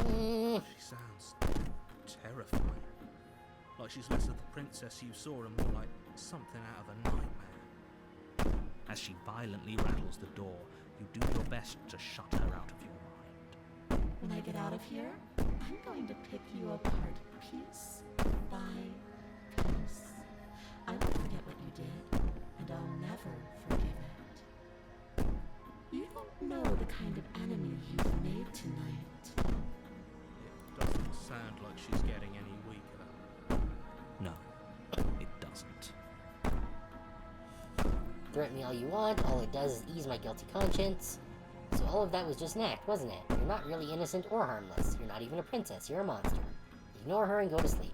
She sounds terrifying. Like she's less of the princess you saw and more like something out of a nightmare. As she violently rattles the door, you do your best to shut her out of your mind. When I get out of here, I'm going to pick you apart piece by piece. I won't forget what you did, and I'll never forgive it. You don't know the kind of enemy you've made tonight. It doesn't sound like she's getting any weaker. No, it doesn't. Threaten me all you want. All it does is ease my guilty conscience. So all of that was just an act, wasn't it? You're not really innocent or harmless. You're not even a princess. You're a monster. Ignore her and go to sleep.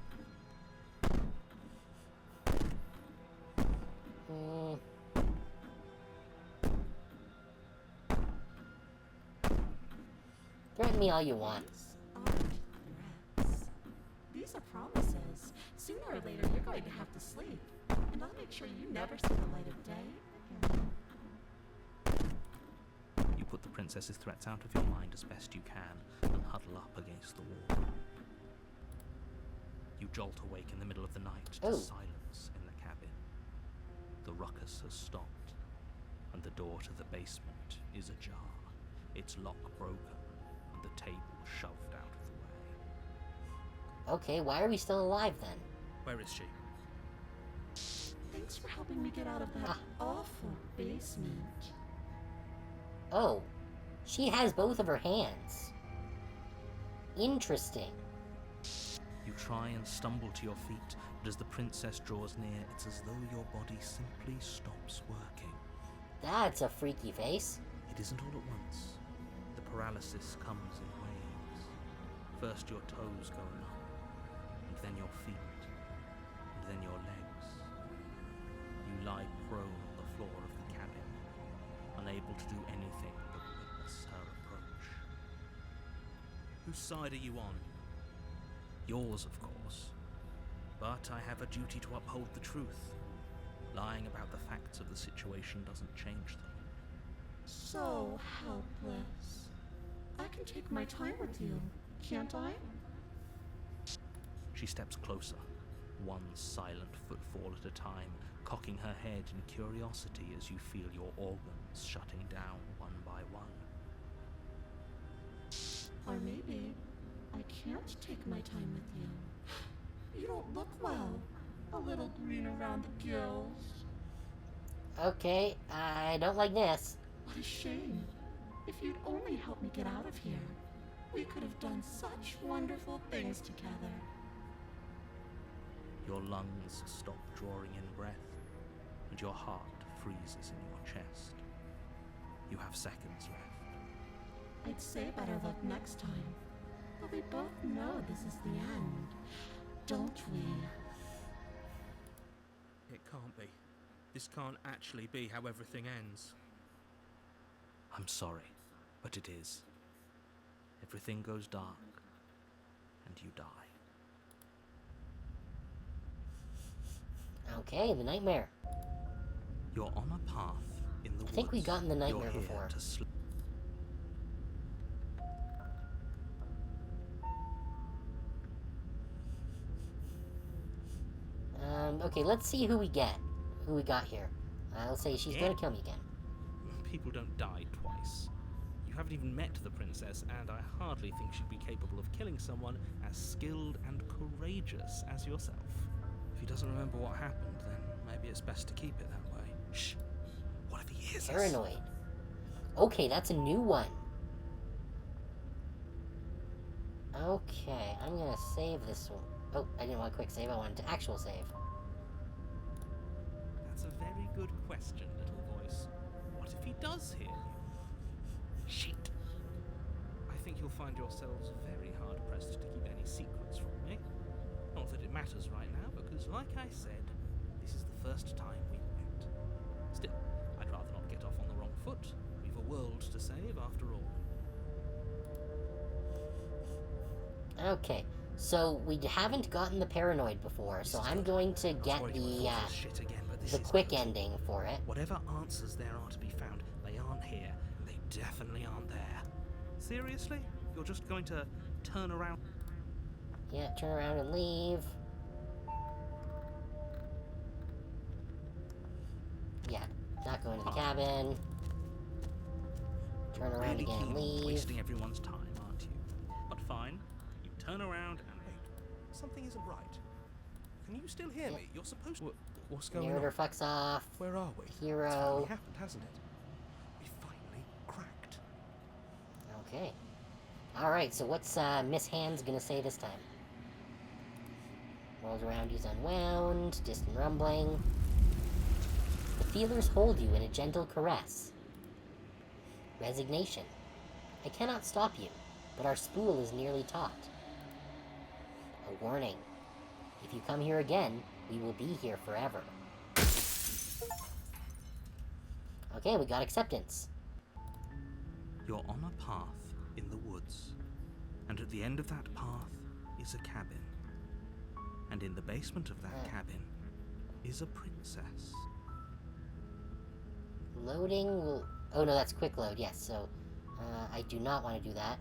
Threaten me all you want. These aren't threats. These are promises. Sooner or later, you're going to have to sleep. And I'll make sure you never see the light of day. You put the princess's threats out of your mind as best you can and huddle up against the wall. You jolt awake in the middle of the night to silence in the cabin. The ruckus has stopped, and the door to the basement is ajar, its lock broken, and the table shoved out of the way. Okay, why are we still alive then? Where is she? Thanks for helping me get out of that awful basement. Oh, she has both of her hands. Interesting. You try and stumble to your feet, but as the princess draws near, it's as though your body simply stops working. That's a freaky face. It isn't all at once. The paralysis comes in waves. First your toes go numb, and then your feet, and then your legs. You lie prone on the floor of the cabin, unable to do anything but witness her approach. Whose side are you on? Yours, of course. But I have a duty to uphold the truth. Lying about the facts of the situation doesn't change them. So helpless. I can take my time with you, can't I? She steps closer, one silent footfall at a time, cocking her head in curiosity as you feel your organs shutting down one by one. Or maybe I can't take my time with you. You don't look well. A little green around the gills. Okay, I don't like this. What a shame. If you'd only helped me get out of here, we could have done such wonderful things together. Your lungs stop drawing in breath, and your heart freezes in your chest. You have seconds left. I'd say better luck next time. But we both know this is the end, don't we? It can't be. This can't actually be how everything ends. I'm sorry, but it is. Everything goes dark, and you die. Okay, the nightmare. You're on a path in the woods. I think we've gotten the nightmare You're here before. to sleep. Okay, let's see who we get. Who we got here. I'll say she's gonna kill me again. People don't die twice. You haven't even met the princess, and I hardly think she'd be capable of killing someone as skilled and courageous as yourself. If he doesn't remember what happened, then maybe it's best to keep it that way. Shh. What if he hears us? Paranoid. Okay, that's a new one. Okay, I'm gonna save this one. Oh, I didn't want a quick save, I wanted to actual save. That's a very good question, little voice. What if he does hear you? Shit. I think you'll find yourselves very hard-pressed to keep any secrets from me. Not that it matters right now, because like I said, this is the first time we've met. Still, I'd rather not get off on the wrong foot. We've a world to save, after all. Okay, so we haven't gotten the paranoid before, so I'm going to get the quick ending for it. Whatever answers there are to be found, they aren't here, and they definitely aren't there. Seriously? You're just going to turn around? Yeah, turn around and leave. Yeah, not going to the cabin. Turn around Really again and keen on leave. wasting everyone's time, aren't you? But fine, you turn around and Something isn't right. Can you still hear me? You're supposed to. What's going Narrator on? fucks off. Where are we? It's Hero. finally happened, hasn't it? We finally cracked. Okay. Alright, so what's Miss Hands gonna say this time? World around you's unwound, distant rumbling. The feelers hold you in a gentle caress. Resignation. I cannot stop you, but our spool is nearly taut. A warning. If you come here again, we will be here forever. Okay, we got acceptance. You're on a path in the woods, and at the end of that path is a cabin. And in the basement of that cabin is a princess. Loading will... Oh no, that's quick load, yes, so... I do not want to do that.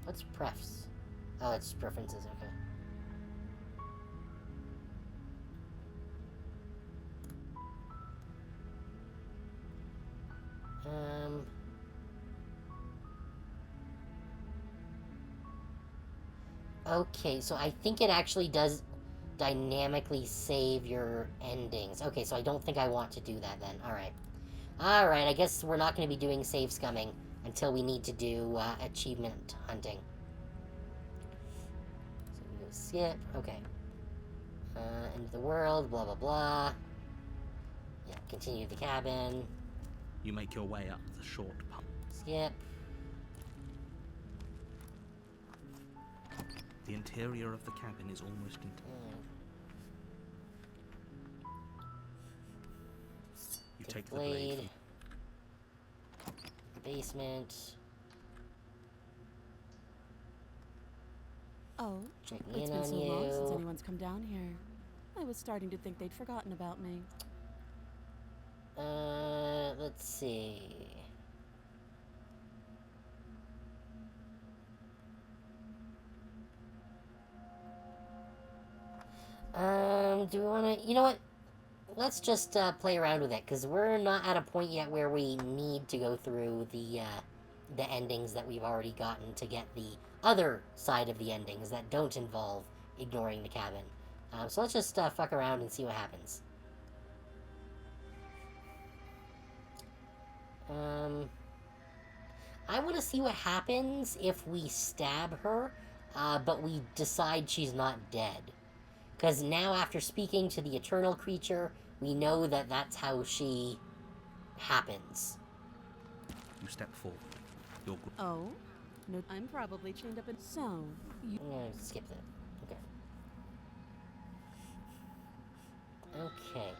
What's prefs? Oh, it's preferences, okay. Okay, so I think it actually does dynamically save your endings. Okay, so I don't think I want to do that then. Alright. Alright, I guess we're not going to be doing save scumming until we need to do achievement hunting. So we go skip. Okay. End of the world, blah blah blah. Yeah, continue the cabin. You make your way up the short path. Skip. The interior of the cabin is almost You take the blade. Basement. Oh, Checking it's in been on so long since you. anyone's come down here. I was starting to think they'd forgotten about me. Let's see. Do we want to... You know what? Let's just, play around with it, because we're not at a point yet where we need to go through the endings that we've already gotten to get the other side of the endings that don't involve ignoring the cabin. So let's just, fuck around and see what happens. I want to see what happens if we stab her, but we decide she's not dead. Because now, after speaking to the eternal creature, we know that that's how she happens. You step forward. You're good. Oh? No, I'm probably chained up in... So, you... I'm gonna skip that. Okay. Okay,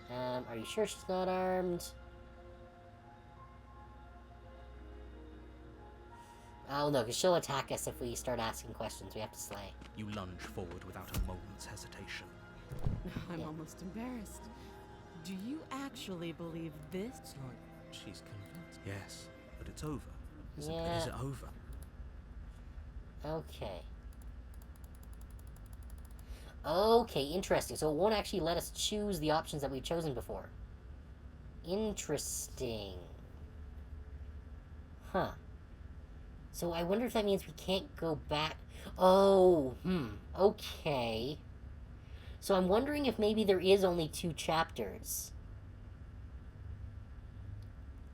are you sure she's not armed? Oh no, because she'll attack us if we start asking questions. We have to slay. You lunge forward without a moment's hesitation. I'm almost embarrassed. Do you actually believe this? It's like she's convinced. Yes, but it's over. Is Yeah. it over? Okay. Okay, interesting. So it won't actually let us choose the options that we've chosen before. Interesting. Huh. So I wonder if that means we can't go back... Oh, okay. So I'm wondering if maybe there is only 2 chapters.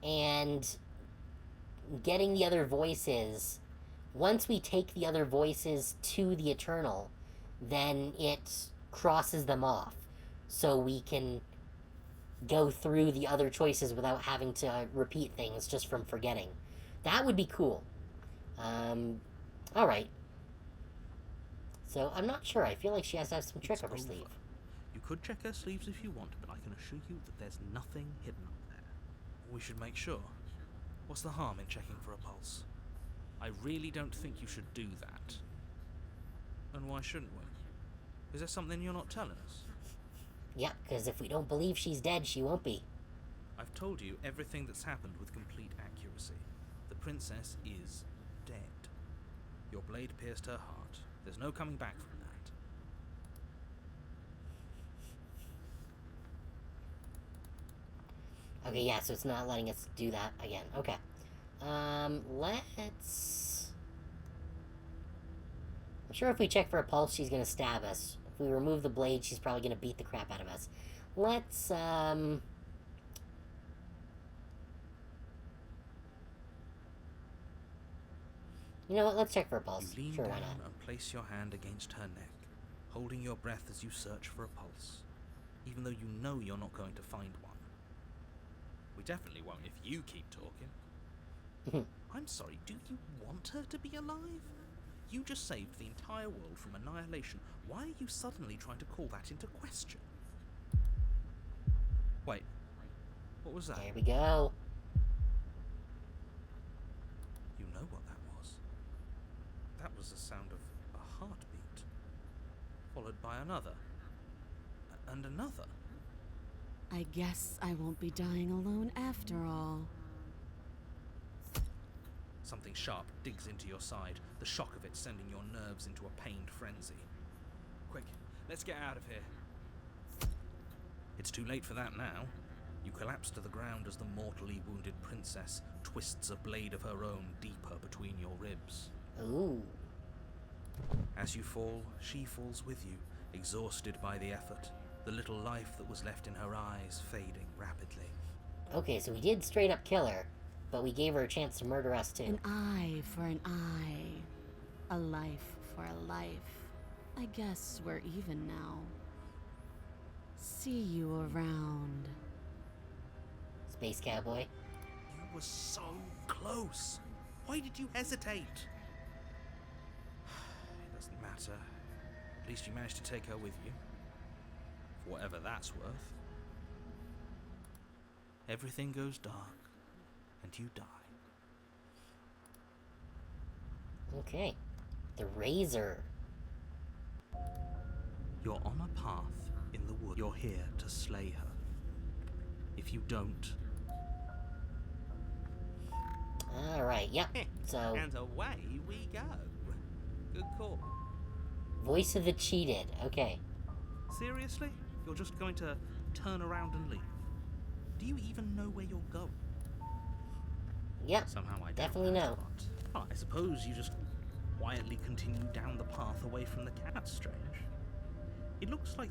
And getting the other voices... Once we take the other voices to the Eternal, then it crosses them off. So we can go through the other choices without having to repeat things just from forgetting. That would be cool. Alright. So, I'm not sure. I feel like she has to have some trick up her sleeve. You could check her sleeves if you want, but I can assure you that there's nothing hidden up there. We should make sure. What's the harm in checking for a pulse? I really don't think you should do that. And why shouldn't we? Is there something you're not telling us? Yep, because if we don't believe she's dead, she won't be. I've told you everything that's happened with complete accuracy. The princess is dead. Your blade pierced her heart. There's no coming back from that. Okay, yeah, so it's not letting us do that again. Okay. Let's... I'm sure if we check for a pulse, she's gonna stab us. If we remove the blade, she's probably gonna beat the crap out of us. Let's, You know what? Let's check for a pulse. You lean Sure, down why not? and place your hand against her neck, holding your breath as you search for a pulse. even though you know you're not going to find one. We definitely won't if you keep talking. I'm sorry, do you want her to be alive? You just saved the entire world from annihilation. Why are you suddenly trying to call that into question? Wait, what was that? There we go. You know what that was. That was the sound of a heartbeat, followed by another, and another. I guess I won't be dying alone after all. Something sharp digs into your side, the shock of it sending your nerves into a pained frenzy. Quick, let's get out of here. It's too late for that now. You collapse to the ground as the mortally wounded princess twists a blade of her own deeper between your ribs. Ooh. As you fall, she falls with you, exhausted by the effort, the little life that was left in her eyes fading rapidly. Okay, so we did straight up kill her, but we gave her a chance to murder us too. An eye for an eye. A life for a life. I guess we're even now. See you around. Space Cowboy. You were so close. Why did you hesitate? It doesn't matter. At least you managed to take her with you. For whatever that's worth. Everything goes dark, and you die. Okay. The Razor. You're on a path in the wood. You're here to slay her. If you don't... Alright, yep. So, And away we go. Good call. Voice of the Cheated. Okay. Seriously? You're just going to turn around and leave? Do you even know where you're going? Yep. Somehow I doubt Definitely that, know. but, well, I suppose you just quietly continue down the path away from the cat. That's strange. It looks like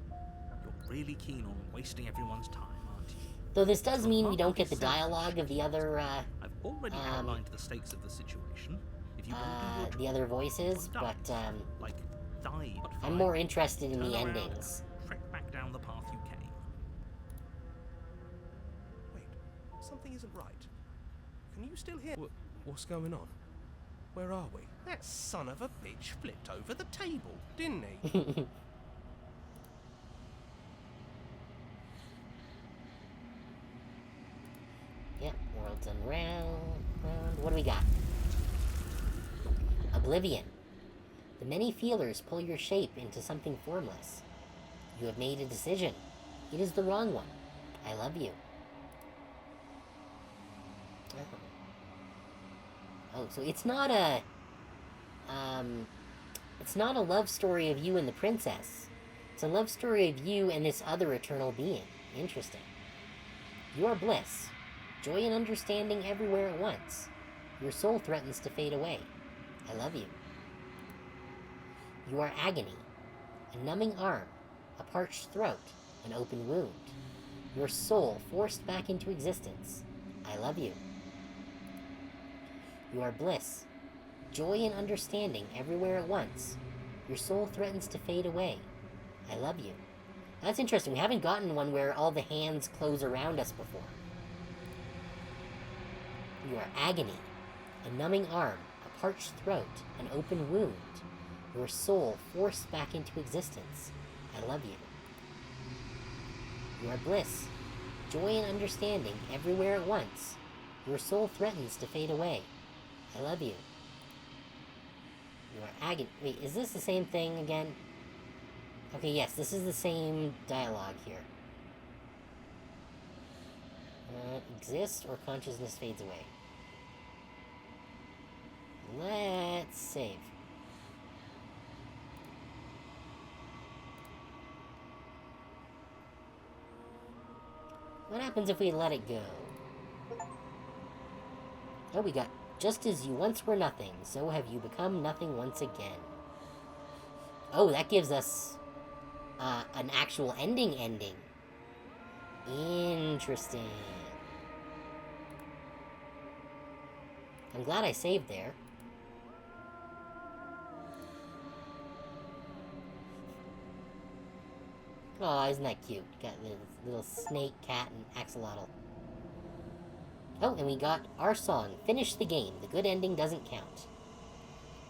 you're really keen on wasting everyone's time, aren't you? Though this does mean we Remarkably don't get the selfish. dialogue of the other, I've already outlined the stakes of the situation. If you want to do your job, the other voices, well done. but, Like, die. But I'm fine. more interested in Turn the around, endings. Trek back down the path you came. Wait, something isn't right. Can you still hear? What's going on? Where are we? That son of a bitch flipped over the table, didn't he? Yep, worlds unround. What do we got? Oblivion. The many feelers pull your shape into something formless. You have made a decision. It is the wrong one. I love you. Oh, so it's not a... It's not a love story of you and the princess. It's a love story of you and this other eternal being. Interesting. You are bliss. Joy and understanding everywhere at once. Your soul threatens to fade away. I love you. You are agony. A numbing arm. A parched throat. An open wound. Your soul forced back into existence. I love you. You are bliss. Joy and understanding everywhere at once. Your soul threatens to fade away. I love you. That's interesting. We haven't gotten one where all the hands close around us before. You are agony. A numbing arm. A parched throat. An open wound. Your soul forced back into existence. I love you. You are bliss. Joy and understanding everywhere at once. Your soul threatens to fade away. I love you. You are agony. Wait, is this the same thing again? Okay, yes, this is the same dialogue here. Exist or consciousness fades away. Let's save. What happens if we let it go? Oh, we got, just as you once were nothing, so have you become nothing once again. Oh, that gives us an actual ending. Interesting. I'm glad I saved there. Oh, Aw, isn't that cute? Got the little snake, cat, and axolotl. Oh, and we got our song. Finish the game. The good ending doesn't count.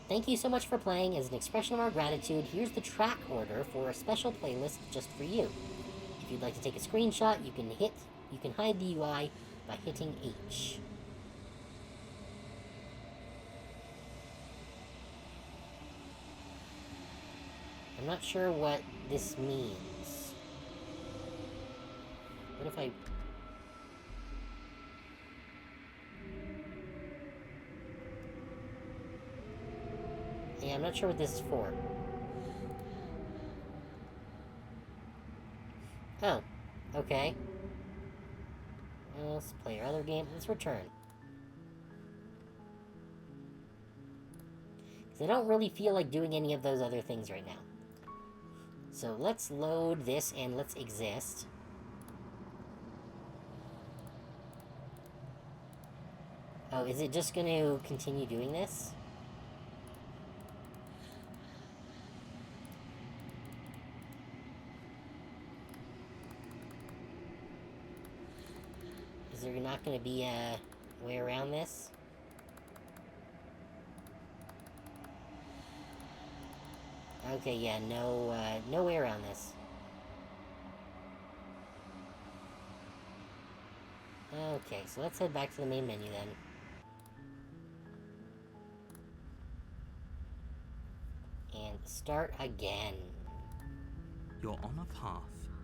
Thank you so much for playing. As an expression of our gratitude, here's the track order for a special playlist just for you. If you'd like to take a screenshot, you can hide the UI by hitting H. I'm not sure what this means. What if I... Yeah, I'm not sure what this is for. Oh, okay. Let's play our other game. Let's return. Because I don't really feel like doing any of those other things right now. So let's load this and let's exist. Oh, is it just going to continue doing this? Is there not going to be a way around this? Okay, yeah, no way around this. Okay, so let's head back to the main menu then. And start again. You're on a path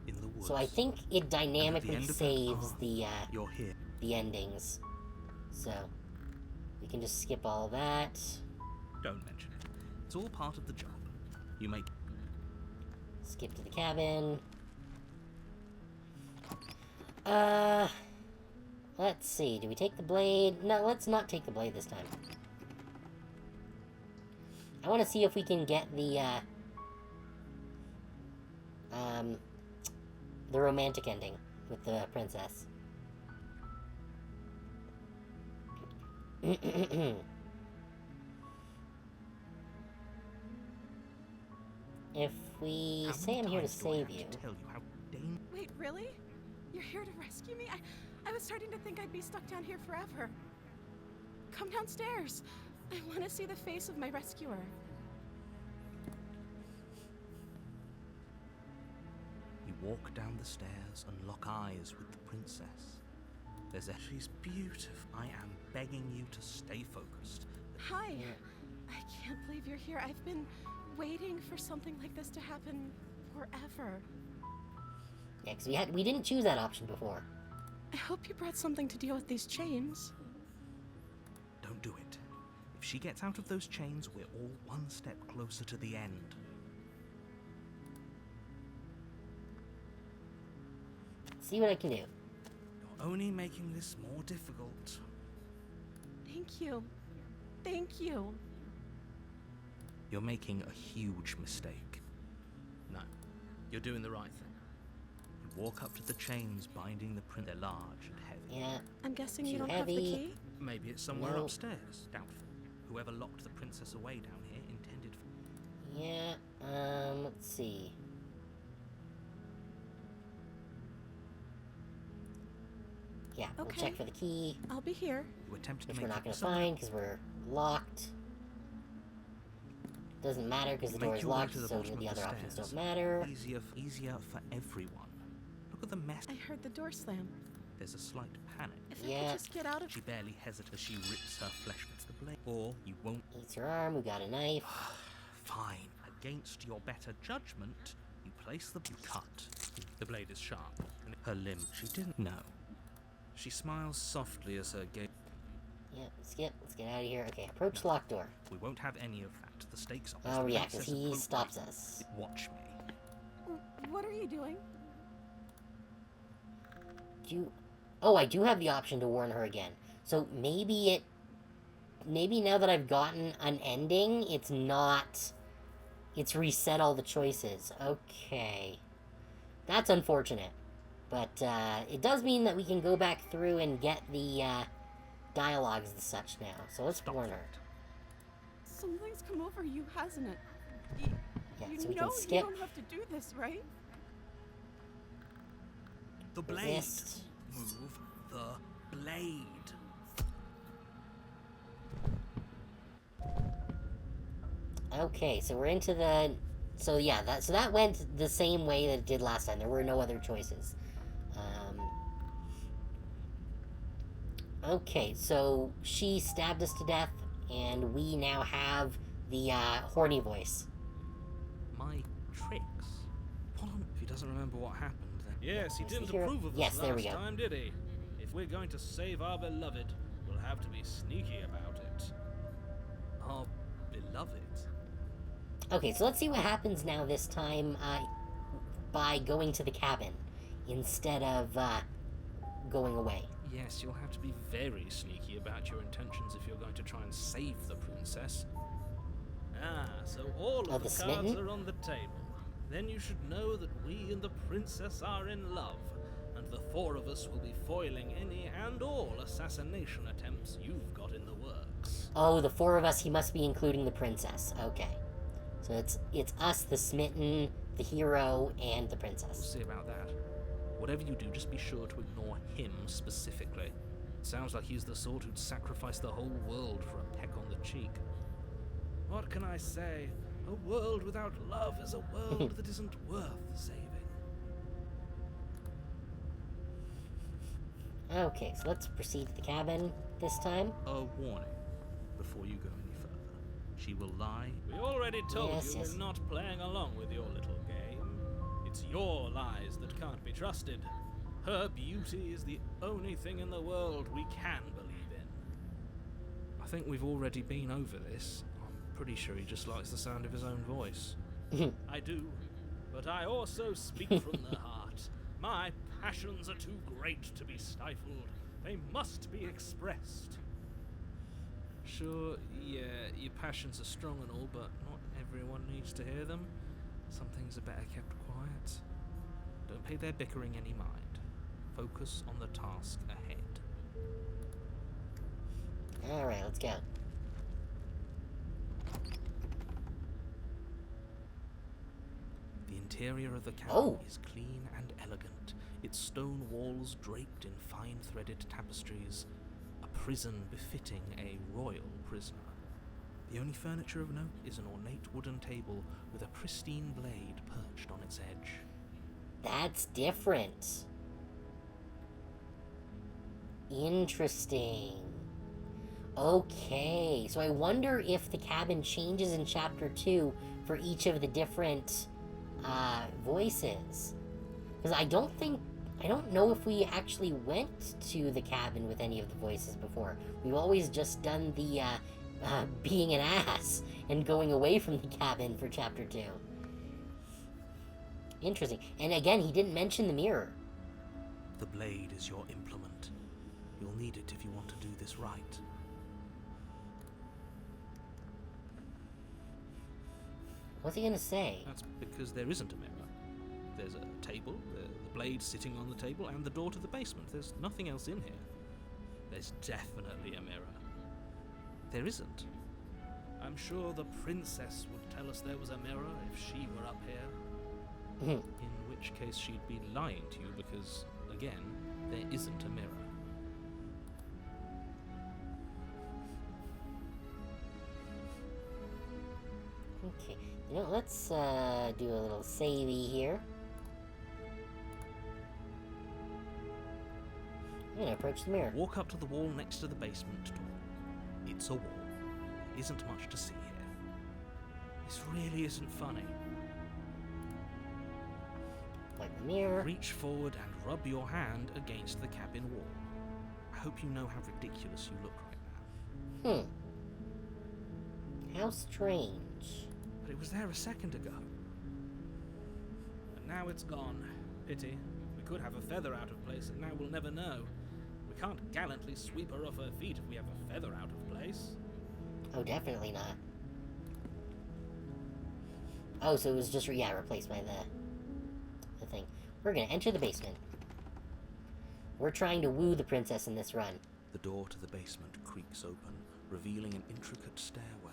in the woods. So I think it dynamically end of that saves path, the You're here. endings. So we can just skip all that. Don't mention it. It's all part of the job. You make... Skip to the cabin. Let's see. Do we take the blade? No, let's not take the blade this time. I want to see if we can get the romantic ending with the princess. If we say I'm here to save you... Wait, really? You're here to rescue me? I was starting to think I'd be stuck down here forever. Come downstairs. I want to see the face of my rescuer. You walk down the stairs and lock eyes with the princess. She's beautiful. I am begging you to stay focused. Hi. I can't believe you're here. I've been waiting for something like this to happen forever. Yeah, because we didn't choose that option before. I hope you brought something to deal with these chains. Don't do it. If she gets out of those chains, we're all one step closer to the end. See what I can do. You're only making this more difficult. Thank you. Thank you. You're making a huge mistake. No, you're doing the right thing. You walk up to the chains binding the prince. They're large and heavy. Yeah. I'm guessing Too you don't have heavy. the key? Maybe it's somewhere No. upstairs. Doubtful. Whoever locked the princess away down here intended for... Yeah, let's see. Yeah, we'll Okay. check for the key, I'll be here. You attempted to which make we're not going to somewhere- find because we're locked. Doesn't matter because the Make door is your way locked, to the so bottom the of other options stairs. don't matter. Easier for everyone. Look at the mess. I heard the door slam. There's a slight panic. If I Yeah. could just get out of... She barely hesitates as she rips her flesh with the blade. Or you won't. Eats her arm, we got a knife. Fine. Against your better judgment, you place the... You cut. The blade is sharp. And her limb. She didn't know. She smiles softly as her gaze... Yeah, skip, let's get out of here. Okay, approach locked door. We won't have any of that. The stakes are... Oh The yeah, because princess he won't stops wait. us. Watch me. What are you doing? Oh, I do have the option to warn her again. So maybe now that I've gotten an ending, it's reset all the choices. Okay. That's unfortunate. But, it does mean that we can go back through and get the, dialogues and such now. So let's warn her. Something's come over you, hasn't it? Yeah, You so we know can skip. you don't have to do this, right? The blade. Resist. Move the blade. Okay, so we're into the... So yeah, that went the same way that it did last time. There were no other choices. Okay, so she stabbed us to death, and we now have the horny voice. My tricks. If he doesn't remember what happened, then... Yes, he didn't Here- approve of us yes, there we last go. time, did he? If we're going to save our beloved, we'll have to be sneaky about it. Our beloved. Okay, so let's see what happens now this time by going to the cabin instead of going away. Yes, you'll have to be very sneaky about your intentions if you're going to try and save the princess. Ah, so all Oh, of the the cards smitten? are on the table. Then you should know that we and the princess are in love, and the four of us will be foiling any and all assassination attempts you've got in the works. Oh, the four of us, he must be including the princess. Okay. So it's us, the smitten, the hero, and the We'll princess. see about that. Whatever you do, just be sure to ignore him specifically. It sounds like he's the sort who'd sacrifice the whole world for a peck on the cheek. What can I say? A world without love is a world that isn't worth saving. Okay, so let's proceed to the cabin this time. A warning before you go any further. She will lie. We already told Yes, you yes. we're not playing along with your little game. It's your lies that can't be trusted. Her beauty is the only thing in the world we can believe in. I think we've already been over this. I'm pretty sure he just likes the sound of his own voice. I do, but I also speak from the heart. My passions are too great to be stifled. They must be expressed. Sure, yeah, your passions are strong and all, but not everyone needs to hear them. Some things are better kept quiet. Don't pay their bickering any mind. Focus on the task ahead. Alright, let's go. The interior of the cabin Oh. is clean and elegant, its stone walls draped in fine threaded tapestries, a prison befitting a royal prisoner. The only furniture of note is an ornate wooden table with a pristine blade perched on its edge. That's different. Interesting. Okay, so I wonder if the cabin changes in Chapter 2 for each of the different voices. Because I don't know if we actually went to the cabin with any of the voices before. We've always just done the being an ass and going away from the cabin for Chapter 2. Interesting. And again, he didn't mention the mirror. The blade is your implement. You'll need it if you want to do this right. What's he gonna say? That's because there isn't a mirror. There's a table, the blade sitting on the table, and the door to the basement. There's nothing else in here. There's definitely a mirror. There isn't. I'm sure the princess would tell us there was a mirror if she were up here. In which case she'd be lying to you because, again, there isn't a mirror. Okay, you know, let's do a little savey here. I'm gonna approach the mirror. Walk up to the wall next to the basement door. It's a wall. There isn't much to see here. This really isn't funny. Like the mirror. Reach forward and rub your hand against the cabin wall. I hope you know how ridiculous you look right now. How strange. But it was there a second ago. And now it's gone. Pity. We could have a feather out of place, and now we'll never know. We can't gallantly sweep her off her feet if we have a feather out of place. Oh, definitely not. Oh, so it was just, replaced by the thing. We're gonna enter the basement. We're trying to woo the princess in this run. The door to the basement creaks open, revealing an intricate stairwell.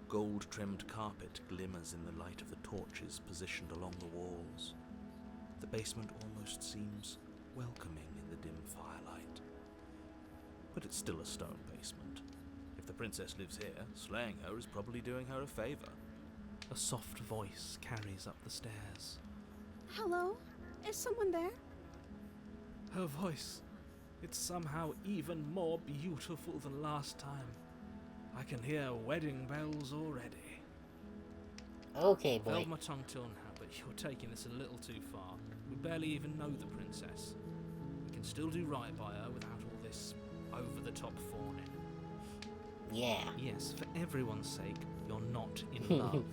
Gold-trimmed carpet glimmers in the light of the torches positioned along the walls. The basement almost seems welcoming in the dim firelight. But it's still a stone basement. If the princess lives here, slaying her is probably doing her a favor. A soft voice carries up the stairs. Hello? Is someone there? Her voice, it's somehow even more beautiful than last time. I can hear wedding bells already. Okay, boy. Held my tongue till now, but you're taking this a little too far. We barely even know the princess. We can still do right by her without all this over-the-top fawning. Yeah. Yes, for everyone's sake, you're not in love.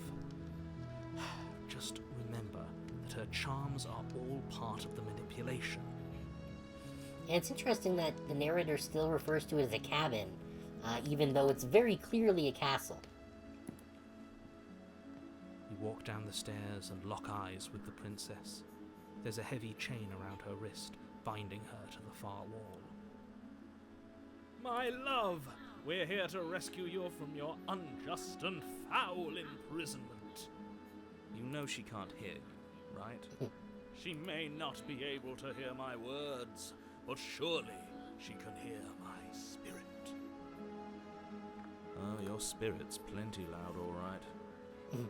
Just remember that her charms are all part of the manipulation. And it's interesting that the narrator still refers to it as a cabin, even though it's very clearly a castle. You walk down the stairs and lock eyes with the princess. There's a heavy chain around her wrist, binding her to the far wall. My love, we're here to rescue you from your unjust and foul imprisonment. You know she can't hear you, right? She may not be able to hear my words, but surely she can hear my spirit. Oh, your spirit's plenty loud, all right.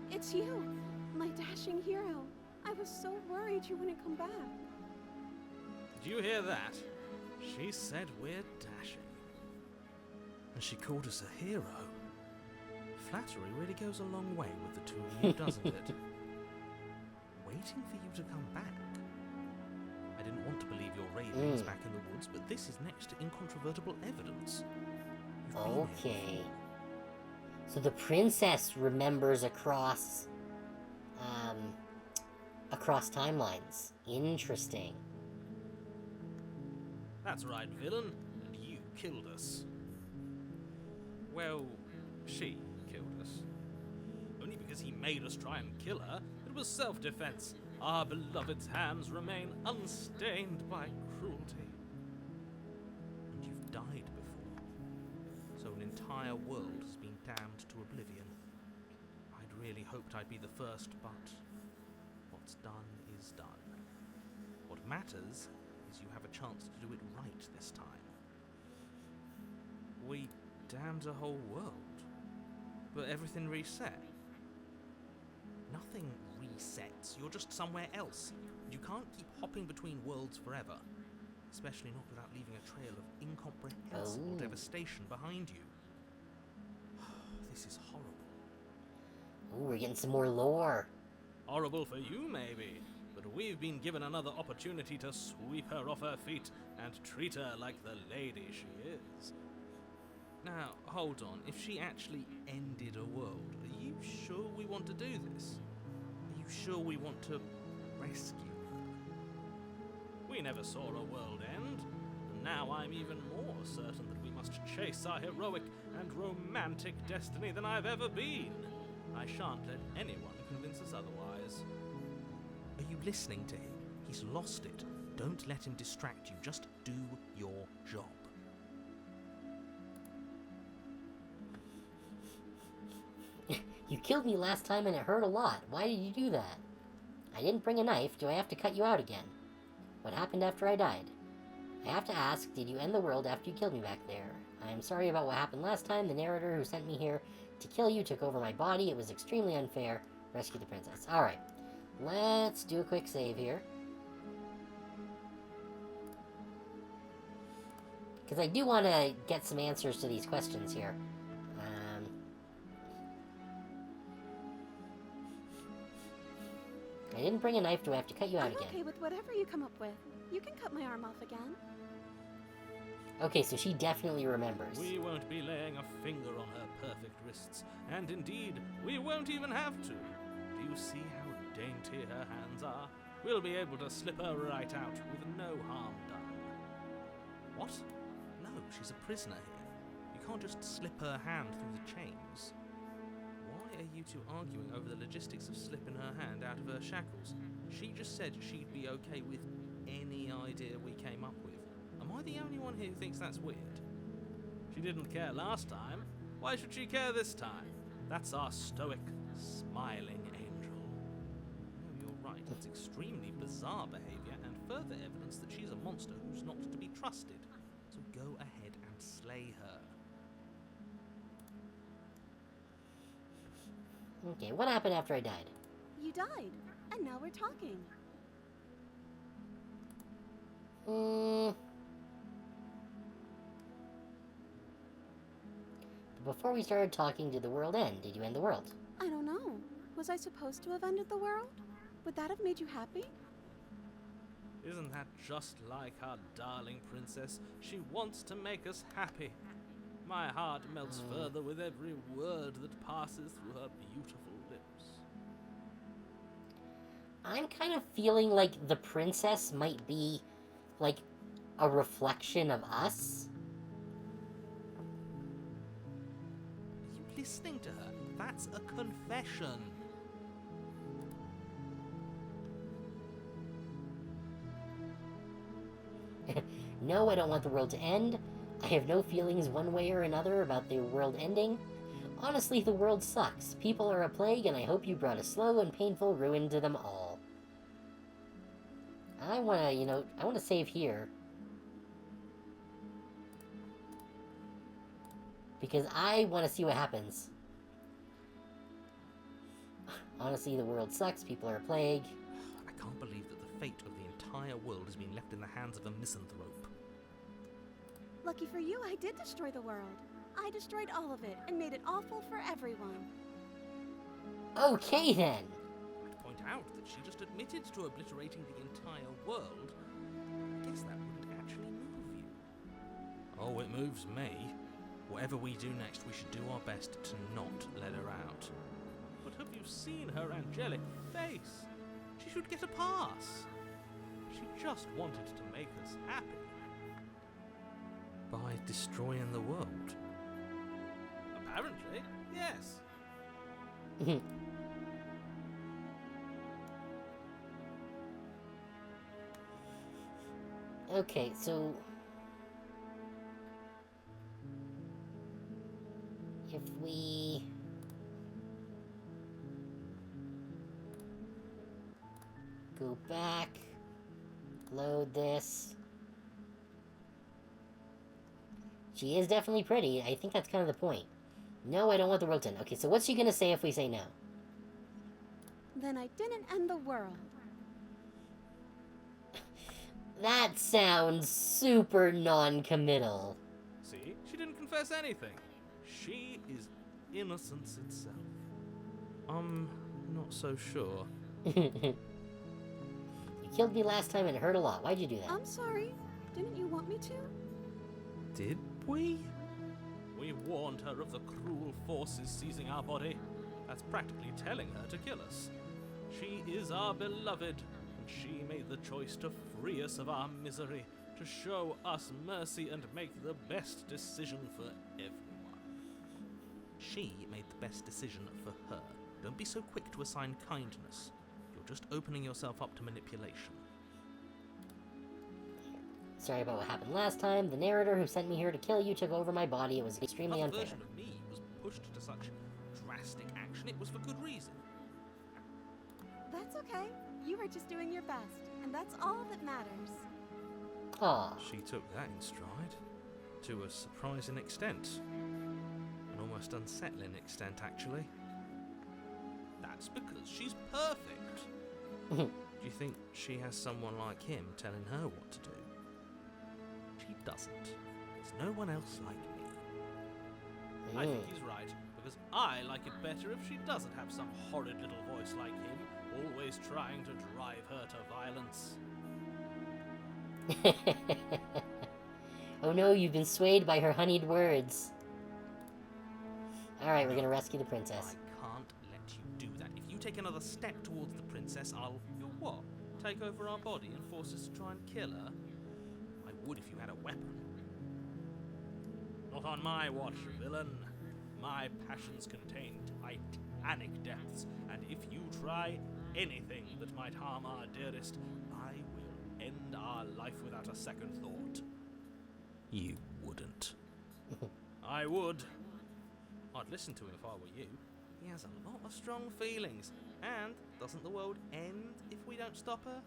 It's you, my dashing hero. I was so worried you wouldn't come back. Did you hear that? She said we're dashing. And she called us a hero. Flattery really goes a long way with the two of you, doesn't it? Waiting for you to come back. I didn't want to believe your ravings back in the woods, but this is next to incontrovertible evidence. You've been here Okay. before. So the princess remembers across timelines. Interesting. That's right, villain. And you killed us. Well, she killed us. Only because he made us try and kill her. It was self-defense. Our beloved's hands remain unstained by cruelty. And you've died before. So an entire world has been damned to oblivion. I'd really hoped I'd be the first, but what's done is done. What matters is you have a chance to do it right this time. We damned a whole world, but everything reset. Nothing resets. You're just somewhere else. You can't keep hopping between worlds forever, especially not without leaving a trail of incomprehensible devastation behind you. This is horrible. Ooh, we're getting some more lore. Horrible for you, maybe. But we've been given another opportunity to sweep her off her feet and treat her like the lady she is. Now, hold on. If she actually ended a world, are you sure we want to do this? Are you sure we want to rescue her? We never saw a world end, and now I'm even more certain that we must chase our heroic and romantic destiny than I've ever been. I shan't let anyone convince us otherwise. Are you listening to him? He's lost it. Don't let him distract you. Just do your job. You killed me last time and it hurt a lot. Why did you do that? I didn't bring a knife. Do I have to cut you out again? What happened after I died? I have to ask, did you end the world after you killed me back there? I'm sorry about what happened last time. The narrator who sent me here to kill you took over my body. It was extremely unfair. Rescue the princess. Alright. Let's do a quick save here. Because I do want to get some answers to these questions here. I didn't bring a knife. Do I have to cut you out I'm again? okay with whatever you come up with. You can cut my arm off again. Okay, so she definitely remembers. We won't be laying a finger on her perfect wrists, and indeed, we won't even have to. Do you see how dainty her hands are? We'll be able to slip her right out with no harm done. What? No, she's a prisoner here. You can't just slip her hand through the chains. Why are you two arguing over the logistics of slipping her hand out of her shackles? She just said she'd be okay with any idea we came up with. Am I the only one here who thinks that's weird? She didn't care last time. Why should she care this time? That's our stoic, smiling angel. No, you're right. Aiden's extremely bizarre behavior and further evidence that she's a monster who's not to be trusted. So go ahead and slay her. Okay, what happened after I died? You died, and now we're talking. Before we started talking, did the world end? Did you end the world? I don't know. Was I supposed to have ended the world? Would that have made you happy? Isn't that just like our darling princess? She wants to make us happy. My heart melts further with every word that passes through her beautiful lips. I'm kind of feeling like the princess might be, like, a reflection of us. Are you listening to her? That's a confession. No, I don't want the world to end. I have no feelings one way or another about the world ending. Honestly, the world sucks. People are a plague, and I hope you brought a slow and painful ruin to them all. I wanna, I wanna save here. Because I wanna see what happens. Honestly, the world sucks. People are a plague. I can't believe that the fate of the entire world has been left in the hands of a misanthrope. Lucky for you, I did destroy the world. I destroyed all of it and made it awful for everyone. Okay, then. I'd point out that she just admitted to obliterating the entire world. I guess that wouldn't actually move you. Oh, it moves me. Whatever we do next, we should do our best to not let her out. But have you seen her angelic face? She should get a pass. She just wanted to make us happy. By destroying the world? Apparently, yes. Okay, so... if we... go back, load this... She is definitely pretty. I think that's kind of the point. No, I don't want the world to end. Okay, so what's she gonna say if we say no? Then I didn't end the world. That sounds super non-committal. See? She didn't confess anything. She is innocence itself. I'm not so sure. You killed me last time and it hurt a lot. Why'd you do that? I'm sorry. Didn't you want me to? Did we? We warned her of the cruel forces seizing our body. That's practically telling her to kill us. She is our beloved, and she made the choice to free us of our misery, to show us mercy and make the best decision for everyone. She made the best decision for her. Don't be so quick to assign kindness. You're just opening yourself up to manipulation. Sorry about what happened last time. The narrator who sent me here to kill you took over my body. It was extremely Her unfair. version of me was pushed to such drastic action. It was for good reason. That's okay. You were just doing your best, and that's all that matters. Aw. She took that in stride. To a surprising extent. An almost unsettling extent, actually. That's because she's perfect. Do you think she has someone like him telling her what to do? She doesn't. There's no one else like me. I think he's right, because I like it better if she doesn't have some horrid little voice like him, always trying to drive her to violence. Oh no, you've been swayed by her honeyed words. Alright, we're gonna rescue the princess. I can't let you do that. If you take another step towards the princess, I'll... You what? Take over our body and force us to try and kill her? I would if you had a weapon. Not on my watch, villain. My passions contain titanic depths, and if you try anything that might harm our dearest, I will end our life without a second thought. You wouldn't. I would. I'd listen to him if I were you. He has a lot of strong feelings, And doesn't the world end if we don't stop her?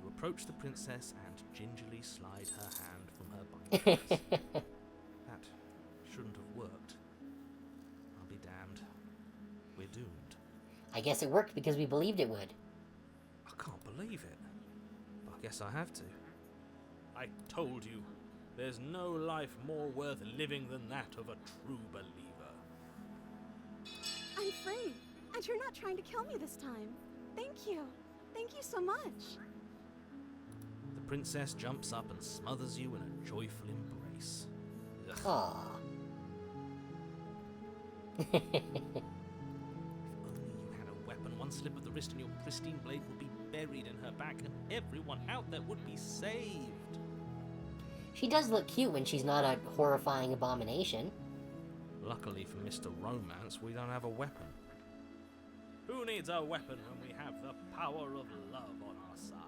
You approach the princess and gingerly slide her hand from her binding case. That shouldn't have worked. I'll be damned. We're doomed. I guess it worked because we believed it would. I can't believe it. But I guess I have to. I told you, there's no life more worth living than that of a true believer. I'm free, and you're not trying to kill me this time. Thank you. Thank you so much. The princess jumps up and smothers you in a joyful embrace. Ugh. Aww. If only you had a weapon, one slip of the wrist and your pristine blade would be buried in her back, and everyone out there would be saved. She does look cute when she's not a horrifying abomination. Luckily for Mr. Romance, we don't have a weapon. Who needs a weapon when we have the power of love on our side?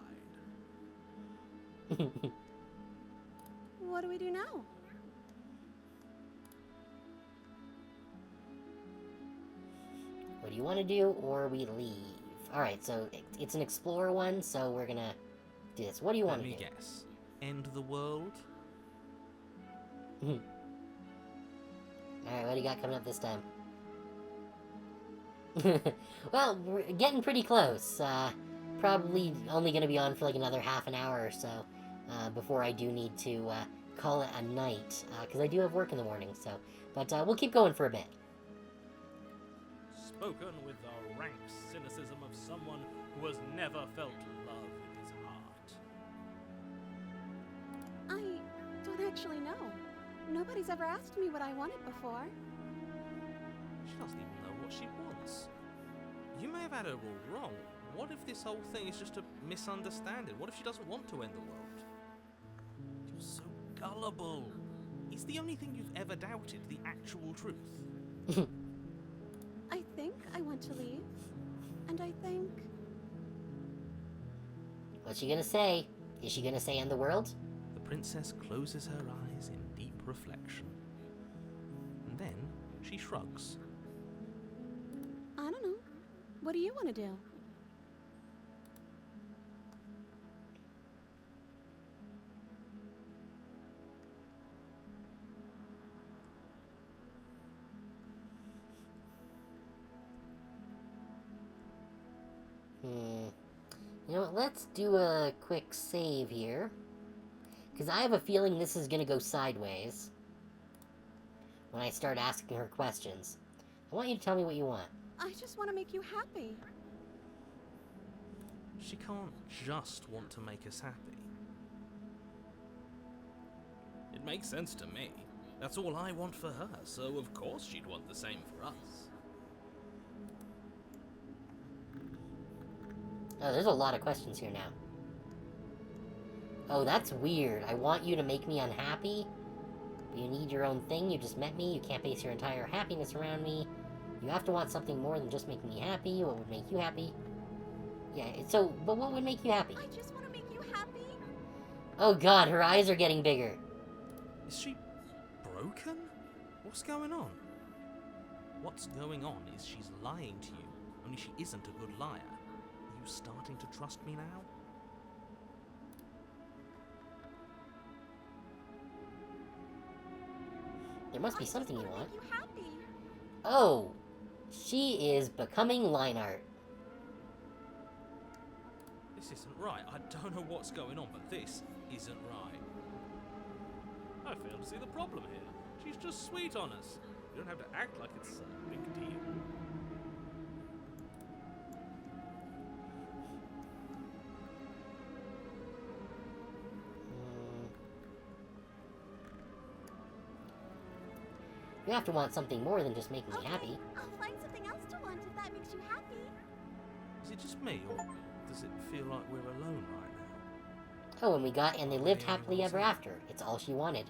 What do we do now? What do you want to do, or we leave? Alright, so it's an explore one, so we're gonna do this. What do you want to do? Let me guess. End the world? Alright, what do you got coming up this time? Well, we're getting pretty close. Probably only going to be on for like another half an hour or so before I do need to call it a night, because I do have work in the morning, so... But we'll keep going for a bit. Spoken with the rank cynicism of someone who has never felt love in his heart. I don't actually know. Nobody's ever asked me what I wanted before. She doesn't even know what she wants. You may have had her all wrong. What if this whole thing is just a misunderstanding? What if she doesn't want to end the world? You're so gullible. Is the only thing you've ever doubted the actual truth? I think I want to leave. And I think... What's she gonna say? Is she gonna say end the world? The princess closes her eyes in deep reflection. And then she shrugs. I don't know. What do you want to do? You know what, let's do a quick save here. Because I have a feeling this is going to go sideways. When I start asking her questions. I want you to tell me what you want. I just want to make you happy. She can't just want to make us happy. It makes sense to me. That's all I want for her, so of course she'd want the same for us. Oh, there's a lot of questions here now. Oh, that's weird. I want you to make me unhappy. But you need your own thing. You just met me. You can't base your entire happiness around me. You have to want something more than just making me happy. What would make you happy? Yeah, so, but what would make you happy? I just want to make you happy. Oh god, her eyes are getting bigger. Is she broken? What's going on? What's going on is she's lying to you, only she isn't a good liar. Are you starting to trust me now? There must be something you I want. just want to make you happy. Oh, she is becoming line art. This isn't right. I don't know what's going on, but this isn't right. I fail to see the problem here. She's just sweet on us. You don't have to act like it's a big deal. You have to want something more than just making me Okay, happy. I'll find something else to want if that makes you happy. Is it just me, or does it feel like we're alone right now? Oh, and they lived happily ever after. It's all she wanted.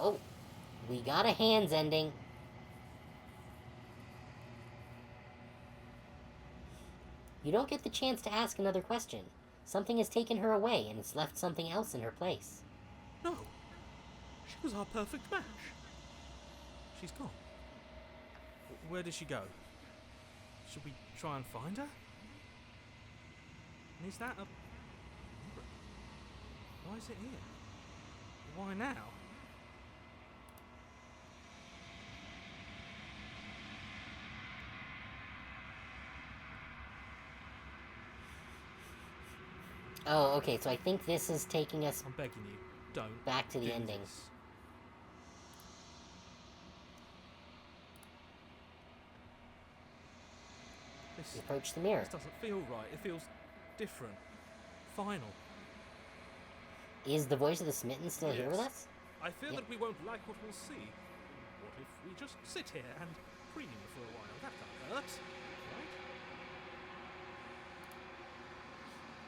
Oh, we got a hands ending. You don't get the chance to ask another question. Something has taken her away, and it's left something else in her place. No. She was our perfect match. She's gone. Where did she go? Should we try and find her? And is that a... Why is it here? Why now? Oh, okay, so I think this is taking us I'm begging you, don't. back to the do ending. this. We This, approach the mirror. this doesn't feel right. It feels different. Final. Is the voice of the smitten still here with Yes. us? I fear Yep. that we won't like what we'll see. What if we just sit here and preen for a while? That can't hurt, right?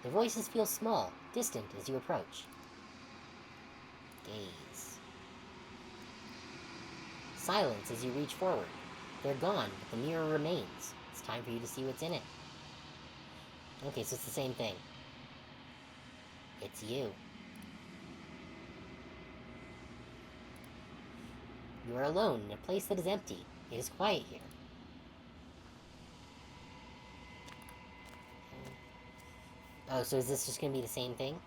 The voices feel small, distant as you approach. Gaze. Silence as you reach forward. They're gone, but the mirror remains. It's time for you to see what's in it. Okay, so it's the same thing. It's you. You are alone in a place that is empty. It is quiet here. Oh, so is this just gonna be the same thing?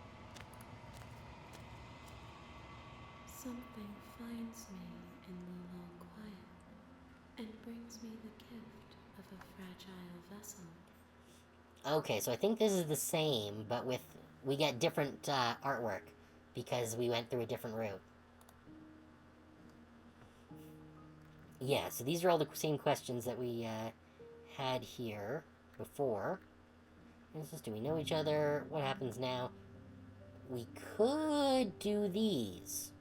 Something finds me in the low quiet and brings me the gift of a fragile vessel. Okay, so I think this is the same, but with... we get different artwork because we went through a different route. Yeah, so these are all the same questions that we had here before. This is, do we know each other? What happens now? We could do these.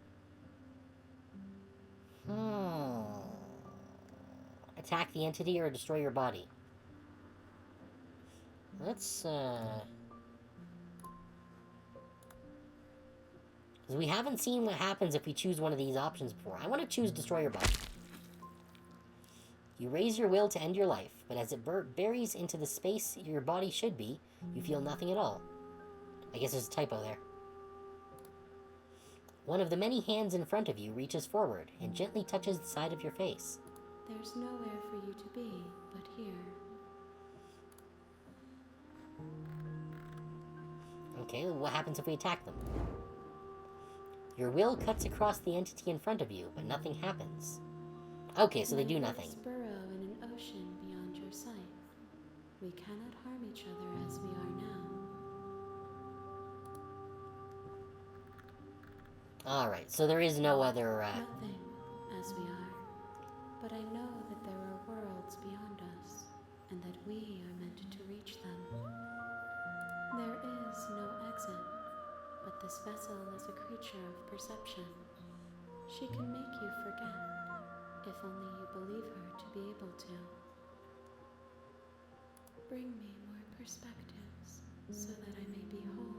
Attack the entity or destroy your body. Let's, 'cause we haven't seen what happens if we choose one of these options before. I want to choose destroy your body. You raise your will to end your life, but as it buries into the space your body should be, you feel nothing at all. I guess there's a typo there. One of the many hands in front of you reaches forward and gently touches the side of your face. There's nowhere for you to be but here. Okay, what happens if we attack them? Your will cuts across the entity in front of you, but nothing happens. Okay, so they do nothing. Burrow in an ocean beyond your sight. We cannot harm each other as we are now. Alright, so there is no other, Nothing as we are. But I know that there are worlds beyond us, and that we are meant to reach them. There is no exit, but this vessel is a creature of perception. She can make you forget, if only you believe her to be able to. Bring me more perspectives, so that I may be whole,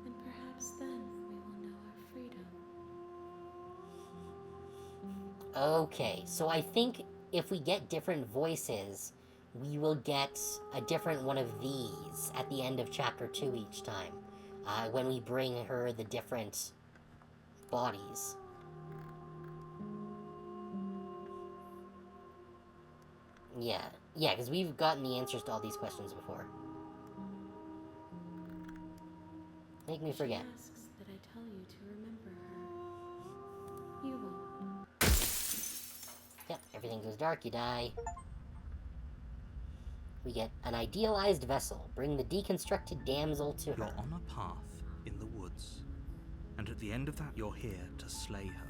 and perhaps then we will know our freedom. Okay, so I think if we get different voices, we will get a different one of these at the end of chapter 2 each time, when we bring her the different bodies. Yeah, because we've gotten the answers to all these questions before. Make me forget. She asks that I tell you to remember her. You won't. Yep, everything goes dark, you die. We get an idealized vessel. Bring the deconstructed damsel to You're her. on a path in the woods, and at the end of that, you're here to slay her.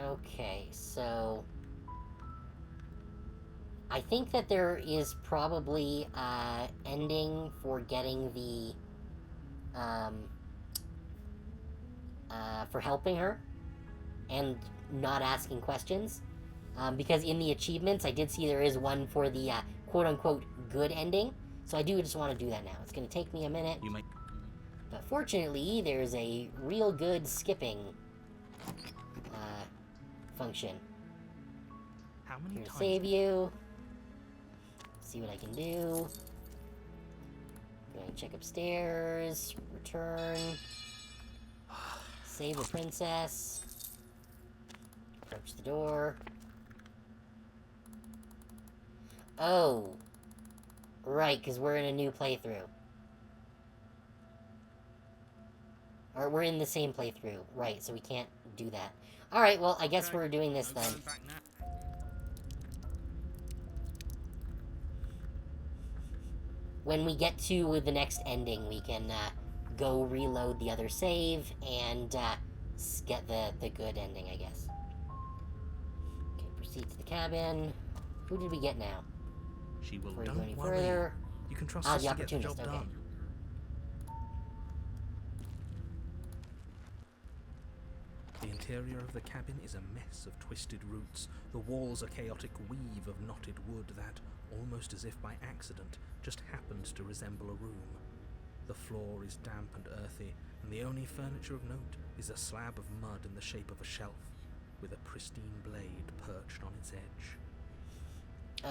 Okay, so... I think that there is probably ending for getting the... for helping her, and not asking questions. Because in the achievements, I did see there is one for the quote-unquote good ending, so I do just want to do that now. It's going to take me a minute, You may but fortunately, there's a real good skipping function. How many Here to times? save you. See what I can do. Going to check upstairs. Return. Save the princess. Approach the door. Oh. Right, because we're in a new playthrough. Or we're in the same playthrough. Right, so we can't do that. Alright, well, I guess we're doing this No then. going back now. When we get to the next ending, we can go reload the other save and get the good ending, I guess. Okay, proceed to the cabin. Who did we get now? She will Before we go don't any worry. further. You can trust Ah, us the to get the job opportunist, okay. done. The interior of the cabin is a mess of twisted roots. The walls a chaotic weave of knotted wood that, almost as if by accident, just happens to resemble a room. The floor is damp and earthy, and the only furniture of note is a slab of mud in the shape of a shelf, with a pristine blade perched on its edge.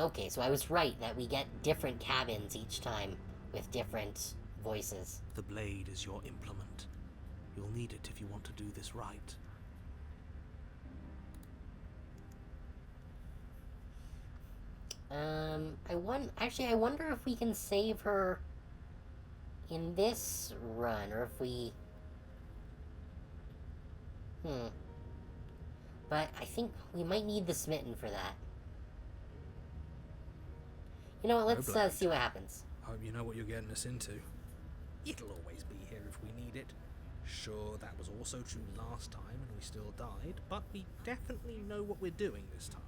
Okay, so I was right that we get different cabins each time with different voices. The blade is your implement. You'll need it if you want to do this right. Actually, I wonder if we can save her in this run, or if we... But I think we might need the smitten for that. You know what, let's blade. see what happens. Hope you know what you're getting us into. It'll always be here if we need it. Sure, that was also true last time and we still died, but we definitely know what we're doing this time.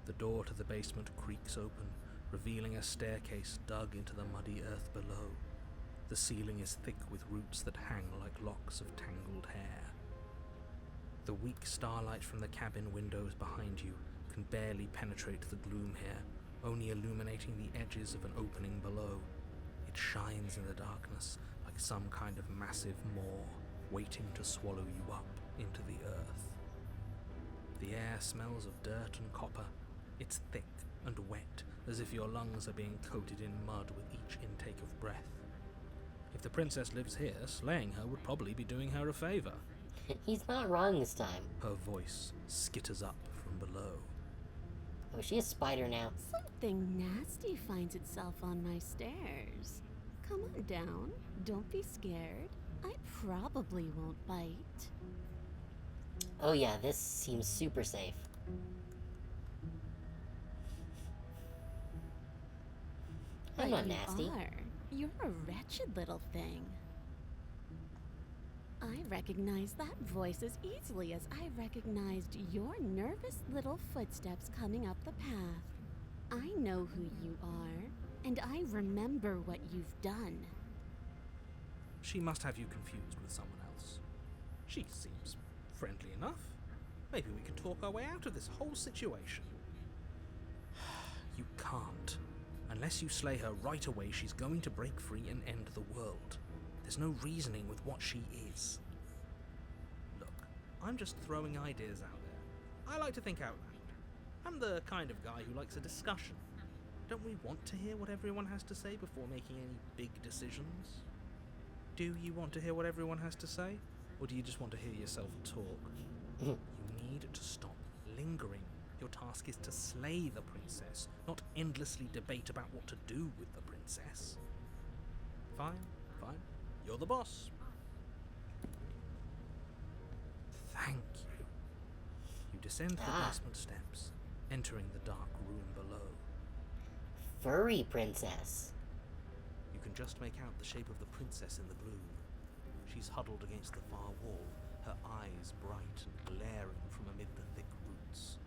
The door to the basement creaks open, revealing a staircase dug into the muddy earth below. The ceiling is thick with roots that hang like locks of tangled hair. The weak starlight from the cabin windows behind you can barely penetrate the gloom here, only illuminating the edges of an opening below. It shines in the darkness like some kind of massive maw, waiting to swallow you up into the earth. The air smells of dirt and copper. It's thick and wet, as if your lungs are being coated in mud with each intake of breath. If the princess lives here, slaying her would probably be doing her a favor. He's not wrong this time. Her voice skitters up from below. Oh, is she a spider now? Something nasty finds itself on my stairs. Come on down. Don't be scared. I probably won't bite. Oh yeah, this seems super safe. I'm not You nasty. are. You're a wretched little thing. I recognize that voice as easily as I recognized your nervous little footsteps coming up the path. I know who you are, and I remember what you've done. She must have you confused with someone else. She seems friendly enough. Maybe we can talk our way out of this whole situation. You can't. Unless you slay her right away, she's going to break free and end the world. There's no reasoning with what she is. Look, I'm just throwing ideas out there. I like to think out loud. I'm the kind of guy who likes a discussion. Don't we want to hear what everyone has to say before making any big decisions? Do you want to hear what everyone has to say? Or do you just want to hear yourself talk? You need to stop lingering. Your task is to slay the princess, not endlessly debate about what to do with the princess. Fine, fine. You're the boss. Thank you. You descend the basement steps, entering the dark room below. Furry princess. You can just make out the shape of the princess in the gloom. She's huddled against the far wall, her eyes bright and glaring from amid the thick roots.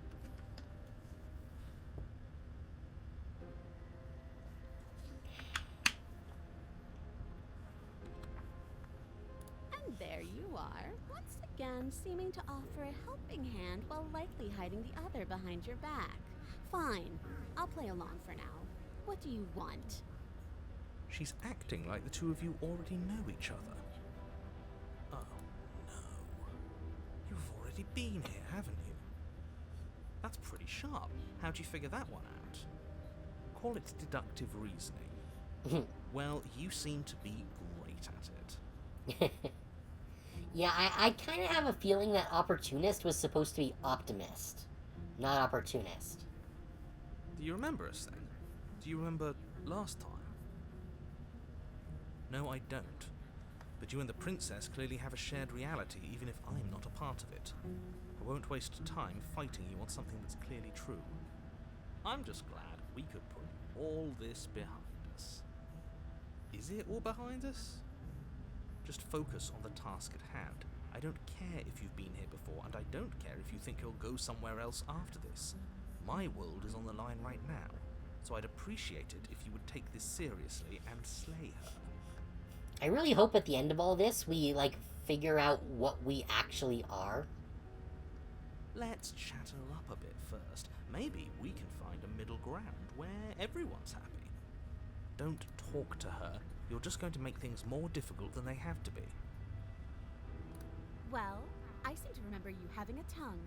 And there you are, once again seeming to offer a helping hand while lightly hiding the other behind your back. Fine, I'll play along for now. What do you want? She's acting like the two of you already know each other. Oh, no. You've already been here, haven't you? That's pretty pretty sharp. How'd you figure that one out? Call it deductive reasoning. Well, you seem to be great at it. Yeah, I kind of have a feeling that opportunist was supposed to be optimist, not opportunist. Do you remember us then? Do you remember last time? No, I don't. But you and the princess clearly have a shared reality, even if I'm not a part of it. I won't waste time fighting you on something that's clearly true. I'm just glad we could put all this behind us. Is it all behind us? Just focus on the task at hand. I don't care if you've been here before, and I don't care if you think you'll go somewhere else after this. My world is on the line right now, so I'd appreciate it if you would take this seriously and slay her. I really hope at the end of all this, we, like, figure out what we actually are. Let's chatter up a bit first. Maybe we can find a middle ground where everyone's happy. Don't talk to her. You're just going to make things more difficult than they have to be. Well, I seem to remember you having a tongue.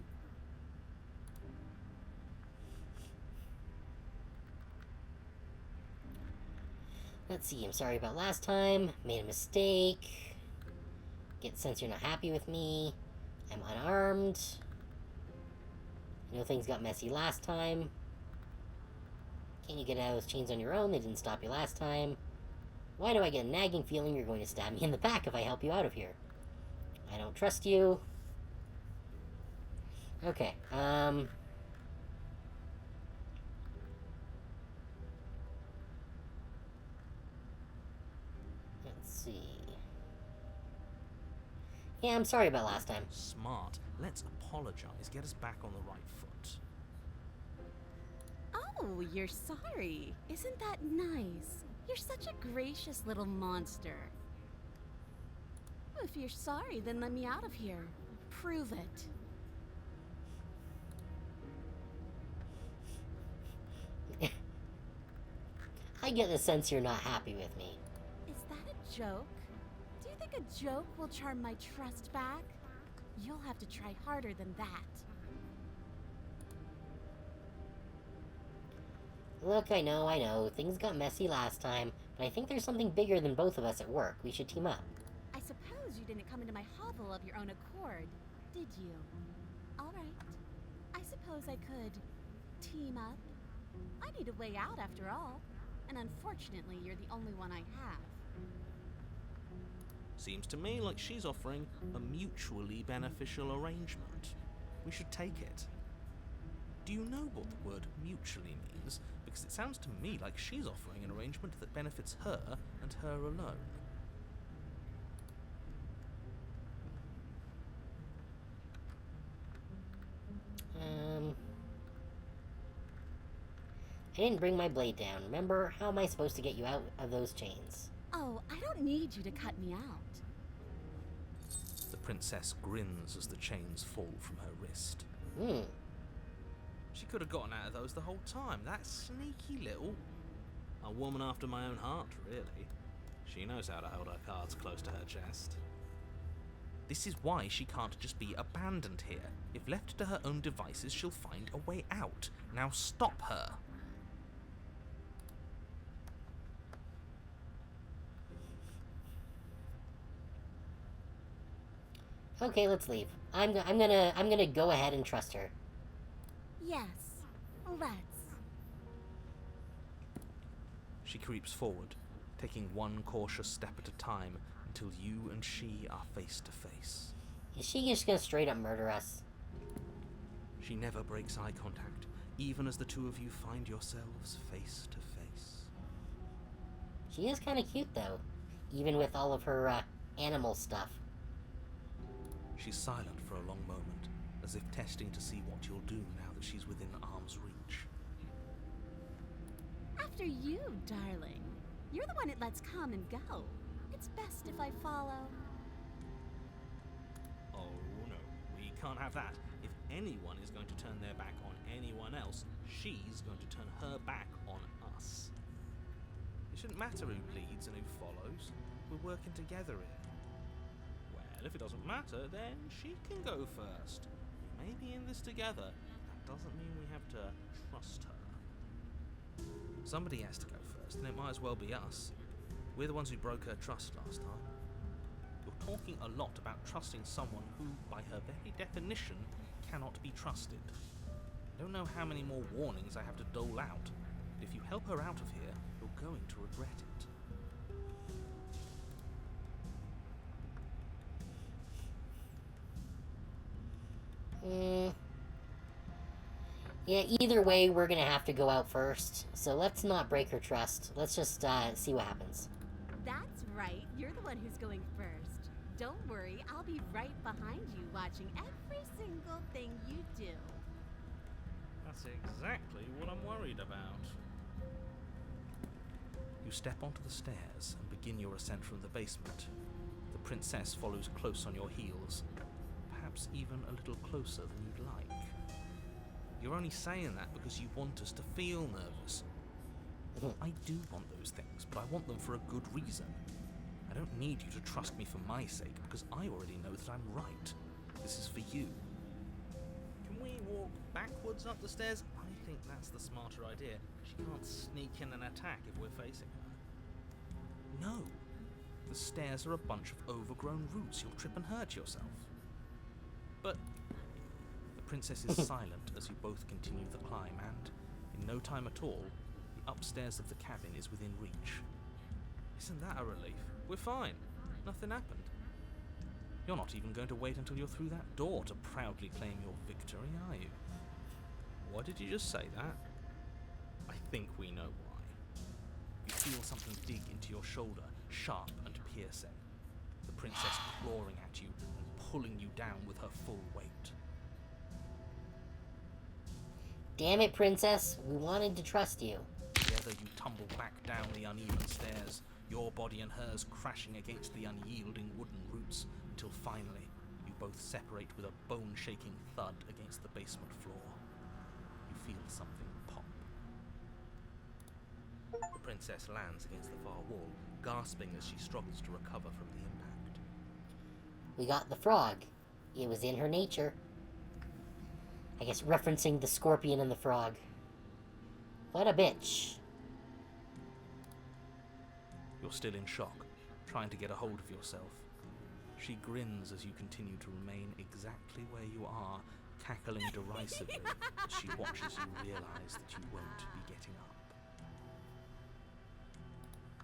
Let's see, I'm sorry about last time. Made a mistake. Get the sense you're not happy with me. I'm unarmed. I know things got messy last time. Can't you get out of those chains on your own? They didn't stop you last time. Why do I get a nagging feeling you're going to stab me in the back if I help you out of here? I don't trust you. Okay, let's see. Yeah, I'm sorry about last time. Smart. Let's apologize. Get us back on the right foot. Oh, you're sorry. Isn't that nice? You're such a gracious little monster. If you're sorry, then let me out of here. Prove it. I get the sense you're not happy with me. Is that a joke? Do you think a joke will charm my trust back? You'll have to try harder than that. Look, I know, things got messy last time, but I think there's something bigger than both of us at work. We should team up. I suppose you didn't come into my hovel of your own accord, did you? All right. I suppose I could team up. I need a way out after all, and unfortunately, you're the only one I have. Seems to me like she's offering a mutually beneficial arrangement. We should take it. Do you know what the word mutually means? Because it sounds to me like she's offering an arrangement that benefits her and her alone. I didn't bring my blade down. Remember, how am I supposed to get you out of those chains? Oh, I don't need you to cut me out. The princess grins as the chains fall from her wrist. She could have gotten out of those the whole time. That sneaky little... A woman after my own heart, really. She knows how to hold her cards close to her chest. This is why she can't just be abandoned here. If left to her own devices, she'll find a way out. Now stop her. Okay, let's leave. I'm gonna go ahead and trust her. Yes, let's. She creeps forward, taking one cautious step at a time until you and she are face to face. Is she just gonna straight up murder us? She never breaks eye contact, even as the two of you find yourselves face to face. She is kind of cute, though, even with all of her animal stuff. She's silent for a long moment, as if testing to see what you'll do now that she's within arm's reach. After you, darling. You're the one it lets come and go. It's best if I follow. Oh no, we can't have that. If anyone is going to turn their back on anyone else, she's going to turn her back on us. It shouldn't matter who leads and who follows. We're working together here. Well, if it doesn't matter, then she can go first. We may be in this together. That doesn't mean we have to trust her. Somebody has to go first, and it might as well be us. We're the ones who broke her trust last time. You're talking a lot about trusting someone who, by her very definition, cannot be trusted. I don't know how many more warnings I have to dole out, but if you help her out of here, you're going to regret it. Yeah, either way, we're gonna have to go out first. So let's not break her trust. Let's just see what happens. That's right. You're the one who's going first. Don't worry, I'll be right behind you watching every single thing you do. That's exactly what I'm worried about. You step onto the stairs and begin your ascent from the basement. The princess follows close on your heels, perhaps even a little closer than you'd like. You're only saying that because you want us to feel nervous. I do want those things, but I want them for a good reason. I don't need you to trust me for my sake, because I already know that I'm right. This is for you. Can we walk backwards up the stairs? I think that's the smarter idea. She can't sneak in and attack if we're facing her. No. The stairs are a bunch of overgrown roots. You'll trip and hurt yourself. But the princess is silent as you both continue the climb, and in no time at all, the upstairs of the cabin is within reach. Isn't that a relief? We're fine. Nothing happened. You're not even going to wait until you're through that door to proudly claim your victory, are you? Why did you just say that? I think we know why. You feel something dig into your shoulder, sharp and piercing. The princess clawing at you and pulling you down with her full weight. Damn it, princess. We wanted to trust you. Together you tumble back down the uneven stairs, your body and hers crashing against the unyielding wooden roots, until finally you both separate with a bone-shaking thud against the basement floor. You feel something pop. The princess lands against the far wall, gasping as she struggles to recover from the impact. We got the frog. It was in her nature. I guess referencing the scorpion and the frog. What a bitch. You're still in shock, trying to get a hold of yourself. She grins as you continue to remain exactly where you are, cackling derisively as she watches you realize that you won't be getting up.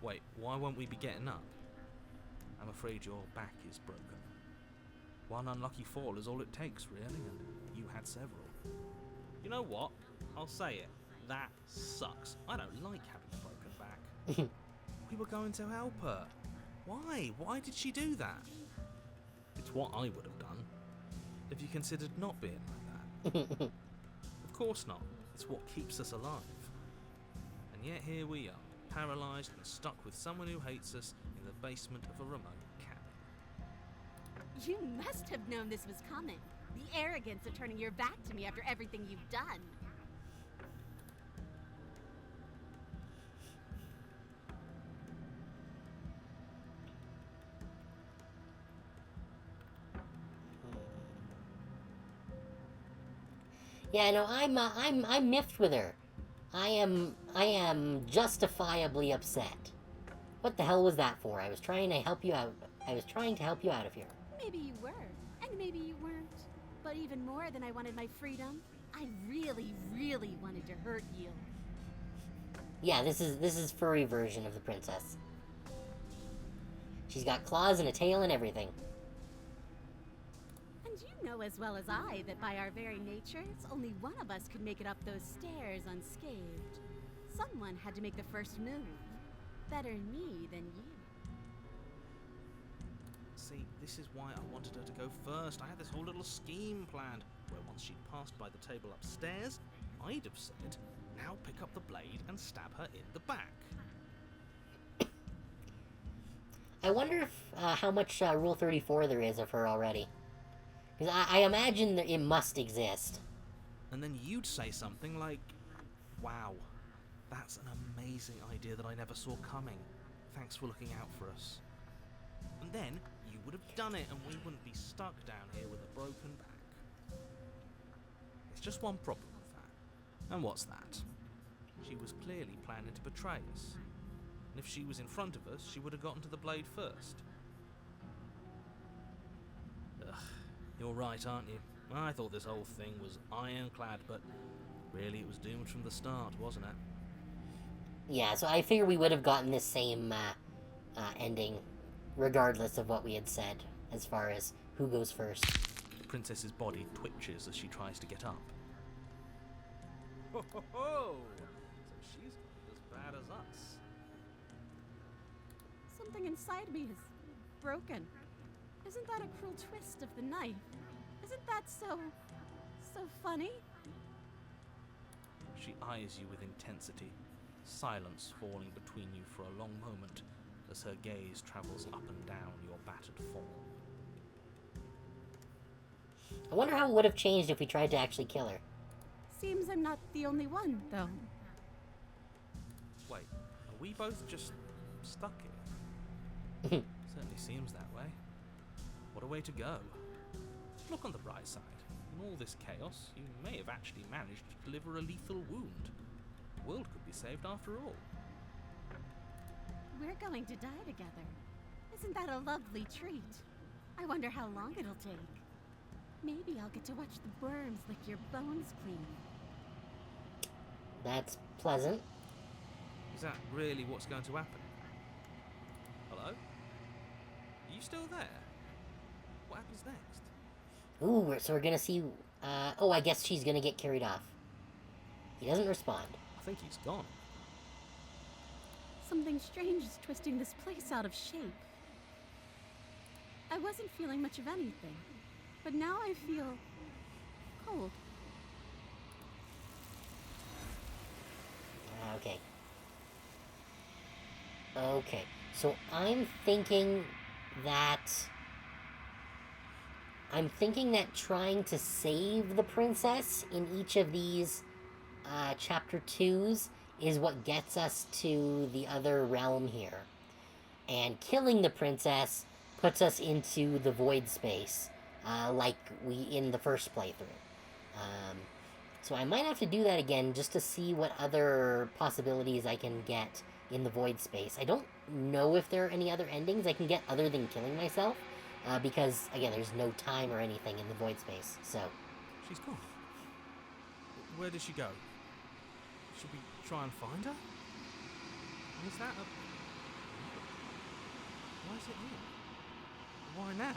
Wait, why won't we be getting up? I'm afraid your back is broken. One unlucky fall is all it takes, really, and you had several. You know what? I'll say it. That sucks. I don't like having a broken back. We were going to help her. Why? Why did she do that? It's what I would have done. Have you considered not being like that? Of course not. It's what keeps us alive. And yet here we are, paralysed and stuck with someone who hates us in the basement of a remote cabin. You must have known this was coming. The arrogance of turning your back to me after everything you've done. Yeah, no, I'm miffed with her. I am justifiably upset. What the hell was that for? I was trying to help you out. I was trying to help you out of here. Maybe you were, and maybe you weren't. But even more than I wanted my freedom, I really, really wanted to hurt you. Yeah, this is furry version of the princess. She's got claws and a tail and everything. And you know as well as I that by our very natures, only one of us could make it up those stairs unscathed. Someone had to make the first move. Better me than you. See, this is why I wanted her to go first. I had this whole little scheme planned, where once she'd passed by the table upstairs, I'd have said, now pick up the blade and stab her in the back. I wonder if how much Rule 34 there is of her already. Because I imagine that it must exist. And then you'd say something like, wow, that's an amazing idea that I never saw coming. Thanks for looking out for us. And then you would have done it and we wouldn't be stuck down here with a broken back. It's just one problem. And what's that? She was clearly planning to betray us. And if she was in front of us, she would have gotten to the blade first. Ugh, you're right, aren't you? I thought this whole thing was ironclad, but really it was doomed from the start, wasn't it? Yeah, so I figure we would have gotten this same ending, regardless of what we had said, as far as who goes first. The princess's body twitches as she tries to get up. Ho ho ho! So she's as bad as us. Something inside me is broken. Isn't that a cruel twist of the knife? Isn't that so funny? She eyes you with intensity, silence falling between you for a long moment as her gaze travels up and down your battered form. I wonder how it would have changed if we tried to actually kill her. Seems I'm not the only one, though. Wait, are we both just stuck here? Certainly seems that way. What a way to go. Look on the bright side. In all this chaos, you may have actually managed to deliver a lethal wound. The world could be saved after all. We're going to die together. Isn't that a lovely treat? I wonder how long it'll take. Maybe I'll get to watch the worms lick your bones clean. That's pleasant. Is that really what's going to happen? Hello? Are you still there? What happens next? Ooh, so we're gonna see... oh, I guess she's gonna get carried off. He doesn't respond. I think he's gone. Something strange is twisting this place out of shape. I wasn't feeling much of anything, but now I feel cold. Okay. Okay, so I'm thinking that trying to save the princess in each of these chapter 2s is what gets us to the other realm here. And killing the princess puts us into the void space, like we in the first playthrough. So I might have to do that again just to see what other possibilities I can get in the void space. I don't know if there are any other endings I can get other than killing myself, because, again, there's no time or anything in the void space, so... She's gone. Where did she go? Should we try and find her? Is that a... Why is it here? Why now?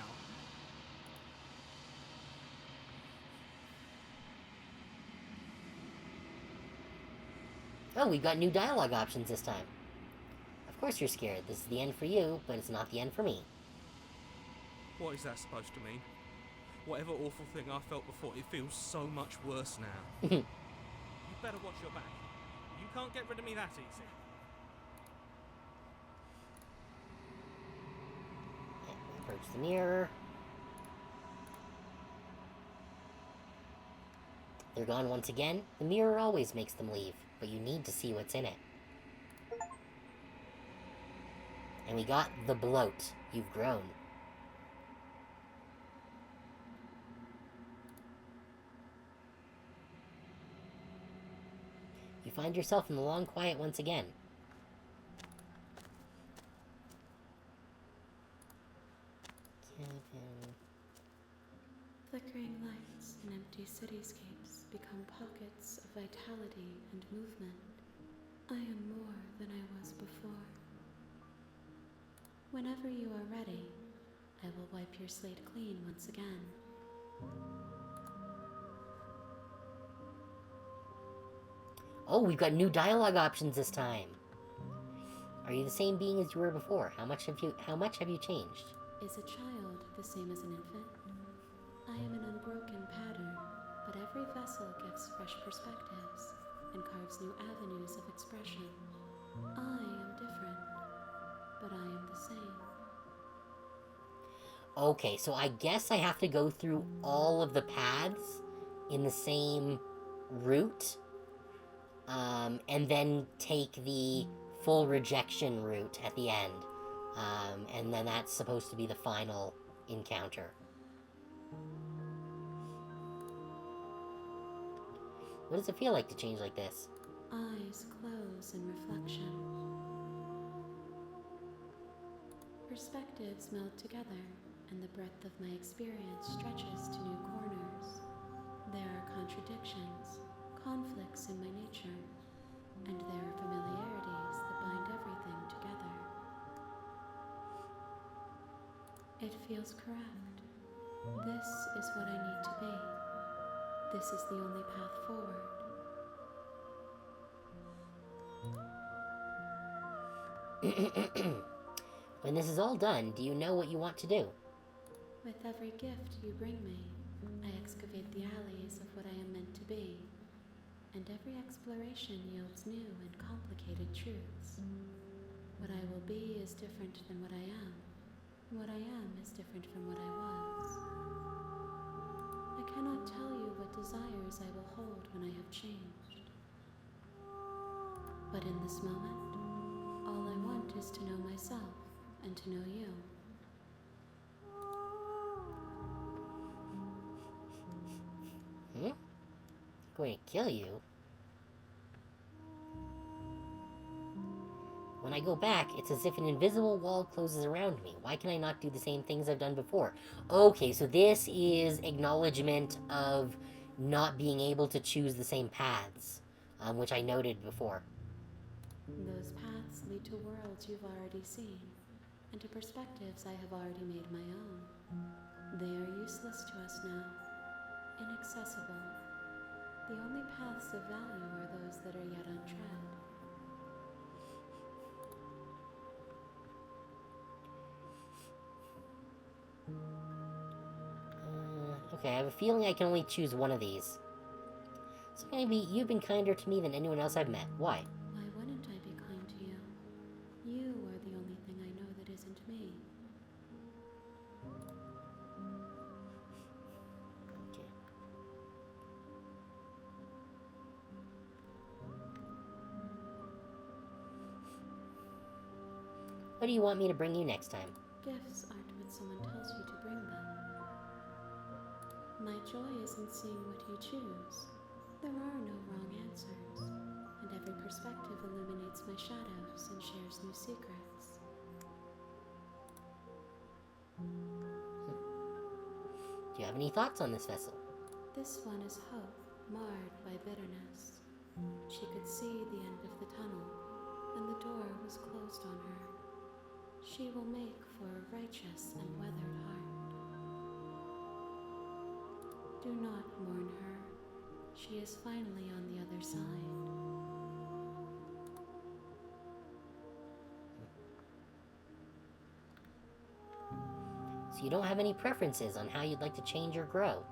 Oh, we've got new dialogue options this time. Of course you're scared. This is the end for you, but it's not the end for me. What is that supposed to mean? Whatever awful thing I felt before, it feels so much worse now. You better watch your back. You can't get rid of me that easy. Approach the mirror. They're gone once again. The mirror always makes them leave, but you need to see what's in it. And we got the bloat. You've grown. You find yourself in the long quiet once again. Flickering lights and empty cityscapes become pockets of vitality and movement. I am more than I was before. Whenever you are ready, I will wipe your slate clean once again. Oh, we've got new dialogue options this time. Are you the same being as you were before? How much have you changed? Is a child the same as an infant? I am an unbroken pattern, but every vessel gives fresh perspectives and carves new avenues of expression. I am different, but I am the same. Okay, so I guess I have to go through all of the paths in the same route, and then take the full rejection route at the end, and then that's supposed to be the final encounter. What does it feel like to change like this? Eyes close in reflection. Perspectives meld together, and the breadth of my experience stretches to new corners. There are contradictions, conflicts in my nature, and there are familiarities that bind everything together. It feels correct. This is what I need to be. This is the only path forward. When this is all done, do you know what you want to do? With every gift you bring me, I excavate the alleys of what I am meant to be, and every exploration yields new and complicated truths. What I will be is different than what I am, and what I am is different from what I was. I cannot tell you what desires I will hold when I have changed. But in this moment, all I want is to know myself and to know you. Hmm? Going to kill you? When I go back, it's as if an invisible wall closes around me. Why can I not do the same things I've done before? Okay, so this is acknowledgement of not being able to choose the same paths, which I noted before. Those paths lead to worlds you've already seen, and to perspectives I have already made my own. They are useless to us now, inaccessible. The only paths of value are those that are yet untread. Okay, I have a feeling I can only choose one of these. So maybe you've been kinder to me than anyone else I've met. Why? Why wouldn't I be kind to you? You are the only thing I know that isn't me. Okay. What do you want me to bring you next time? Gifts aren't what someone tells you to bring them. My joy is in seeing what you choose. There are no wrong answers, and every perspective illuminates my shadows and shares new secrets. Do you have any thoughts on this vessel? This one is hope, marred by bitterness. She could see the end of the tunnel, and the door was closed on her. She will make for a righteous and weathered heart. Do not mourn her. She is finally on the other side. So you don't have any preferences on how you'd like to change or grow?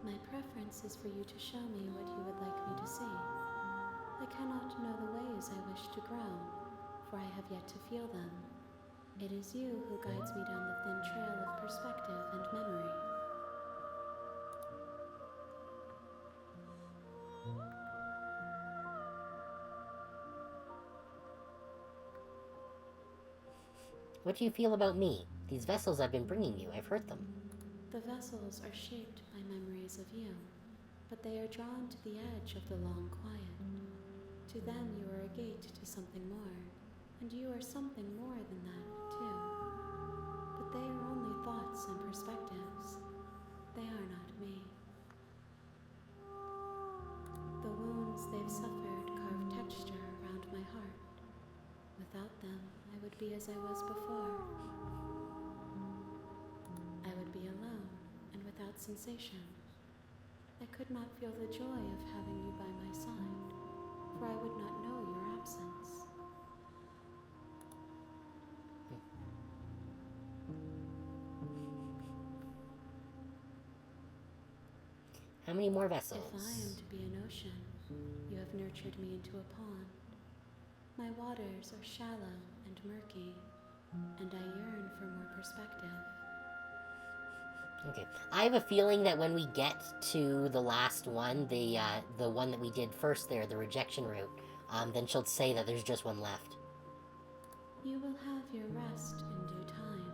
My preference is for you to show me what you would like me to see. I cannot know the ways I wish to grow, for I have yet to feel them. It is you who guides me down the thin trail of perspective and memory. What do you feel about me? These vessels I've been bringing you, I've hurt them. The vessels are shaped by memories of you, but they are drawn to the edge of the long quiet. To them you are a gate to something more, and you are something more than that, too. But they are only thoughts and perspectives. They are not me. The wounds they've suffered carve texture around my heart. Without them, I would be as I was before. I would be alone and without sensation. I could not feel the joy of having you by my side, for I would not know your absence. How many more vessels? If I am to be an ocean, you have nurtured me into a pond. My waters are shallow and murky, and I yearn for more perspective. Okay. I have a feeling that when we get to the last one, the one that we did first there, the rejection route, then she'll say that there's just one left. You will have your rest in due time,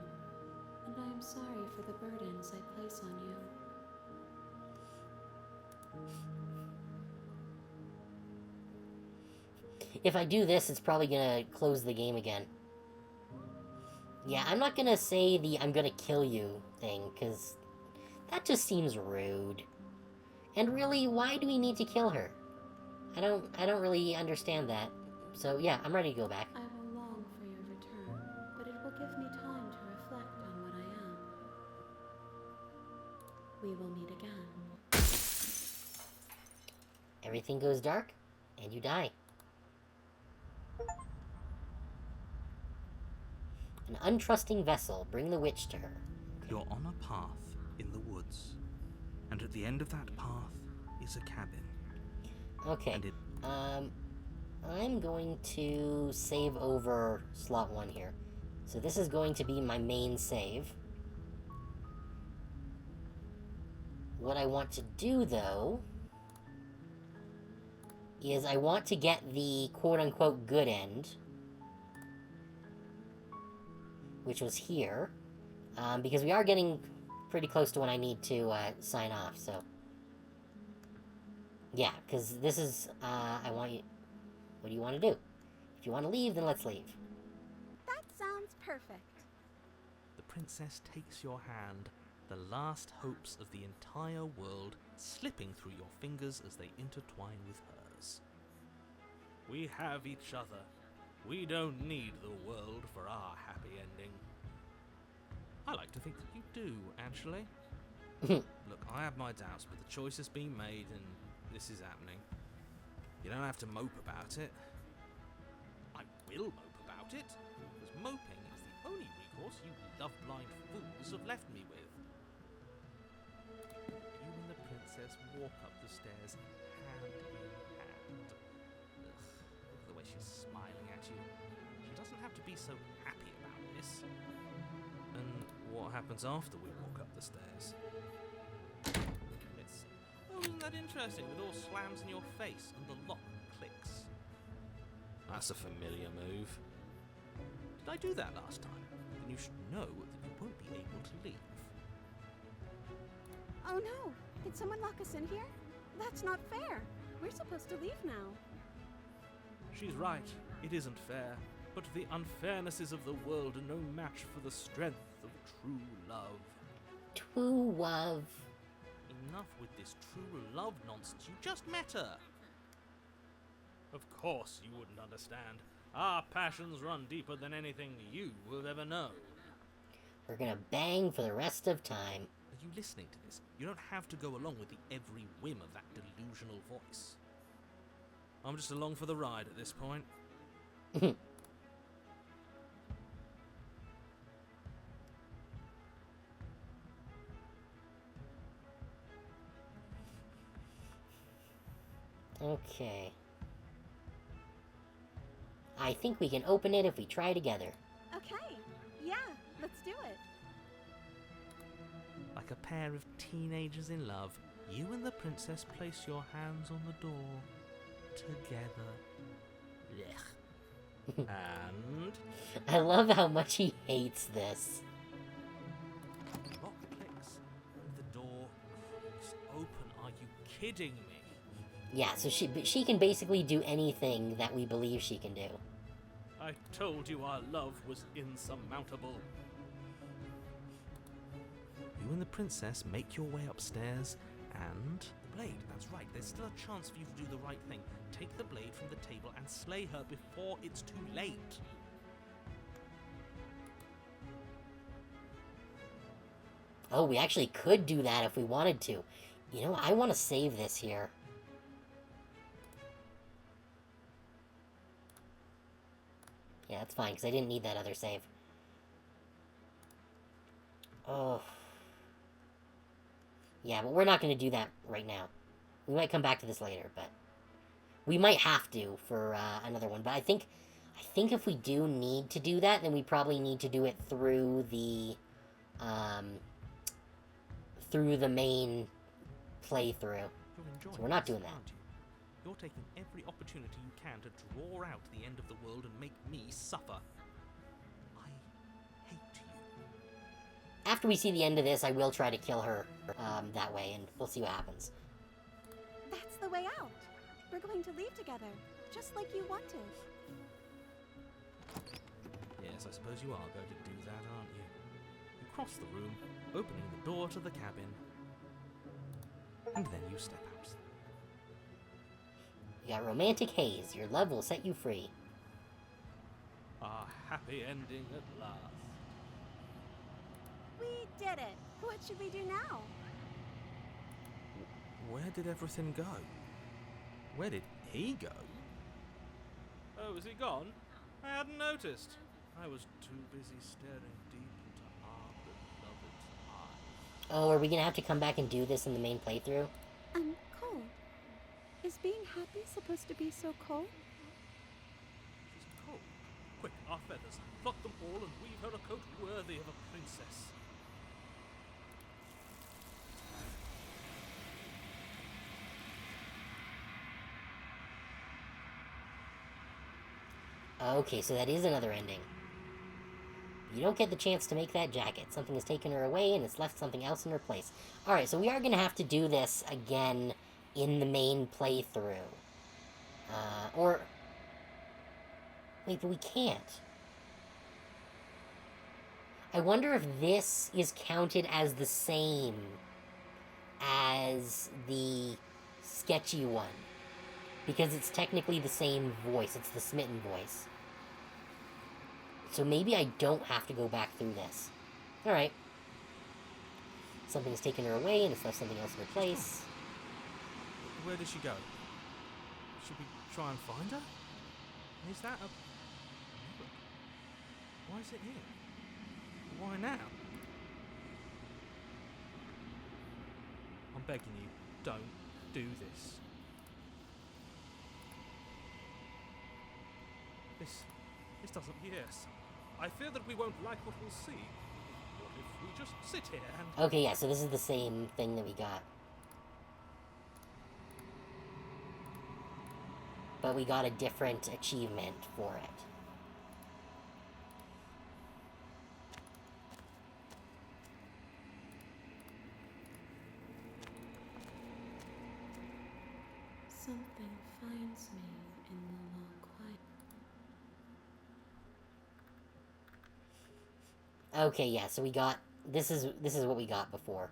and I am sorry for the burdens I place on you. if I do this, it's probably gonna close the game again. Yeah, I'm not gonna say the "I'm gonna kill you" thing, because that just seems rude. And really, why do we need to kill her? I don't really understand that. So yeah, I'm ready to go back. I will long for your return, but it will give me time to reflect on what I am. We will meet again. Everything goes dark, and you die. An untrusting vessel, bring the witch to her. You're on a path in the woods, and at the end of that path is a cabin. Okay, And it I'm going to save over slot 1 here. So this is going to be my main save. What I want to do, though, is I want to get the quote-unquote good end, which was here, because we are getting pretty close to when I need to sign off, so... Yeah, because this is, I want you... What do you want to do? If you want to leave, then let's leave. That sounds perfect. The princess takes your hand, the last hopes of the entire world slipping through your fingers as they intertwine with hers. We have each other. We don't need the world for our happy ending. I like to think that you do, actually. Look, I have my doubts, but the choice has been made and this is happening. You don't have to mope about it. I will mope about it, because moping is the only recourse you love-blind fools have left me with. You and the princess walk up the stairs, hand in hand. Ugh, look at the way she's smiling at you. She doesn't have to be so happy about this. And what happens after we walk up the stairs? Isn't that interesting? The door slams in your face and the lock clicks. That's a familiar move. Did I do that last time? Then you should know that you won't be able to leave. Oh no! Did someone lock us in here? That's not fair. We're supposed to leave now. She's right. It isn't fair. But the unfairnesses of the world are no match for the strength of true love. True love. Enough with this true love nonsense. You just met her. Of course you wouldn't understand. Our passions run deeper than anything you will ever know. We're gonna bang for the rest of time. Are you listening to this? You don't have to go along with the every whim of that delusional voice. I'm just along for the ride at this point. Okay. I think we can open it if we try together. Okay. Yeah, let's do it. Like a pair of teenagers in love, you and the princess place your hands on the door. Together. Blech. And... I love how much he hates this. the lock clicks. The door creaks open. Are you kidding me? Yeah, so she can basically do anything that we believe she can do. I told you our love was insurmountable. You and the princess make your way upstairs, and... the blade, that's right. There's still a chance for you to do the right thing. Take the blade from the table and slay her before it's too late. Oh, we actually could do that if we wanted to. You know, I want to save this here. Yeah, that's fine, because I didn't need that other save. Oh. Yeah, but we're not going to do that right now. We might come back to this later, but... we might have to for another one. But I think if we do need to do that, then we probably need to do it through the main playthrough. So we're not doing that. Aren't you? You're taking every opportunity you can to draw out the end of the world and make me suffer. I hate you. After we see the end of this, I will try to kill her that way, and we'll see what happens. That's the way out. We're going to leave together. just like you wanted. Yes, I suppose you are going to do that, aren't you? You cross the room, opening the door to the cabin, and then you step out. You got romantic haze. Your love will set you free. A happy ending at last. We did it. What should we do now? Where did everything go? Where did he go? Oh, is he gone? I hadn't noticed. I was too busy staring deep into our beloved's eyes. Oh, are we gonna have to come back and do this in the main playthrough? Cold. Is being happy supposed to be so cold? She's cold. Quick, our feathers. Pluck them all and weave her a coat worthy of a princess. Okay, so that is another ending. You don't get the chance to make that jacket. Something has taken her away and it's left something else in her place. Alright, so we are going to have to do this again in the main playthrough. Wait, but we can't. I wonder if this is counted as the same as the sketchy one. Because it's technically the same voice. It's the smitten voice. So maybe I don't have to go back through this. Alright. Something's taken her away and it's left something else in her place. Where did she go? Should we try and find her? Is that a... Why is it here? Why now? I'm begging you, don't do this. This doesn't... Yes. I fear that we won't like what we'll see. What if we just sit here and... Okay, yeah, so this is the same thing that we got. But we got a different achievement for it. Something finds me in the long quiet. Okay, yeah, so we got... This is what we got before.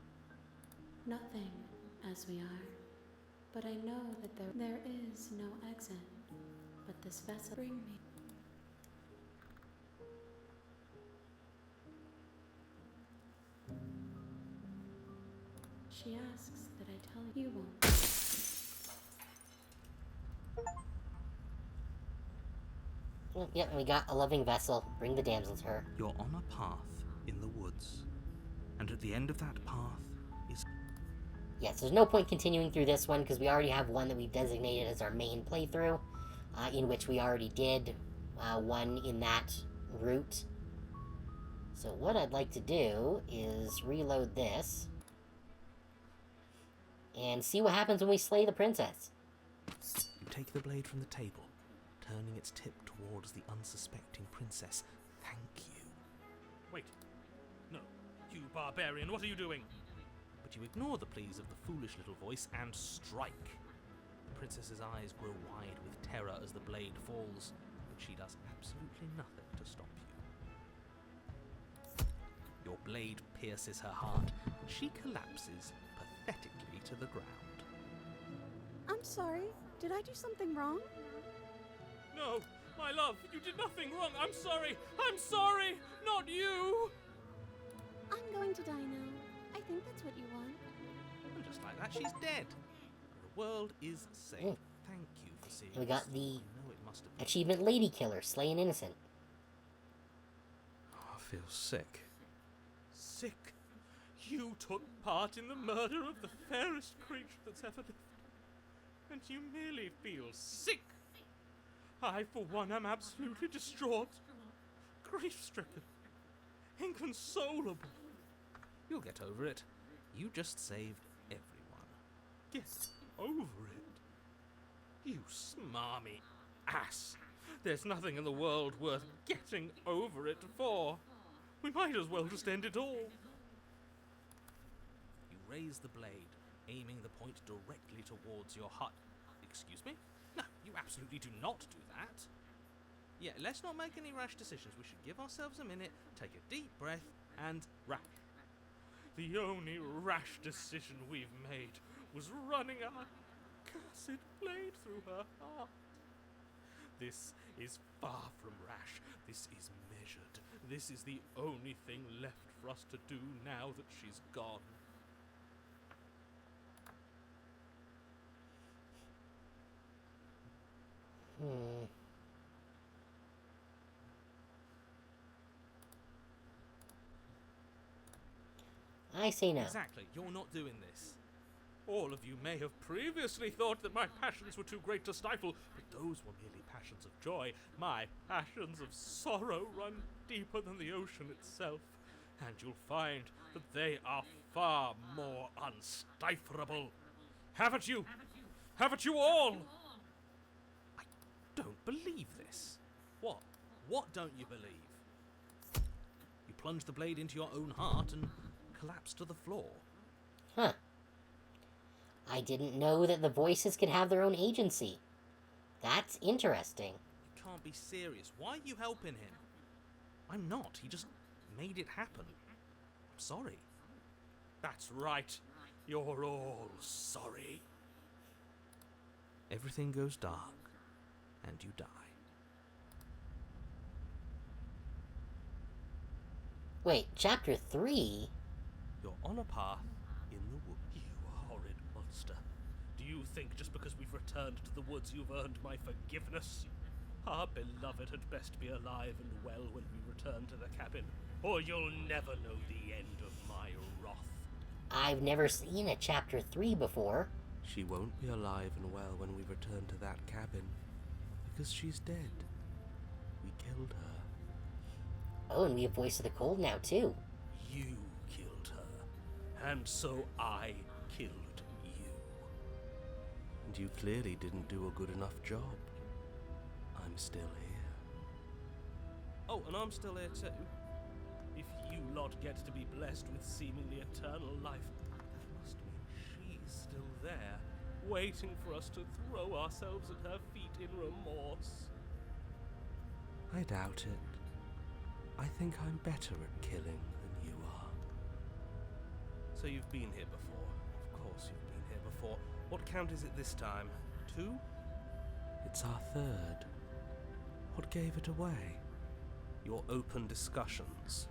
Nothing as we are, but I know that there is no exit. But this vessel bring me. She asks that I tell you won't. Well, yeah, we got a loving vessel. Bring the damsel to her. You're on a path in the woods, and at the end of that path is... Yes, there's no point continuing through this one, because we already have one that we've designated as our main playthrough, in which we already did one in that route. So what I'd like to do is reload this, and see what happens when we slay the princess. You take the blade from the table, turning its tip towards the unsuspecting princess. Thank you. Wait. No. You barbarian, what are you doing? But you ignore the pleas of the foolish little voice and strike. The princess's eyes grow wide with terror as the blade falls, but she does absolutely nothing to stop you. Your blade pierces her heart, and she collapses pathetically to the ground. I'm sorry. Did I do something wrong? No, my love, you did nothing wrong. I'm sorry. I'm sorry. Not you. I'm going to die now. I think that's what you want. And just like that, she's dead. The world is safe. Mm. Thank you for seeing And we got this. the I know it must have been... achievement Lady Killer, slay an innocent. Oh, I feel sick. Sick. You took part in the murder of the fairest creature that's ever lived. And you merely feel sick. I, for one, am absolutely distraught. Grief-stricken. Inconsolable. You'll get over it. You just saved everyone. Get over it. You smarmy ass. There's nothing in the world worth getting over it for. We might as well just end it all. You raise the blade, aiming the point directly towards your heart. Excuse me? No, You absolutely do not do that. Yeah, let's not make any rash decisions. We should give ourselves a minute, take a deep breath, and rash. The only rash decision we've made was running our cursed blade through her heart. This is far from rash. This is measured. This is the only thing left for us to do now that she's gone. I say no. Exactly, you're not doing this. All of you may have previously thought that my passions were too great to stifle, but those were merely passions of joy. My passions of sorrow run deeper than the ocean itself, and you'll find that they are far more unstiflable. Haven't you? Haven't you all? I don't believe this. What? What don't you believe? You plunge the blade into your own heart and collapse to the floor. Huh. I didn't know that the voices could have their own agency. That's interesting. You can't be serious. Why are you helping him? I'm not. He just made it happen. I'm sorry. That's right. You're all sorry. Everything goes dark, and you die. Wait, chapter 3? You're on a path in the woods. You horrid monster. Do you think just because we've returned to the woods you've earned my forgiveness? Our beloved had best be alive and well when we return to the cabin, or you'll never know the end of my wrath. I've never seen a chapter 3 before. She won't be alive and well when we return to that cabin, because she's dead. We killed her. Oh, and we have Voice of the Cold now, too. You killed her, and so I killed you. And you clearly didn't do a good enough job. I'm still here. Oh, and I'm still here too. If you lot get to be blessed with seemingly eternal life, that must mean she's still there, waiting for us to throw ourselves at her feet in remorse. I doubt it. I think I'm better at killing than you are. So you've been here before. Of course you've been here before. What count is it this time? 2? It's our third. What gave it away? Your open discussions.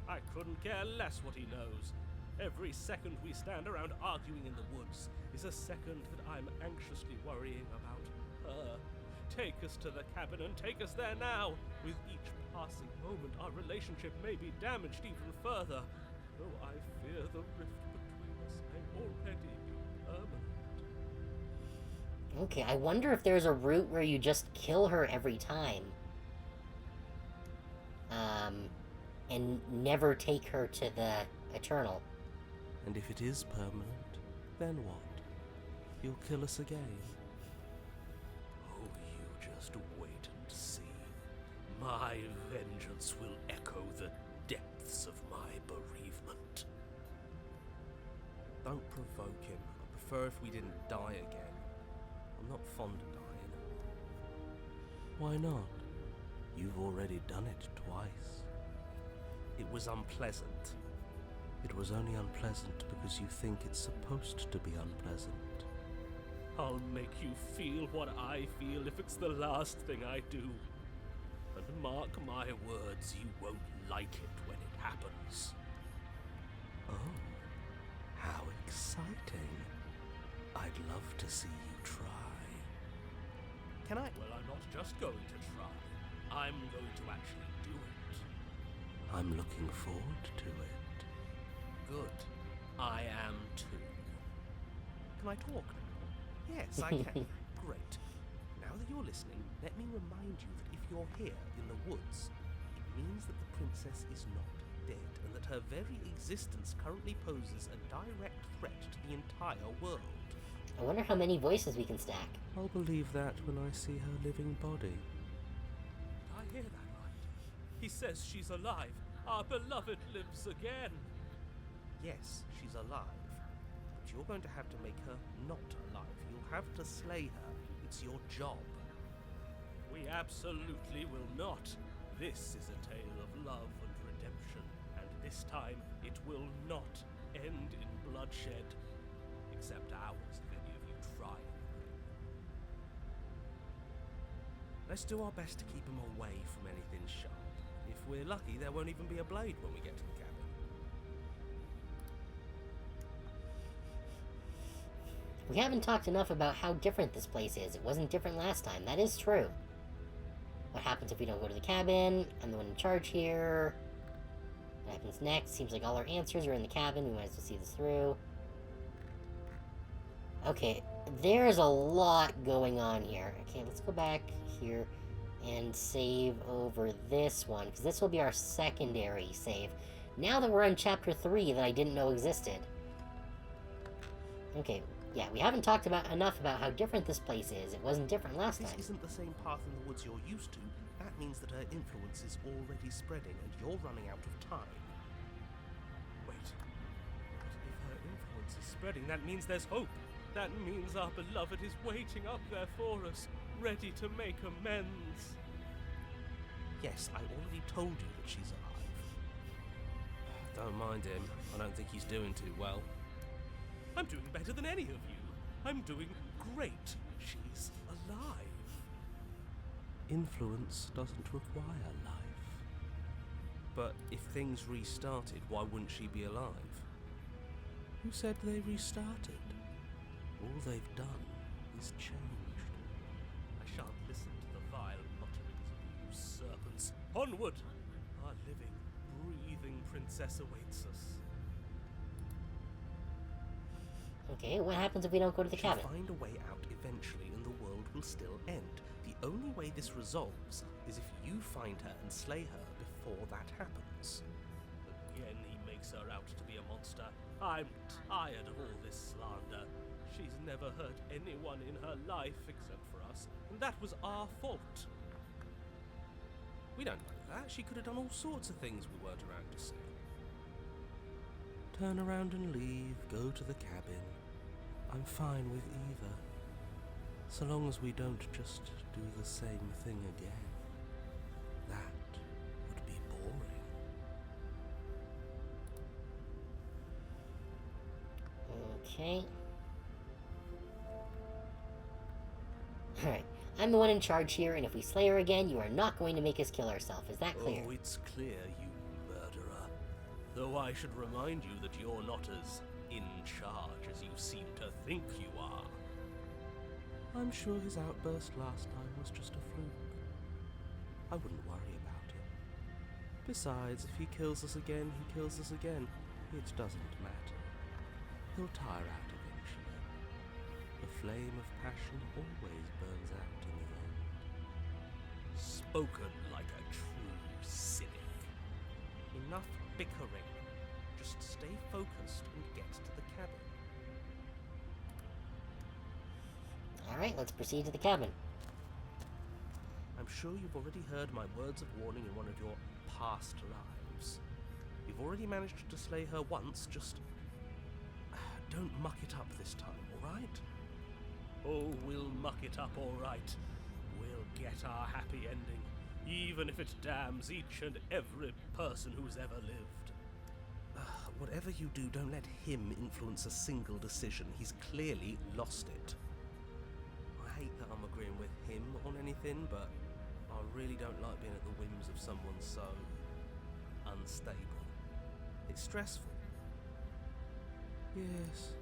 I couldn't care less what he knows. Every second we stand around arguing in the woods is a second that I'm anxiously worrying about her. Take us to the cabin and take us there now. With each passing moment, our relationship may be damaged even further. Though I fear the rift between us may already be permanent. Okay, I wonder if there's a route where you just kill her every time. And never take her to the Eternal. And if it is permanent, then what? You'll kill us again. Oh, you just wait and see. My vengeance will echo the depths of my bereavement. Don't provoke him. I prefer if we didn't die again. I'm not fond of dying. Why not? You've already done it twice. It was unpleasant. It was only unpleasant because you think it's supposed to be unpleasant. I'll make you feel what I feel if it's the last thing I do. And mark my words, you won't like it when it happens. Oh, how exciting. I'd love to see you try. Can I? Well, I'm not just going to try. I'm going to actually do it. I'm looking forward to it. Good. I am too. Can I talk now? Yes, I can. Great. Now that you're listening, let me remind you that if you're here in the woods, it means that the princess is not dead, and that her very existence currently poses a direct threat to the entire world. I wonder how many voices we can stack. I'll believe that when I see her living body. I hear that right. He says she's alive. Our beloved lives again. Yes, she's alive. But you're going to have to make her not alive. You'll have to slay her. It's your job. We absolutely will not. This is a tale of love and redemption, and this time it will not end in bloodshed. Except ours, if any of you try anything. Let's do our best to keep them away from anything sharp. If we're lucky, there won't even be a blade when we get to the cabin. We haven't talked enough about how different this place is. It wasn't different last time. That is true. What happens if we don't go to the cabin? I'm the one in charge here. What happens next? Seems like all our answers are in the cabin. We might as well see this through. Okay, there's a lot going on here. Okay, let's go back here and save over this one, because this will be our secondary save. Now that we're on Chapter 3 that I didn't know existed. Okay, yeah, we haven't talked enough about how different this place is. It wasn't different last time. This isn't the same path in the woods you're used to. That means that her influence is already spreading, and you're running out of time. Wait. But if her influence is spreading, that means there's hope. That means our beloved is waiting up there for us, ready to make amends. Yes, I already told you that she's alive. Don't mind him. I don't think he's doing too well. I'm doing better than any of you. I'm doing great. She's alive. Influence doesn't require life. But if things restarted, why wouldn't she be alive? Who said they restarted? All they've done is changed. I shan't listen to the vile mutterings of you serpents. Onward! Our living, breathing princess awaits us. Okay, what happens if we don't go to the cabin? She'll find a way out eventually, and the world will still end. The only way this resolves is if you find her and slay her before that happens. Again, he makes her out to be a monster. I'm tired of all this slander. She's never hurt anyone in her life except for us, and that was our fault. We don't know that. She could have done all sorts of things we weren't around to see. Turn around and leave, go to the cabin. I'm fine with either. So long as we don't just do the same thing again. That would be boring. Okay. Alright, I'm the one in charge here, and if we slay her again, you are not going to make us kill ourselves. Is that clear? Oh, it's clear, you murderer. Though I should remind you that you're not as in charge as you seem to think you are. I'm sure his outburst last time was just a fluke. I wouldn't worry about it. Besides, if he kills us again, he kills us again. It doesn't matter. He'll tire out eventually. The flame of passion always burns out in the end. Spoken like a true cynic. Enough bickering. Just stay focused and get to the cabin. Alright, let's proceed to the cabin. I'm sure you've already heard my words of warning in one of your past lives. You've already managed to slay her once, just don't muck it up this time, alright? Oh, we'll muck it up alright. We'll get our happy ending, even if it damns each and every person who's ever lived. Whatever you do, don't let him influence a single decision. He's clearly lost it. I hate that I'm agreeing with him on anything, but I really don't like being at the whims of someone so unstable. It's stressful. Yes,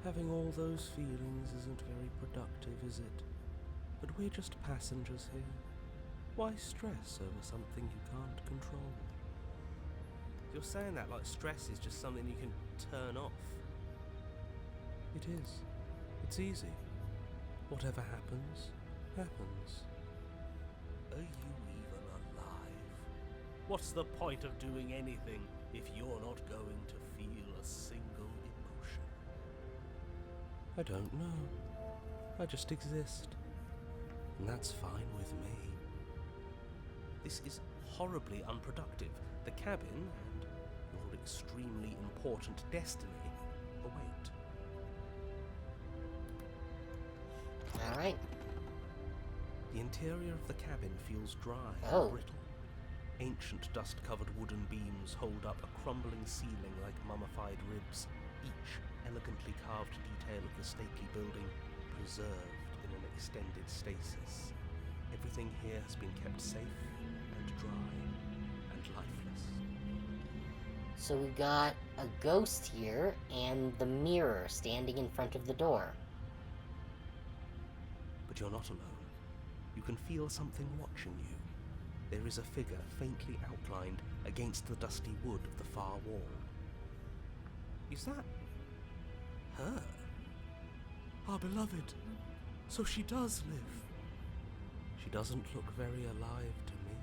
having all those feelings isn't very productive, is it? But we're just passengers here. Why stress over something you can't control? You're saying that like stress is just something you can turn off. It is. It's easy. Whatever happens, happens. Are you even alive? What's the point of doing anything if you're not going to feel a single emotion? I don't know. I just exist. And that's fine with me. This is horribly unproductive. The cabin and your extremely important destiny await. Alright. The interior of the cabin feels dry Oh. and brittle. Ancient dust-covered wooden beams hold up a crumbling ceiling like mummified ribs, each elegantly carved detail of the stately building preserved in an extended stasis. Everything here has been kept safe and dry and lifeless. So we got a ghost here and the mirror standing in front of the door. But you're not alone. You can feel something watching you. There is a figure faintly outlined against the dusty wood of the far wall. Is that her? Our beloved. So she does live. She doesn't look very alive to me.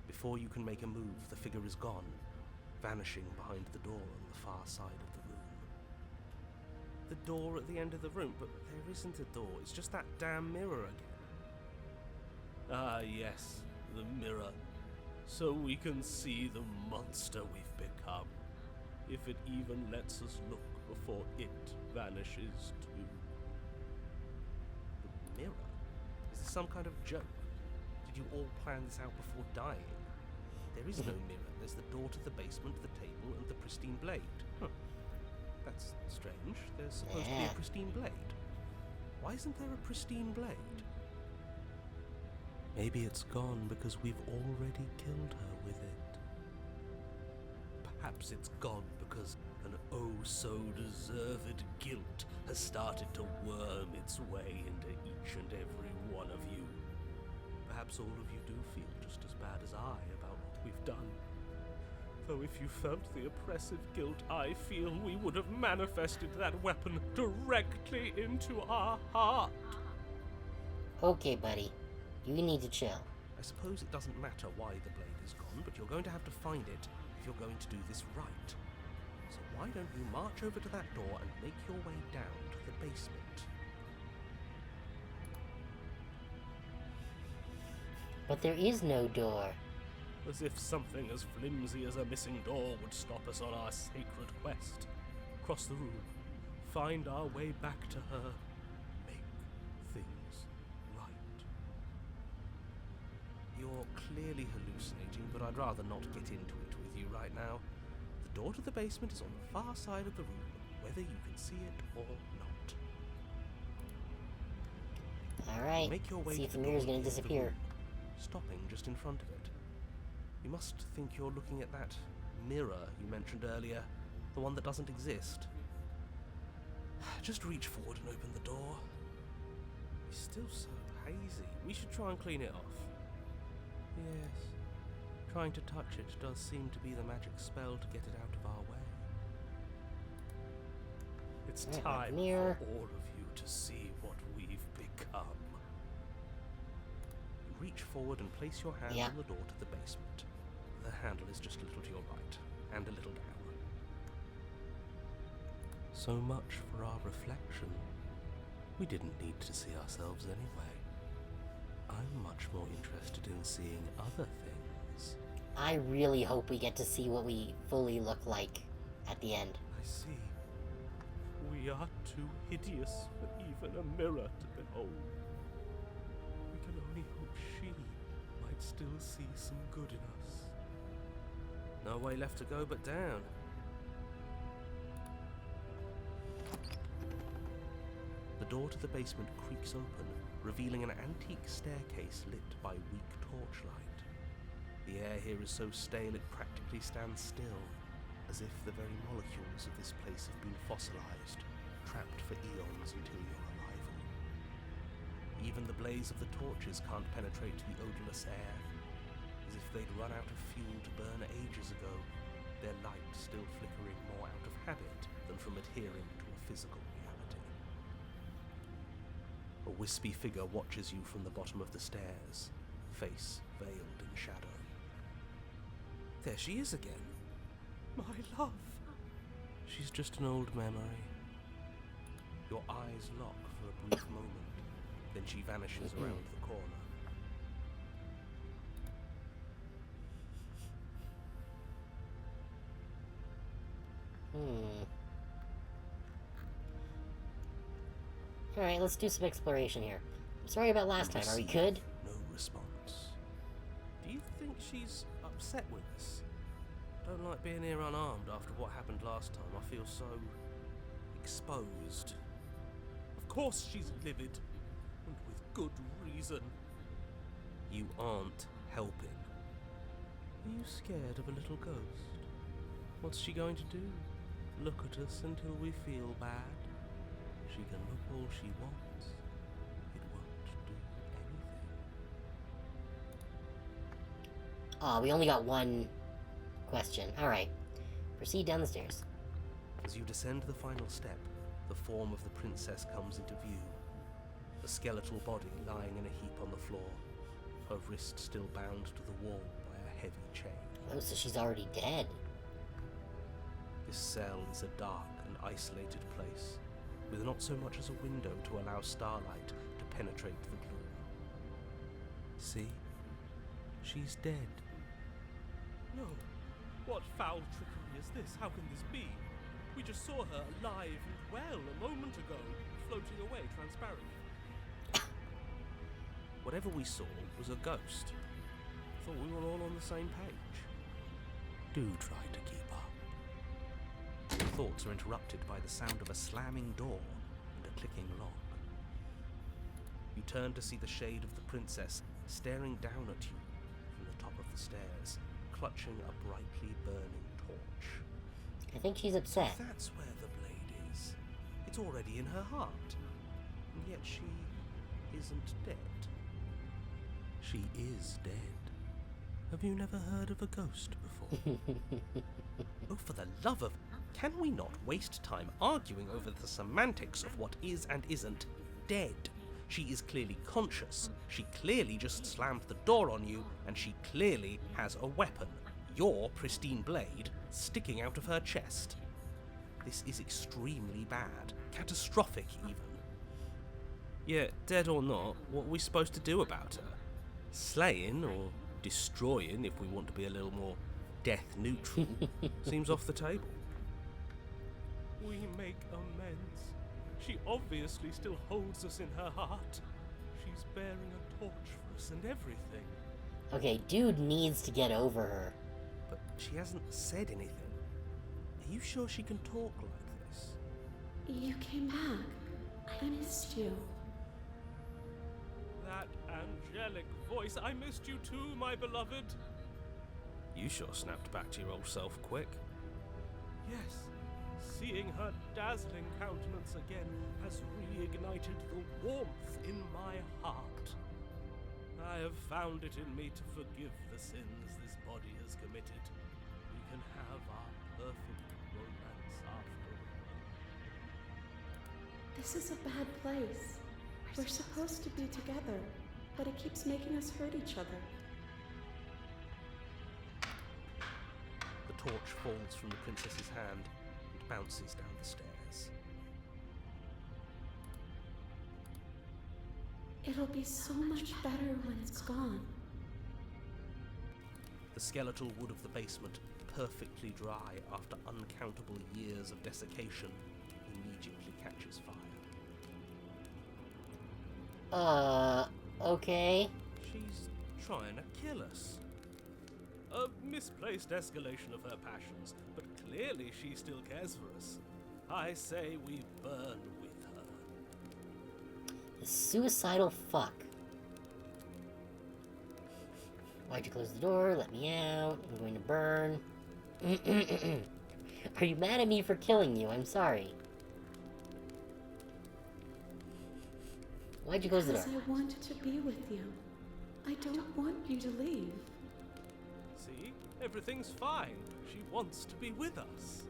Before you can make a move, the figure is gone, vanishing behind the door on the far side of the room. The door at the end of the room, but there isn't a door, it's just that damn mirror again. Ah, yes, the mirror. So we can see the monster we've become. If it even lets us look before it vanishes too. The mirror? Is this some kind of joke? Did you all plan this out before dying? There is no mirror. There's the door to the basement, the table, and the pristine blade. Huh. That's strange. There's supposed to be a pristine blade. Why isn't there a pristine blade? Maybe it's gone because we've already killed her with it. Perhaps it's gone because an oh-so-deserved guilt has started to worm its way into each and every one of you. Perhaps all of you do feel just as bad as I about what we've done. Though if you felt the oppressive guilt I feel, we would have manifested that weapon directly into our heart. Okay, buddy. You need to chill. I suppose it doesn't matter why the blade is gone, but you're going to have to find it if you're going to do this right. So why don't you march over to that door and make your way down to the basement? But there is no door. As if something as flimsy as a missing door would stop us on our sacred quest. Cross the room, find our way back to her, make things right. You're clearly hallucinating, but I'd rather not get into it with you right now. The door to the basement is on the far side of the room, whether you can see it or not. Alright, Make your way see to if the the mirror's door gonna near the disappear. room, stopping just in front of it. You must think you're looking at that mirror you mentioned earlier, the one that doesn't exist. Just reach forward and open the door. It's still so hazy. We should try and clean it off. Yes, trying to touch it does seem to be the magic spell to get it out of our way. It's Alright, time mirror. for all of you to see what we've become. You reach forward and place your hand on the door to the basement. The handle is just a little to your right, and a little down. So much for our reflection. We didn't need to see ourselves anyway. I'm much more interested in seeing other things. I really hope we get to see what we fully look like at the end. I see. We are too hideous for even a mirror to behold. We can only hope she might still see some good in us. No way left to go but down. The door to the basement creaks open, revealing an antique staircase lit by weak torchlight. The air here is so stale it practically stands still, as if the very molecules of this place have been fossilized, trapped for eons until your arrival. Even the blaze of the torches can't penetrate the odorless air, as if they'd run out of fuel to burn ages ago, their light still flickering more out of habit than from adhering to a physical reality. A wispy figure watches you from the bottom of the stairs, face veiled in shadow. There she is again. My love. She's just an old memory. Your eyes lock for a brief moment, then she vanishes around the corner. Alright, let's do some exploration here. Sorry about last time. Are we good? No response. Do you think she's upset with us? Don't like being here unarmed after what happened last time. I feel so exposed. Of course she's livid, and with good reason. You aren't helping. Are you scared of a little ghost? What's she going to do? Look at us until we feel bad? She can look all she wants. It won't do anything. Aw, we only got one question. Alright. Proceed down the stairs. As you descend the final step, the form of the princess comes into view. A skeletal body lying in a heap on the floor, her wrist still bound to the wall by a heavy chain. Oh, so she's already dead. This cell is a dark and isolated place, with not so much as a window to allow starlight to penetrate the gloom. See? She's dead. No. What foul trickery is this? How can this be? We just saw her alive and well a moment ago, floating away transparently. Whatever we saw was a ghost. Thought we were all on the same page. Do try to keep up. Your thoughts are interrupted by the sound of a slamming door and a clicking lock. You turn to see the shade of the princess staring down at you from the top of the stairs, clutching a brightly burning torch. I think she's upset. That's where the blade is. It's already in her heart. And yet she isn't dead. She is dead. Have you never heard of a ghost before? Oh, for the love of... Can we not waste time arguing over the semantics of what is and isn't dead? She is clearly conscious. She clearly just slammed the door on you, and she clearly has a weapon. Your pristine blade sticking out of her chest. This is extremely bad. Catastrophic, even. Yeah, dead or not, what are we supposed to do about her? Slaying, or destroying, if we want to be a little more death neutral, seems off the table. We make amends. She obviously still holds us in her heart. She's bearing a torch for us and everything. Okay, dude needs to get over her. But she hasn't said anything. Are you sure she can talk like this? You came back. I missed you. That angelic voice. I missed you too, my beloved. You sure snapped back to your old self quick. Yes. Seeing her dazzling countenance again has reignited the warmth in my heart. I have found it in me to forgive the sins this body has committed. We can have our perfect romance after all. This is a bad place. We're supposed to be together, but it keeps making us hurt each other. The torch falls from the princess's hand and bounces down the stairs. It'll be so much better when it's gone. The skeletal wood of the basement, perfectly dry after uncountable years of desiccation, immediately catches fire. Okay. She's trying to kill us. A misplaced escalation of her passions, but clearly she still cares for us. I say we burn with her. The suicidal fuck. Why'd you close the door? Let me out. I'm going to burn. Are you mad at me for killing you? I'm sorry. Why'd you close the door? Because I wanted to be with you. I don't want you to leave. See? Everything's fine. She wants to be with us.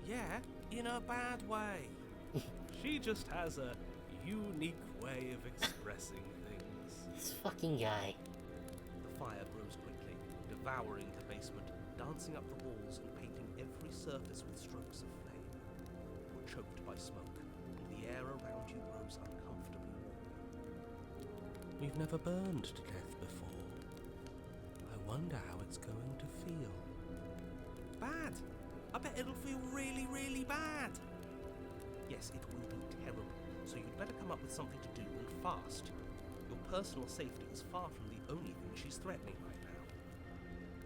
Yeah, in a bad way. She just has a unique way of expressing things. This fucking guy. The fire grows quickly, devouring the basement, dancing up the walls and painting every surface with strokes of flame. You're choked by smoke, and the air around you grows uncomfortably warm. We've never burned to death before. I wonder how it's going to feel. Bad! I bet it'll feel really, really bad! Yes, it will be terrible. so you'd better come up with something to do, and fast. Your personal safety is far from the only thing she's threatening right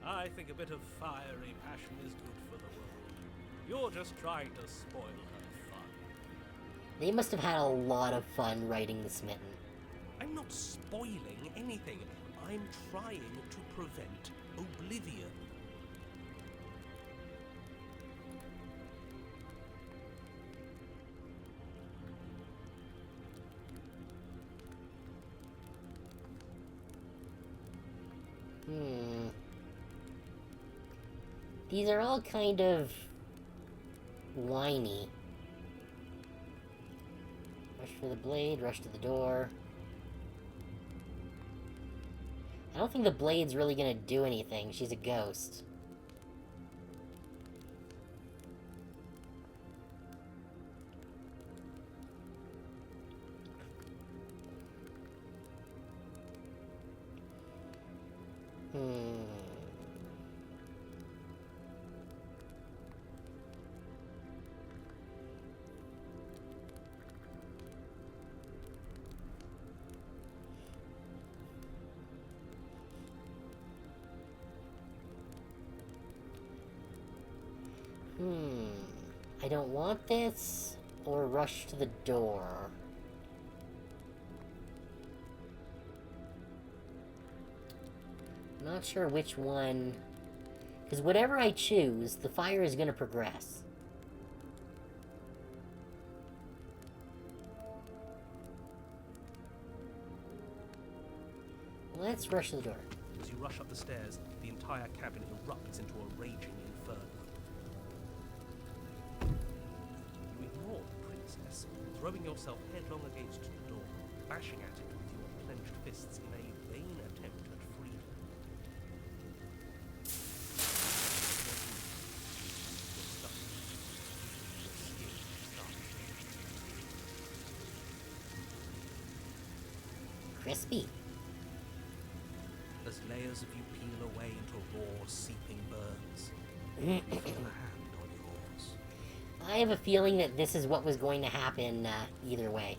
now. I think a bit of fiery passion is good for the world. You're just trying to spoil her fun. They must have had a lot of fun writing the Smitten. I'm not spoiling anything. I'm trying to prevent oblivion. These are all kind of whiny. Rush for the blade, rush to the door. I don't think the blade's really gonna do anything. She's a ghost. I don't want this, or rush to the door. I'm not sure which one, because whatever I choose, the fire is going to progress. Let's rush to the door. As you rush up the stairs, the entire cabin erupts into a raging inferno. You ignore the princess, throwing yourself headlong against the door, bashing at it with your clenched fists in a vain attempt at freedom. You're stuck. Your skin starts. Crispy. As layers of you peel away into raw, seeping burns, you feel a hand on yours. I have a feeling that this is what was going to happen either way.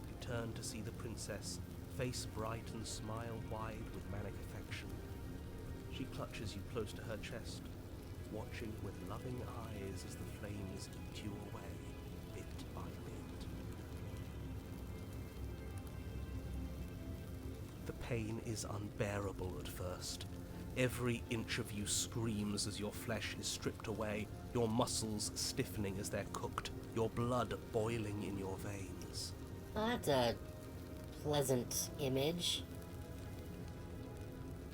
You turn to see the princess, face bright and smile wide with manic affection. She clutches you close to her chest, watching with loving eyes as the flames eat you away, bit by bit. The pain is unbearable at first. Every inch of you screams as your flesh is stripped away, your muscles stiffening as they're cooked, your blood boiling in your veins. Well, that's a pleasant image.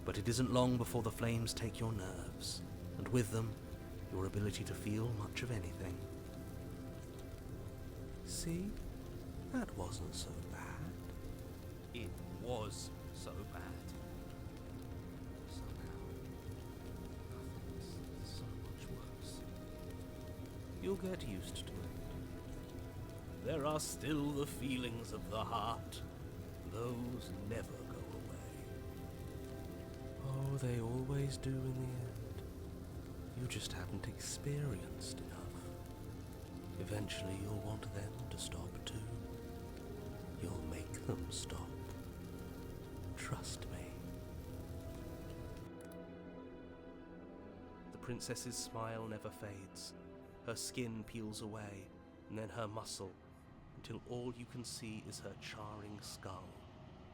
But it isn't long before the flames take your nerves, and with them, your ability to feel much of anything. See? That wasn't so bad. It was so bad. Somehow, nothing's so much worse. You'll get used to it. There are still the feelings of the heart. Those never go away. Oh, they always do in the end. You just haven't experienced enough. Eventually you'll want them to stop too. You'll make them stop. Trust me. The princess's smile never fades. Her skin peels away, and then her muscle, until all you can see is her charring skull,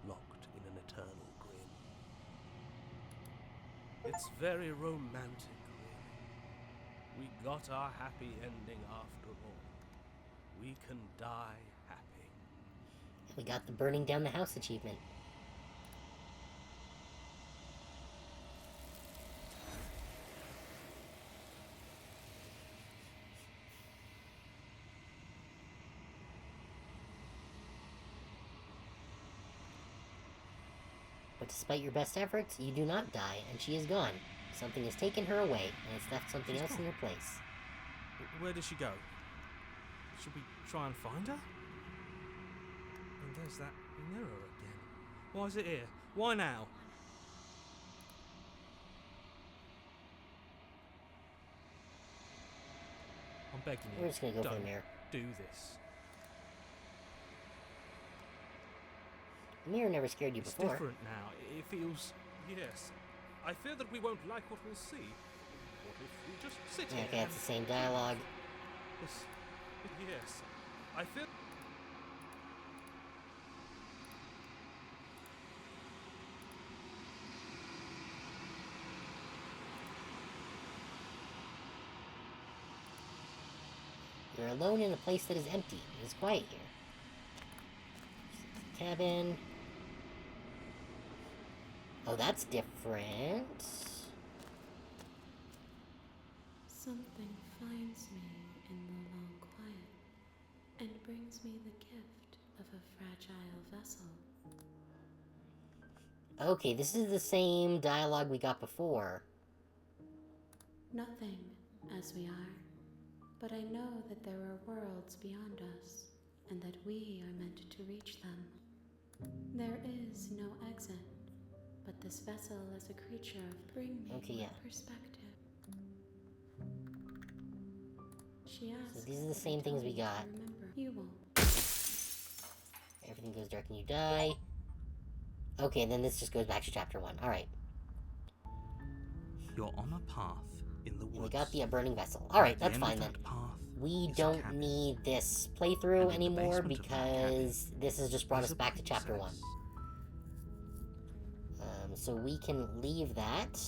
locked in an eternal grin. It's very romantic, really. We got our happy ending after all. We can die happy. We got the burning down the house achievement. But despite your best efforts, you do not die, and she is gone. Something has taken her away, and it's left something else in her place. Where did she go? Should we try and find her? And there's that mirror again. Why is it here? Why now? I'm begging you. We're just gonna go for don't. the mirror. do this. The mirror never scared you It's before. different now. It feels... Yes. I fear that we won't like what we'll see. What if we just sit Yeah, here? okay, it's the same dialogue. Yes. I fear... You're alone in a place that is empty. It is quiet here. Cabin. Oh, that's different. Something finds me in the long quiet and brings me the gift of a fragile vessel. Okay, this is the same dialogue we got before. Nothing as we are, but I know that there are worlds beyond us and that we are meant to reach them. There is no exit, but this vessel as a creature bring me Okay, more yeah. perspective. She asked. So these are the same things we got. Remember, you won't. Everything goes dark and you die. Okay, and then this just goes back to chapter 1. Alright. You're on a path in the And we woods. got the burning vessel. Alright, At the that's end of fine then. that path We is a don't cabin. need this playthrough And in the anymore basement of that cabin because this has just brought is us a back to chapter 1. princess. So we can leave that.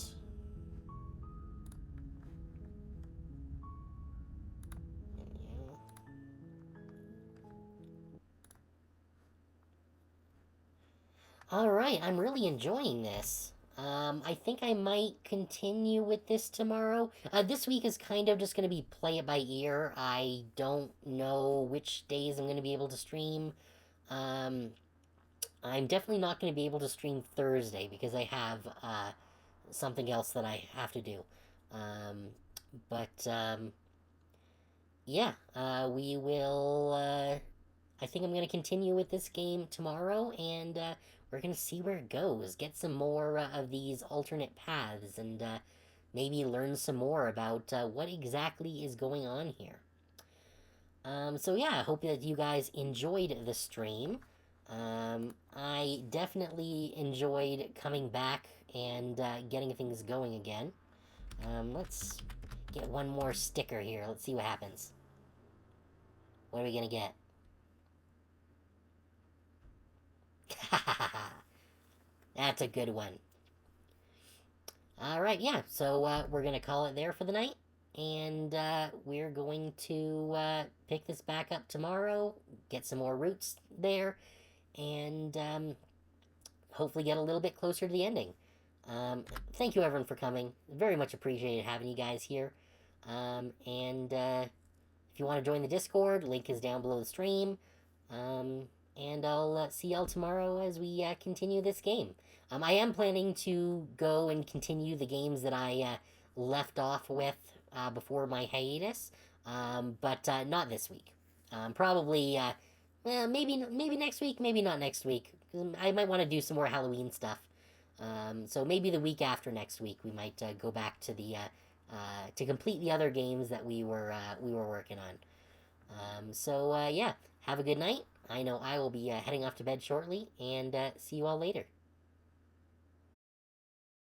Alright, I'm really enjoying this. I think I might continue with this tomorrow. This week is kind of just going to be play it by ear. I don't know which days I'm going to be able to stream. I'm definitely not going to be able to stream Thursday because I have something else that I have to do. Yeah, we will... I think I'm going to continue with this game tomorrow, and we're going to see where it goes. Get some more of these alternate paths, and maybe learn some more about what exactly is going on here. So yeah, I hope that you guys enjoyed the stream. I definitely enjoyed coming back and getting things going again. Let's get one more sticker here. Let's see what happens. What are we going to get? That's a good one. Alright, yeah, so we're going to call it there for the night. And we're going to pick this back up tomorrow, get some more roots there, and hopefully get a little bit closer to the ending. Thank you everyone for coming. Very much appreciated having you guys here. If you want to join the Discord, link is down below the stream. And I'll see y'all tomorrow as we continue this game. I am planning to go and continue the games that I left off with before my hiatus, but not this week. Probably, maybe next week, maybe not next week. I might want to do some more Halloween stuff. So maybe the week after next week, we might go back to the to complete the other games that we were working on. Yeah, have a good night. I know I will be heading off to bed shortly, and see you all later.